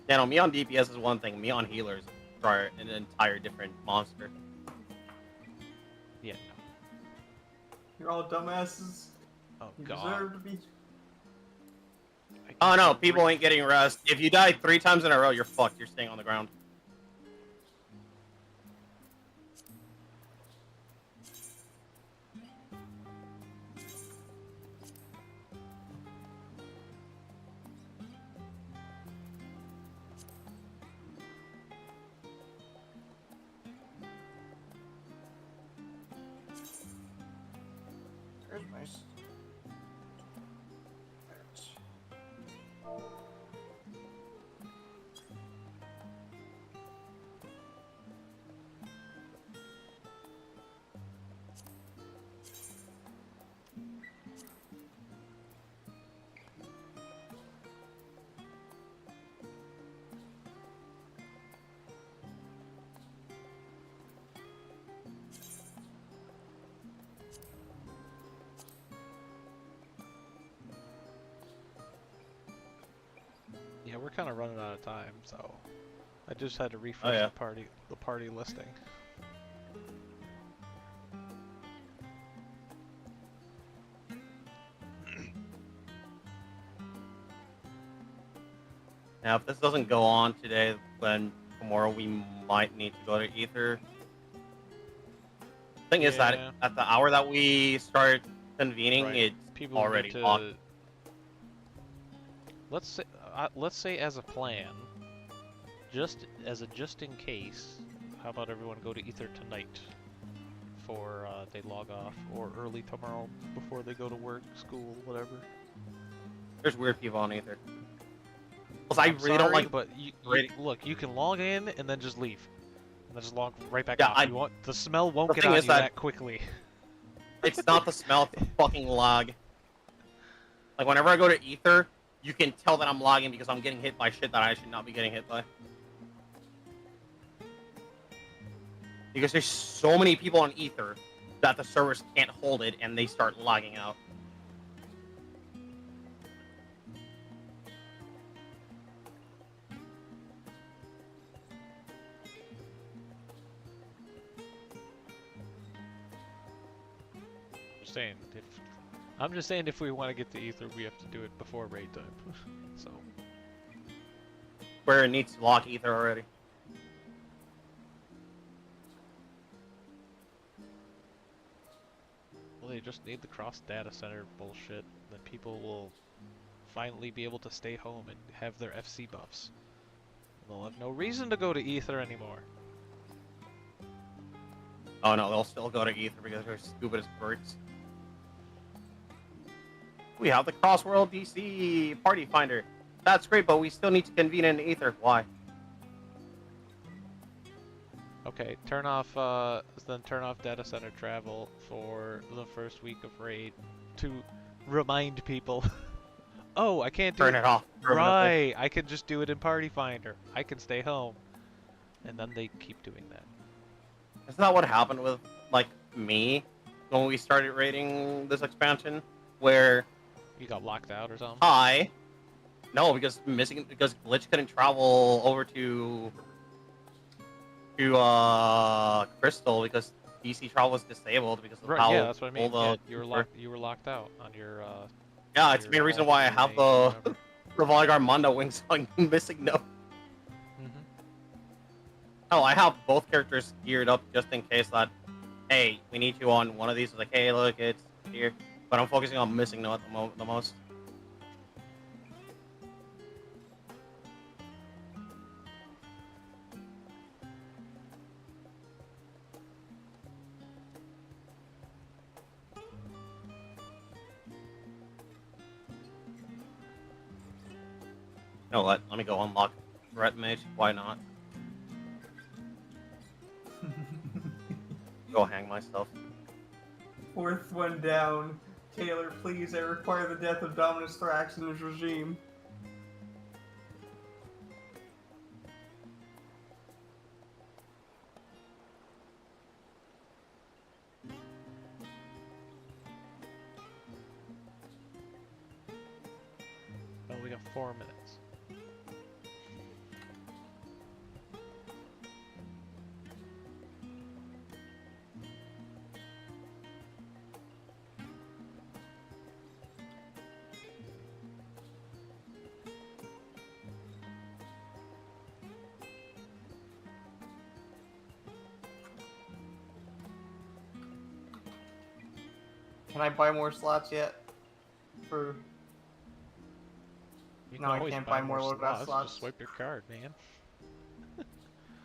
Yeah, no, me on DPS is one thing. Me on healers are an entire different monster. Yeah, You're all dumbasses. no. Oh You god. deserve to be. Oh no, people ain't getting rest. If you die 3 times in a row, you're fucked. You're staying on the ground. There's nice. Yeah, we're kind of running out of time, so I just had to refresh yeah. the party listing. Now, if this doesn't go on today, then tomorrow we might need to go to Ether. Thing is that Yeah. at the hour that we start convening, Right. it's People already need locked. to. Let's say as a plan, just in case, how about everyone go to Ether tonight before they log off, or early tomorrow before they go to work, school, whatever. There's weird people on Ether. Plus, I I'm really don't sorry, like. but look, you can log in and then just leave, and then just log right back Yeah, off. You want the smell won't the get thing on is you that- that quickly. It's not the smell, it's the fucking lag. Like, whenever I go to Ether, you can tell that I'm logging because I'm getting hit by shit that I should not be getting hit by. Because there's so many people on Ether that the servers can't hold it and they start logging out. I'm just saying if we want to get to Ether, we have to do it before raid time. So. Where it needs to lock Ether already. Well, they just need the cross data center bullshit. Then people will finally be able to stay home and have their FC buffs. They'll have no reason to go to Ether anymore. Oh no, they'll still go to Ether because they're stupid as birds. We have the Crossworld DC Party Finder. That's great, but we still need to convene in Ether. Why? Okay, turn off data center travel for the first week of raid to remind people. Oh, I can't do Turn it off. permanently. Right, I can just do it in Party Finder. I can stay home. And then they keep doing that. Isn't that what happened with, like, me when we started raiding this expansion? Where You got locked out or something? No, because Glitch couldn't travel over to Crystal because DC travel was disabled because of Right, how yeah, that's what I mean. old Yeah, the you were locked out on your Yeah, it's the your main reason why I have alternate the or whatever. Revolving Armando wings on missing no. Mhm. Oh, I have both characters geared up just in case that, hey, we need you on one of these. It's like, hey, look, it's here. But I'm focusing on missing no at the most. You know what? Let me go unlock Threat Mage. Why not? Go hang myself. Fourth one down. Taylor, please, I require the death of Dominus Thrax and his regime. Oh, we got 4 minutes. Can I buy more slots yet? For You No, I always can't buy more loadout slots. Just swipe your card, man.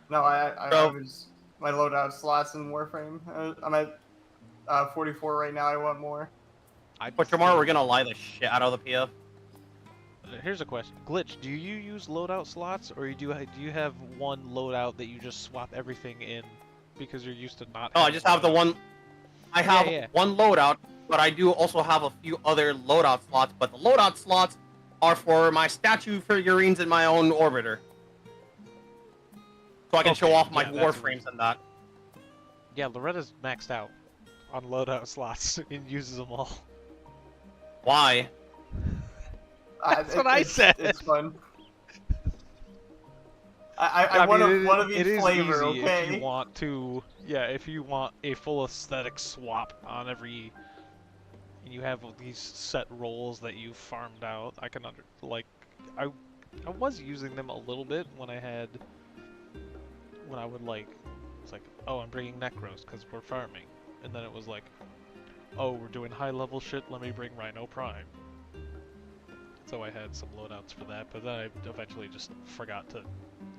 no, I Bro. was my loadout slots in Warframe. I'm at 44 right now. I want more. But tomorrow we're gonna lie the shit out of the PF. Here's a question. Glitch, do you use loadout slots, or do you have one loadout that you just swap everything in because you're used to not No, I having just have the loadouts? one. I have Yeah. one loadout, but I do also have a few other loadout slots. But the loadout slots are for my statue figurines in my own orbiter, so I can show Okay, off my yeah, that's a warframes reason. and that. Yeah, Loretta's maxed out on loadout slots and uses them all. Why? That's what I said. It's fun. I want mean, one of it each is flavor, easy okay? if you want to. Yeah, if you want a full aesthetic swap on every, and you have these set roles that you farmed out. I I was using them a little bit when I would like, it's like, oh, I'm bringing Necros because we're farming. And then it was like, oh, we're doing high level shit, let me bring Rhino Prime. So I had some loadouts for that, but then I eventually just forgot to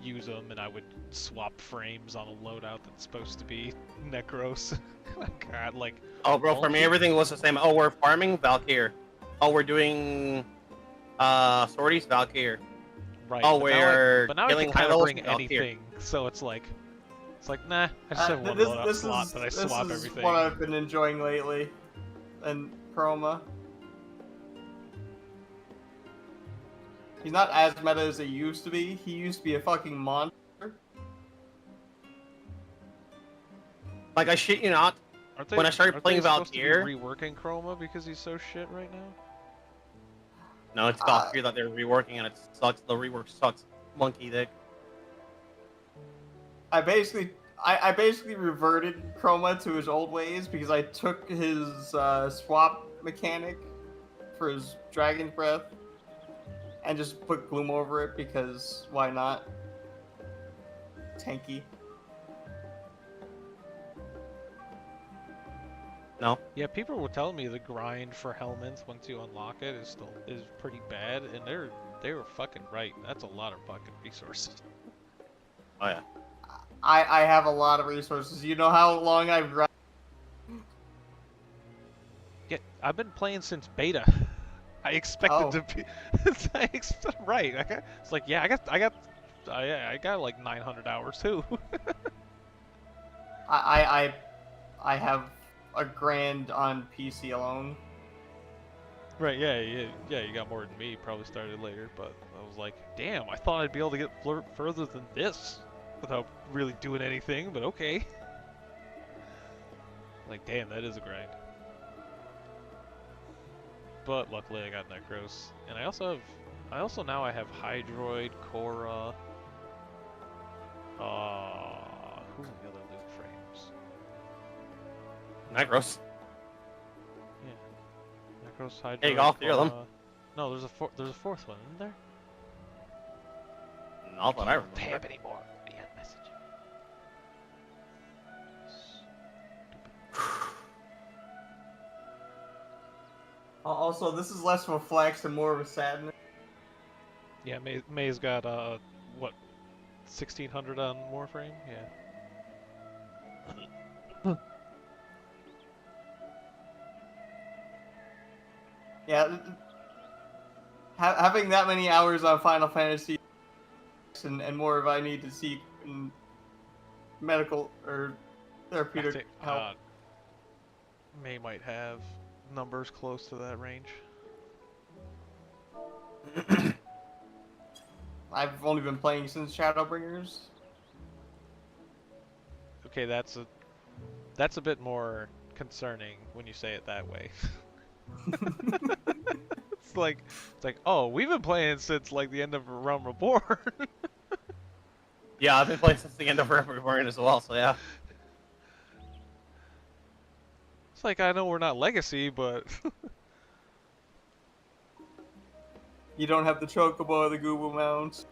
use them, and I would swap frames on a loadout that's supposed to be Necros. God, like... Oh, bro, for me, everything was the same. Oh, we're farming? Valkyr. Oh, we're doing sorties? Valkyr. Right. Oh, but now I killing can kind high of levels? bring Valkyr. anything, so it's like, nah, I just have one this, loadout this slot, is, but I this swap is everything. what I've been enjoying lately. And Chroma. He's not as meta as he used to be. He used to be a fucking monster. Like, I shit you not. When I started playing supposed Valkyr... to be reworking Chroma because he's so shit right now? No, it's Valkyr that they're reworking, and it sucks. The rework sucks. Monkey dick. I basically reverted Chroma to his old ways because I took his swap mechanic for his Dragon's Breath and just put Gloom over it because why not? Tanky. No. Yeah, people were telling me the grind for Helminth once you unlock it is pretty bad, and they were fucking right. That's a lot of fucking resources. Oh, yeah. I have a lot of resources. You know how long I've run? Yeah, I've been playing since beta. I expected to be right. It's like, yeah, I got like 900 hours too. I have a grand on PC alone. Right, yeah, you got more than me, probably started later, but I was like, damn, I thought I'd be able to get further than this without really doing anything, but okay. Like, damn, that is a grind. But luckily I got Necros, and I also now I have Hydroid, Korra, who's the other loot frames? Necros. Yeah. Necros, Hydroid, Hey, you got all three of them? No, there's a fourth one, isn't there? Not that I remember. Tab anymore. Yeah, message. Also, this is less of a flex and more of a sadness. Yeah, May's got what, 1600 on Warframe? Yeah. Yeah, having that many hours on Final Fantasy and more if I need to seek medical or therapeutic help. May might have numbers close to that range. I've only been playing since Shadowbringers. Okay, that's a bit more concerning when you say it that way. It's like, oh, we've been playing since like the end of Realm Reborn. Yeah, I've been playing since the end of Realm Reborn as well, so yeah. It's like, I know we're not Legacy, but You don't have the Chocobo or the Google mounts.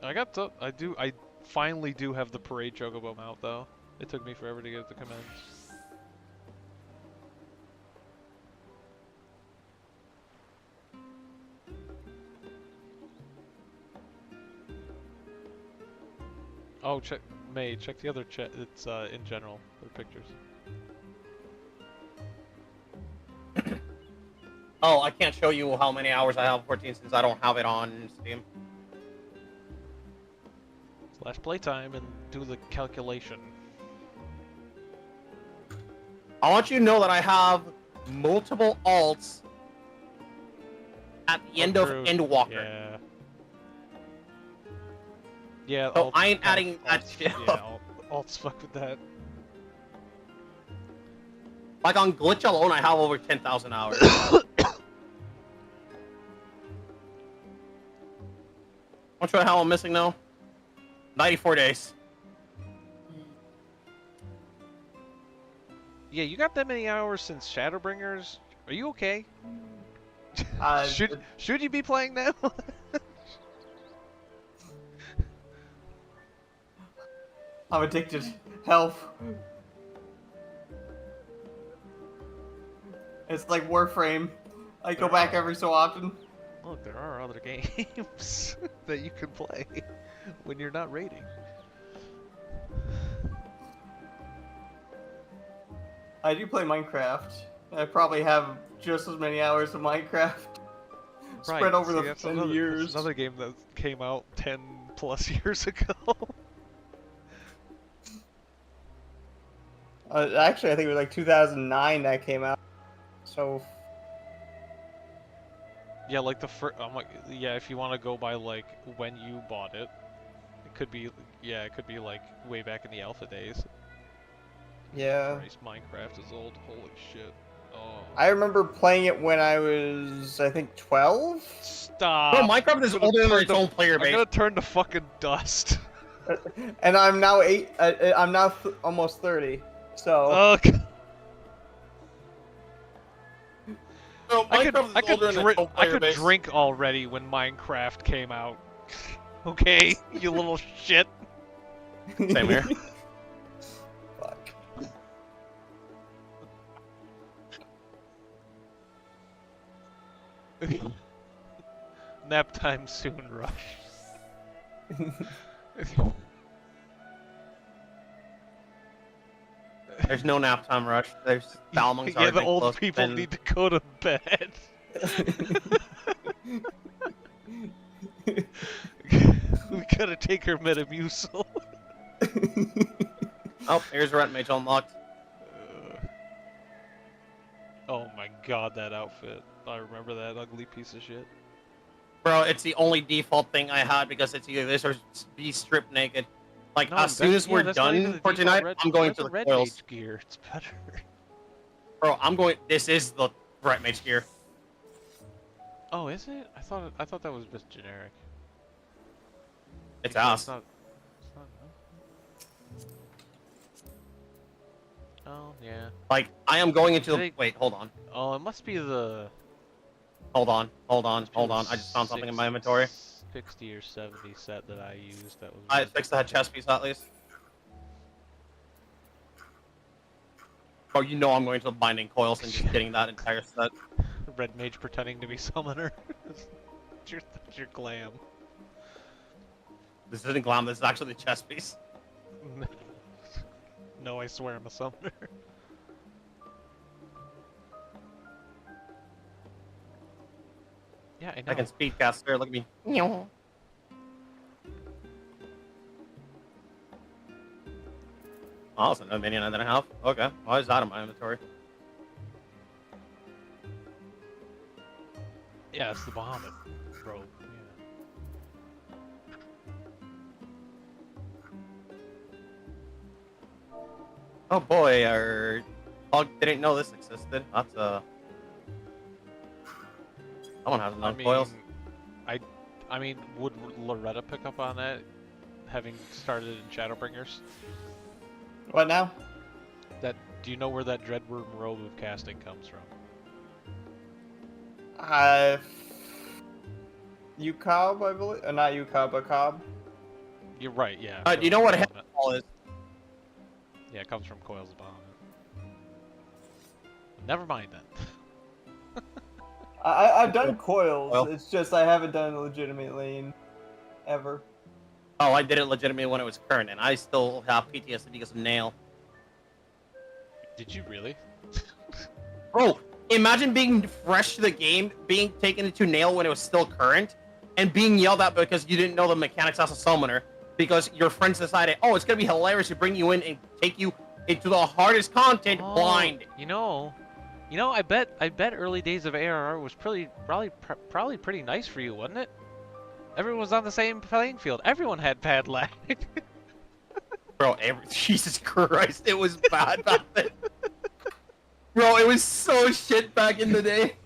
I finally do have the Parade Chocobo mount though. It took me forever to get it to come in. Oh, check the other chat. It's in general, their pictures. Oh, I can't show you how many hours I have 14 since I don't have it on Steam. Slash playtime and do the calculation. I want you to know that I have multiple alts at the end of Endwalker. Yeah. Yeah. So I ain't adding that shit. Yeah, alts fuck with that. Like on Glitch alone, I have over 10,000 hours. Want to know how I'm missing now? 94 days. Yeah, you got that many hours since Shadowbringers? Are you okay? Uh, Should you be playing now? I'm addicted. Help. It's like Warframe. I go back every so often. Look, there are other games that you can play when you're not raiding. I do play Minecraft. I probably have just as many hours of Minecraft spread over see, the that's 10 years. That's another game that came out 10 plus years ago. Actually, I think it was like 2009 that came out. So, Yeah, like the first. Yeah, if you want to go by like when you bought it, it could be. Yeah, it could be like way back in the alpha days. yeah. Christ, Minecraft is old. Holy shit. Oh. I remember playing it when I was, I think, 12? Stop. Bro, Minecraft is I'm gonna older than turn its to- own player I'm base. gonna turn to fucking dust. And I'm now I'm now almost 30. So, Ugh. Bro, Minecraft is older than its own I player could base. drink already when Minecraft came out. Okay, you little shit. Same here. Fuck. Nap time soon, Rush. There's no nap time rush. There's Balmong's Yeah, the already old close, people and need to go to bed. We gotta take her Metamucil. Oh, here's Rent Mage unlocked. Oh my god, that outfit. I remember that ugly piece of shit. Bro, it's the only default thing I had because it's either this or be stripped naked. Like, No, as soon as we're that's not even done the for default tonight, red, I'm going that's to a the red coils. mage gear. It's better. Bro, I'm going. This is the Rent Mage gear. Oh, is it? I thought that was just generic. It's Okay, ass. It's not, oh, yeah. Like, I am going into Do the. they- Wait, hold on. Oh, it must be the... Hold on. must be the I just found something in my inventory. 60 or 70 set that I used that was... I fixed that chest piece at least. Bro, you know I'm going to the binding coils and just getting that entire set. Red mage pretending to be summoner. That's your glam. This isn't glam, this is actually the chest piece. No, I swear I'm a summoner. Yeah, I know. I can speed cast here, look at me. Oh, it's a minion and a half. Okay, why is that in my inventory? Yeah, it's the Bahamut robe. Oh boy, our dog didn't know this existed. That's someone has enough coils. I mean, would Loretta pick up on that, having started in Shadowbringers? What now? Do you know where that Dreadworm robe of casting comes from? UCobb, I believe. Not UCobb, but Cobb. You're right, yeah. Do you know what a Bahamut. headball is? Yeah, it comes from Coils of Bahamut. Never mind that. I've done coils. Well. It's just I haven't done a legitimate lane ever. Oh, I did it legitimately when it was current, and I still have PTSD because of Nail. Did you really? Bro, imagine being fresh to the game, being taken into Nail when it was still current, and being yelled at because you didn't know the mechanics as a summoner, because your friends decided, oh, it's gonna be hilarious to bring you in and take you into the hardest content blind. You know, I bet early days of ARR was probably pretty nice for you, wasn't it? Everyone was on the same playing field. Everyone had bad lag. Bro, Jesus Christ, it was bad back then. Bro, it was so shit back in the day.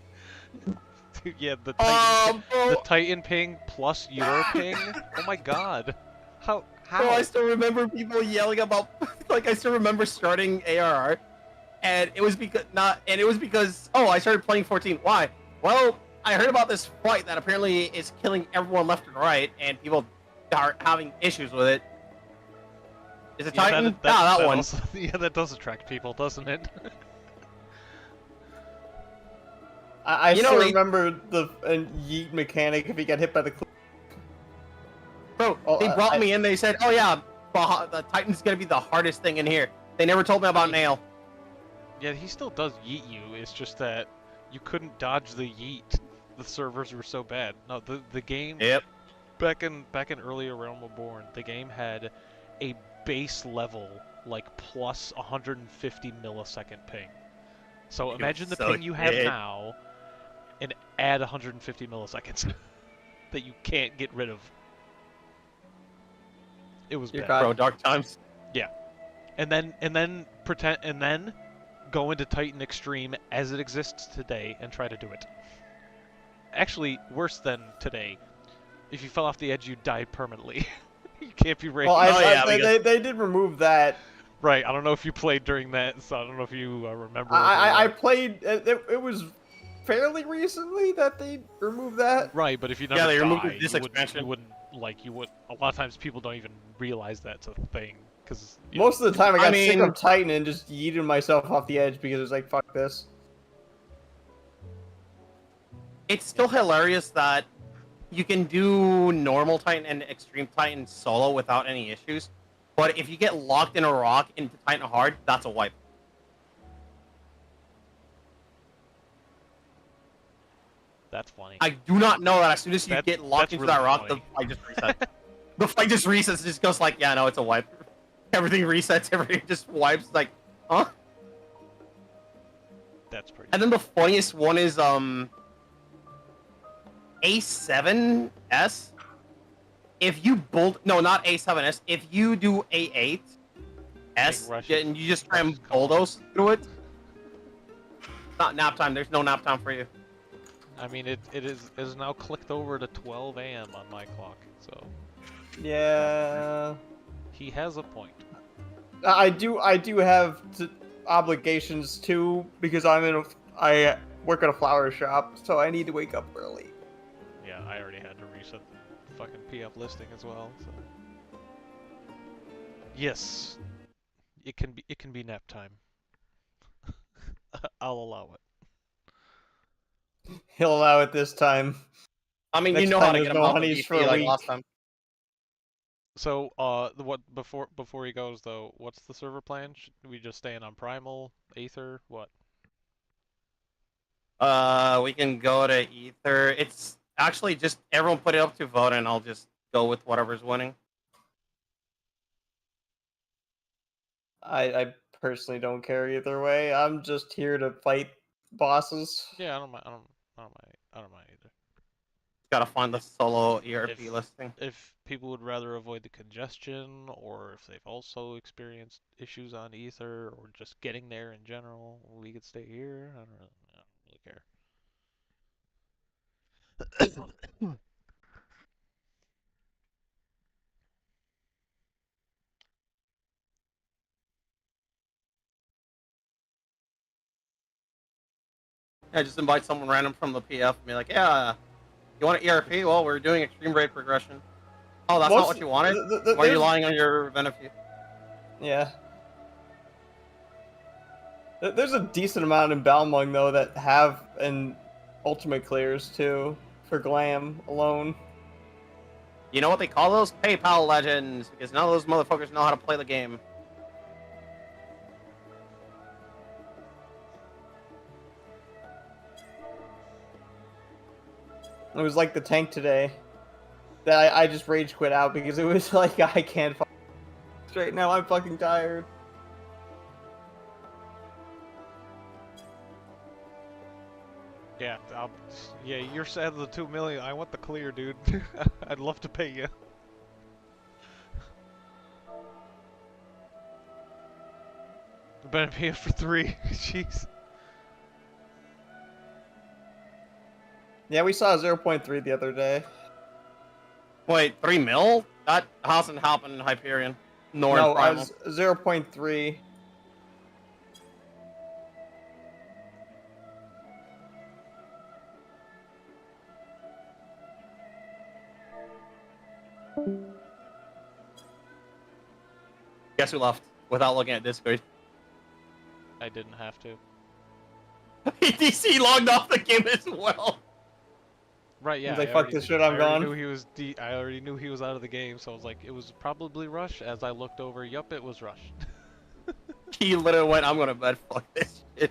Yeah, the Bro, Titan ping plus your ping. Oh my god. How? bro, I still remember people yelling about, like, I still remember starting ARR, and it was because oh, I started playing 14. Why? Well, I heard about this fight that apparently is killing everyone left and right, and people are having issues with it. Is it Titan? That one. Also, yeah, that does attract people, doesn't it? I You know, still he- remember the yeet mechanic if he got hit by the. Bro, Oh, they brought me in. They said, "Oh yeah, the Titan's gonna be the hardest thing in here." They never told me about Nail. Yeah, he still does yeet you. It's just that you couldn't dodge the yeet. The servers were so bad. No, the game Yep. back in earlier Realm Reborn, the game had a base level like plus 150 millisecond ping. So imagine the so ping you have shit. now, and add 150 milliseconds that you can't get rid of. It was You're bad. Bro, dark times. And then go into Titan Extreme as it exists today and try to do it. Actually, worse than today. If you fell off the edge, you died permanently. You can't be raised. Well, because- they did remove that. Right, I don't know if you played during that, so I don't know if you remember. I played. It was fairly recently that they removed that. Right, but if you never they removed died, this expansion. you wouldn't a lot of times people don't even realize that's a thing, because... Most of the time, I got sick mean- of Titan and just yeeted myself off the edge because it was like, fuck this. It's still hilarious that you can do normal Titan and Extreme Titan solo without any issues, but if you get locked in a rock into Titan Hard, that's a wipe. That's funny. I do not know that as soon as you That- get locked that's into really that rock, funny. the fight just resets. The fight just resets, just goes like, yeah, no, it's a wipe. Everything resets, everything just wipes, like, huh? That's pretty... And then the funniest one is, A7S. If you no, not A7S. If you do A8S, Rush and you just try Rush and is coming. bulldoze through it, not nap time. There's no nap time for you. I mean, it is now clicked over to 12 a.m. on my clock, so... Yeah. He has a point. I do have obligations too because I work at a flower shop, so I need to wake up early. Yeah, I already had to reset the fucking PF listing as well, so... Yes. It can be nap time. I'll allow it. He'll allow it this time. I mean, Next you know how time to there's get him no off the honeys for VP a like week. last time. So, what before he goes though, what's the server plan? Should we just staying on Primal, Aether, what? We can go to Ether. It's actually just everyone put it up to vote, and I'll just go with whatever's winning. I personally don't care either way. I'm just here to fight bosses. Yeah, I don't mind. I don't mind either. Gotta find the solo ERP If- listing. If people would rather avoid the congestion, or if they've also experienced issues on Ether, or just getting there in general, we could stay here. I don't really care. Yeah, just invite someone random from the PF and be like, yeah, you want an ERP? Well, we're doing extreme rate progression. Oh, that's not what you wanted? Why are you lying on your benefit? Yeah. There's a decent amount in Balmung though that have an ultimate clears too for glam alone. You know what they call those? PayPal legends, because none of those motherfuckers know how to play the game. It was like the tank today that I just rage quit out because it was like I can't straight now. I'm fucking tired. Yeah, yeah, you're sad of the 2 million. I want the clear, dude. I'd love to pay you. Better pay it for 3. Jeez. Yeah, we saw 0.3 the other day. Wait, 3 mil? That hasn't happened in Hyperion. Nor No, in Primal. 0.3. Guess who left without looking at Discord? I didn't have to. DC logged off the game as well. Right, yeah. He's like, I fuck already- this shit, I I'm already gone. Knew he was I already knew he was out of the game, so I was like, it was probably Rush. As I looked over, yup, it was Rush. He literally went, I'm gonna bet, fuck this shit.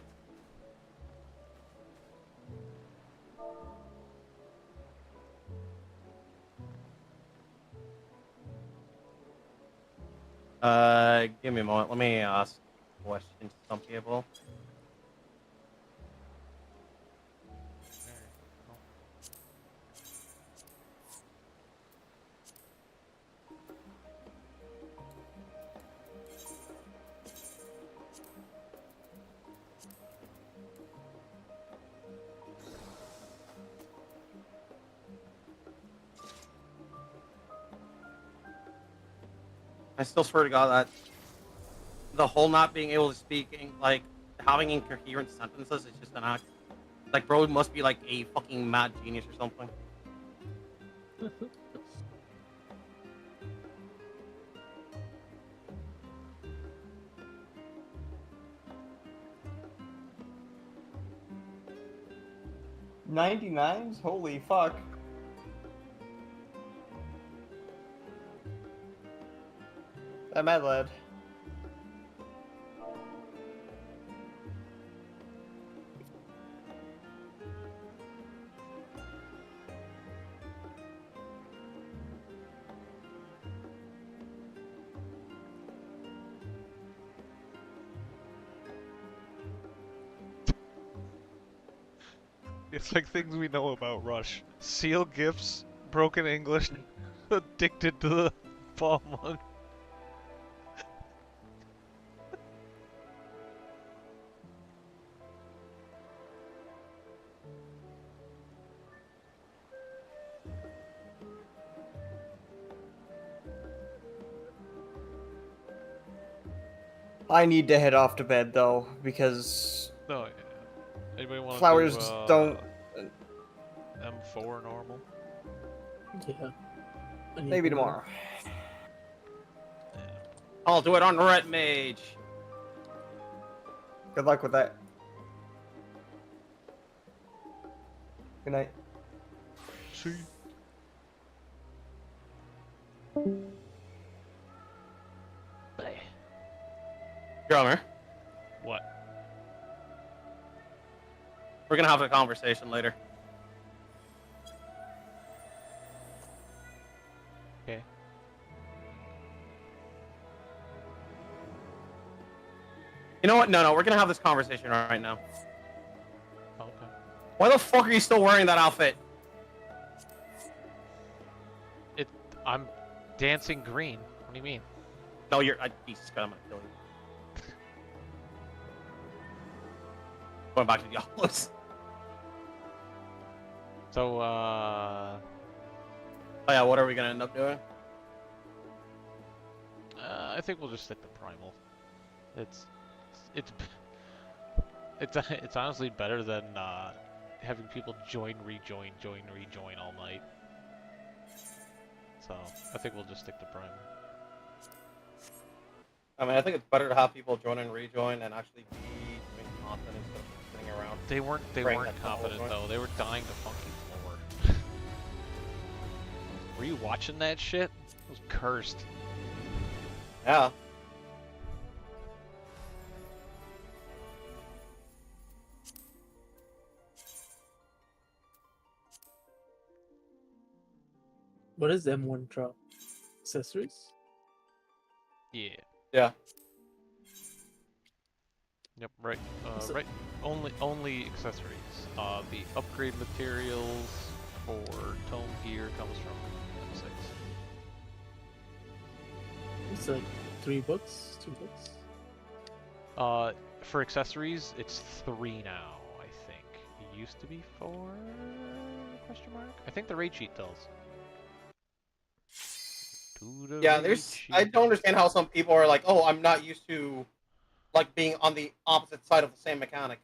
Give me a moment. Let me ask a question to some people. I still swear to God that the whole not being able to speak, like, having incoherent sentences is just an act. Like, bro must be like a fucking mad genius or something. $99s? Holy fuck. That mad lad. It's like things we know about Rush. Seal gifts, broken English, addicted to the ball mug. I need to head off to bed though, because No, yeah. Anybody want to flowers do, don't. M4 normal? Yeah. I need Maybe to- tomorrow. Yeah. I'll do it on Red Mage. Good luck with that. Good night. See? Drummer, What? we're gonna have a conversation later. Okay. You know what? No, we're gonna have this conversation right now. Okay. Why the fuck are you still wearing that outfit? I'm dancing green. What do you mean? No, you're. Jesus Christ, I'm gonna kill you. Going back to the office. So, Oh yeah, what are we gonna end up doing? I think we'll just stick to Primal. It's it's honestly better than having people join, rejoin all night. So I think we'll just stick to Primal. I mean, I think it's better to have people join and rejoin and actually be doing content instead of sitting around. They weren't Bring that confident tunnel though. They were dying to fucking floor. Were you watching that shit? It was cursed. Yeah. What does M1 drop? Accessories? Yeah. Yeah. Yep. Right. So- Right. Only accessories. The upgrade materials for tome gear comes from M6. It's like 3 books? 2 books? For accessories, it's 3 now. I think it used to be 4? Question mark. I think the rate sheet tells. To the Yeah, rate there's. I sheet. don't understand how some people are like, oh, I'm not used to, like, being on the opposite side of the same mechanic.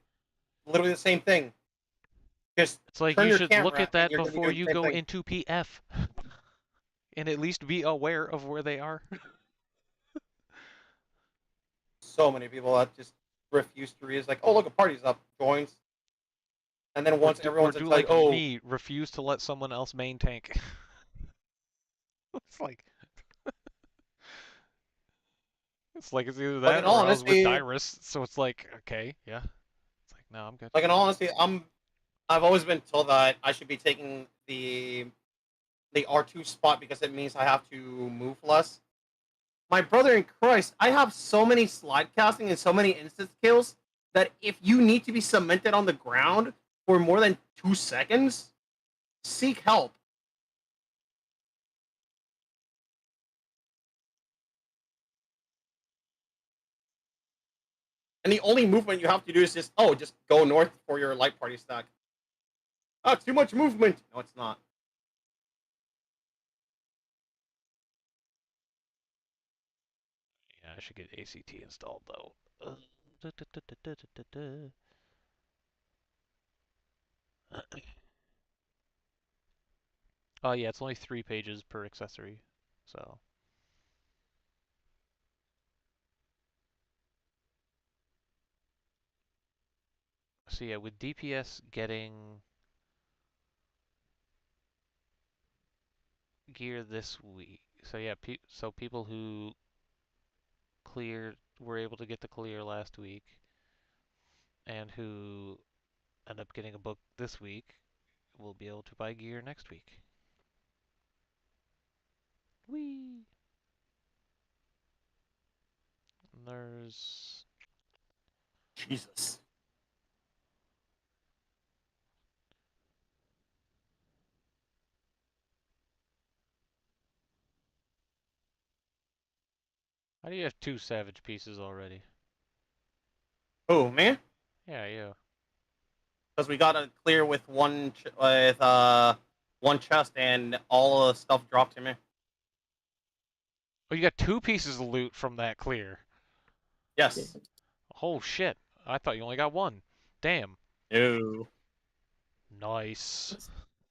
Literally the same thing. Just It's like turn you your should camera look at and that you're gonna be before doing the you same go thing. into PF, and at least be aware of where they are. so many people that just refuse to read. It's like, oh look, a party's up, joins, and then once everyone's do like, like oh, me, refuse to let someone else main tank. It's like it's either like that in all or I was with honesty, Dyrus, so it's like okay, yeah. It's like no, I'm good. like in all honesty, I've always been told that I should be taking the R2 spot because it means I have to move less. My brother in Christ, I have so many slide casting and so many instant kills that if you need to be cemented on the ground for more than 2 seconds, seek help. And the only movement you have to do is just go north for your light party stack. Ah, too much movement. No, it's not. Yeah, I should get ACT installed though. Da, da, da, da, da, da, da. Oh yeah, it's only 3 pages per accessory, so. So yeah, with DPS getting gear this week. So yeah, so people who were able to get the clear last week, and who end up getting a book this week, will be able to buy gear next week. Whee! And there's Jesus. how do you have 2 savage pieces already? Oh man, Yeah, yeah. because we got to clear with one chest and all the stuff dropped to me. Oh, you got 2 pieces of loot from that clear. Yes. Oh shit! I thought you only got 1. Damn. No. Nice.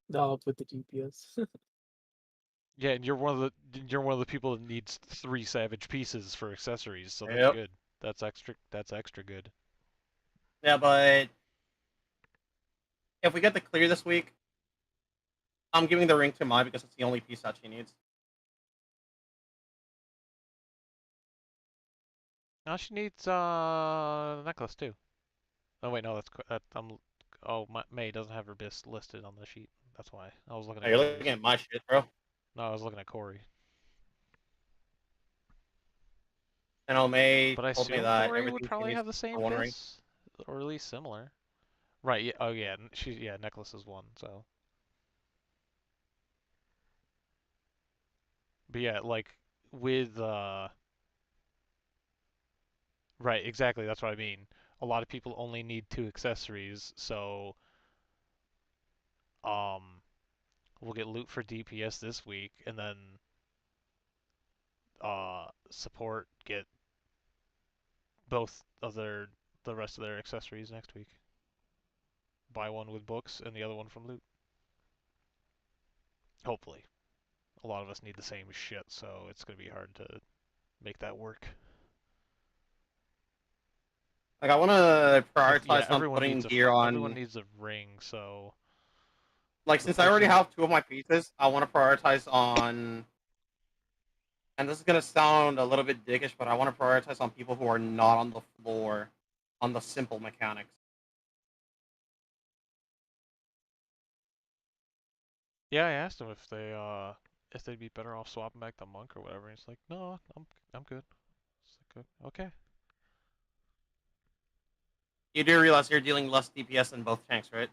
With the GPS. Yeah, and you're one of the people that needs 3 savage pieces for accessories, so that's Yep. good. That's extra good. Yeah, but if we get the clear this week, I'm giving the ring to Mai because it's the only piece that she needs. Now she needs a necklace too. Oh wait, no, oh, May doesn't have her bis listed on the sheet. That's why I was looking Oh, at you're Corey's. looking at my shit, bro. No, I was looking at Corey. And May But I told me assume that Corey would everything she probably needs have the for same one ring. bis, or at least similar. Right? Yeah. Oh yeah. Necklace is 1. So. But yeah, like with right, exactly. That's what I mean. A lot of people only need 2 accessories, so um, we'll get loot for DPS this week, and then support get the rest of their accessories next week. Buy one with books and the other one from loot. Hopefully. A lot of us need the same shit, so it's gonna be hard to make that work. Like, I want to Yeah, prioritize on putting gear everyone on. needs a ring, so Like, the since I already person have 2 of my pieces, I want to prioritize on. And this is gonna sound a little bit dickish, but I want to prioritize on people who are not on the floor, on the simple mechanics. yeah, I asked him if they'd be better off swapping back the monk or whatever. And he's like, no, I'm good. It's like, good. Okay. You do realize you're dealing less DPS than both tanks, right?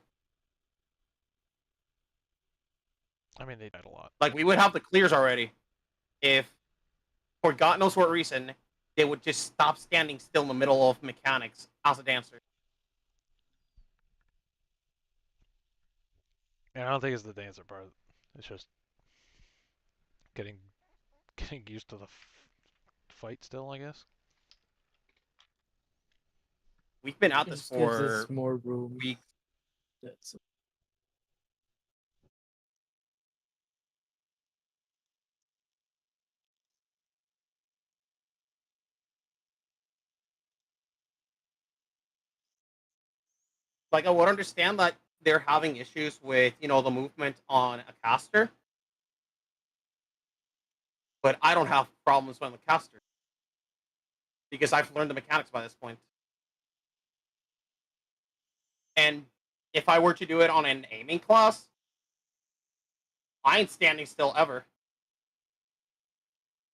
I mean, they died a lot. Like, we would have the clears already if, for God knows what reason, they would just stop standing still in the middle of mechanics as a dancer. And I don't think it's the dancer part. It's just getting getting used to the fight still, I guess. We've been at It this just gives us for more room. weeks. That's Like, I would understand that they're having issues with, the movement on a caster, but I don't have problems with the caster because I've learned the mechanics by this point. And if I were to do it on an aiming class, I ain't standing still ever.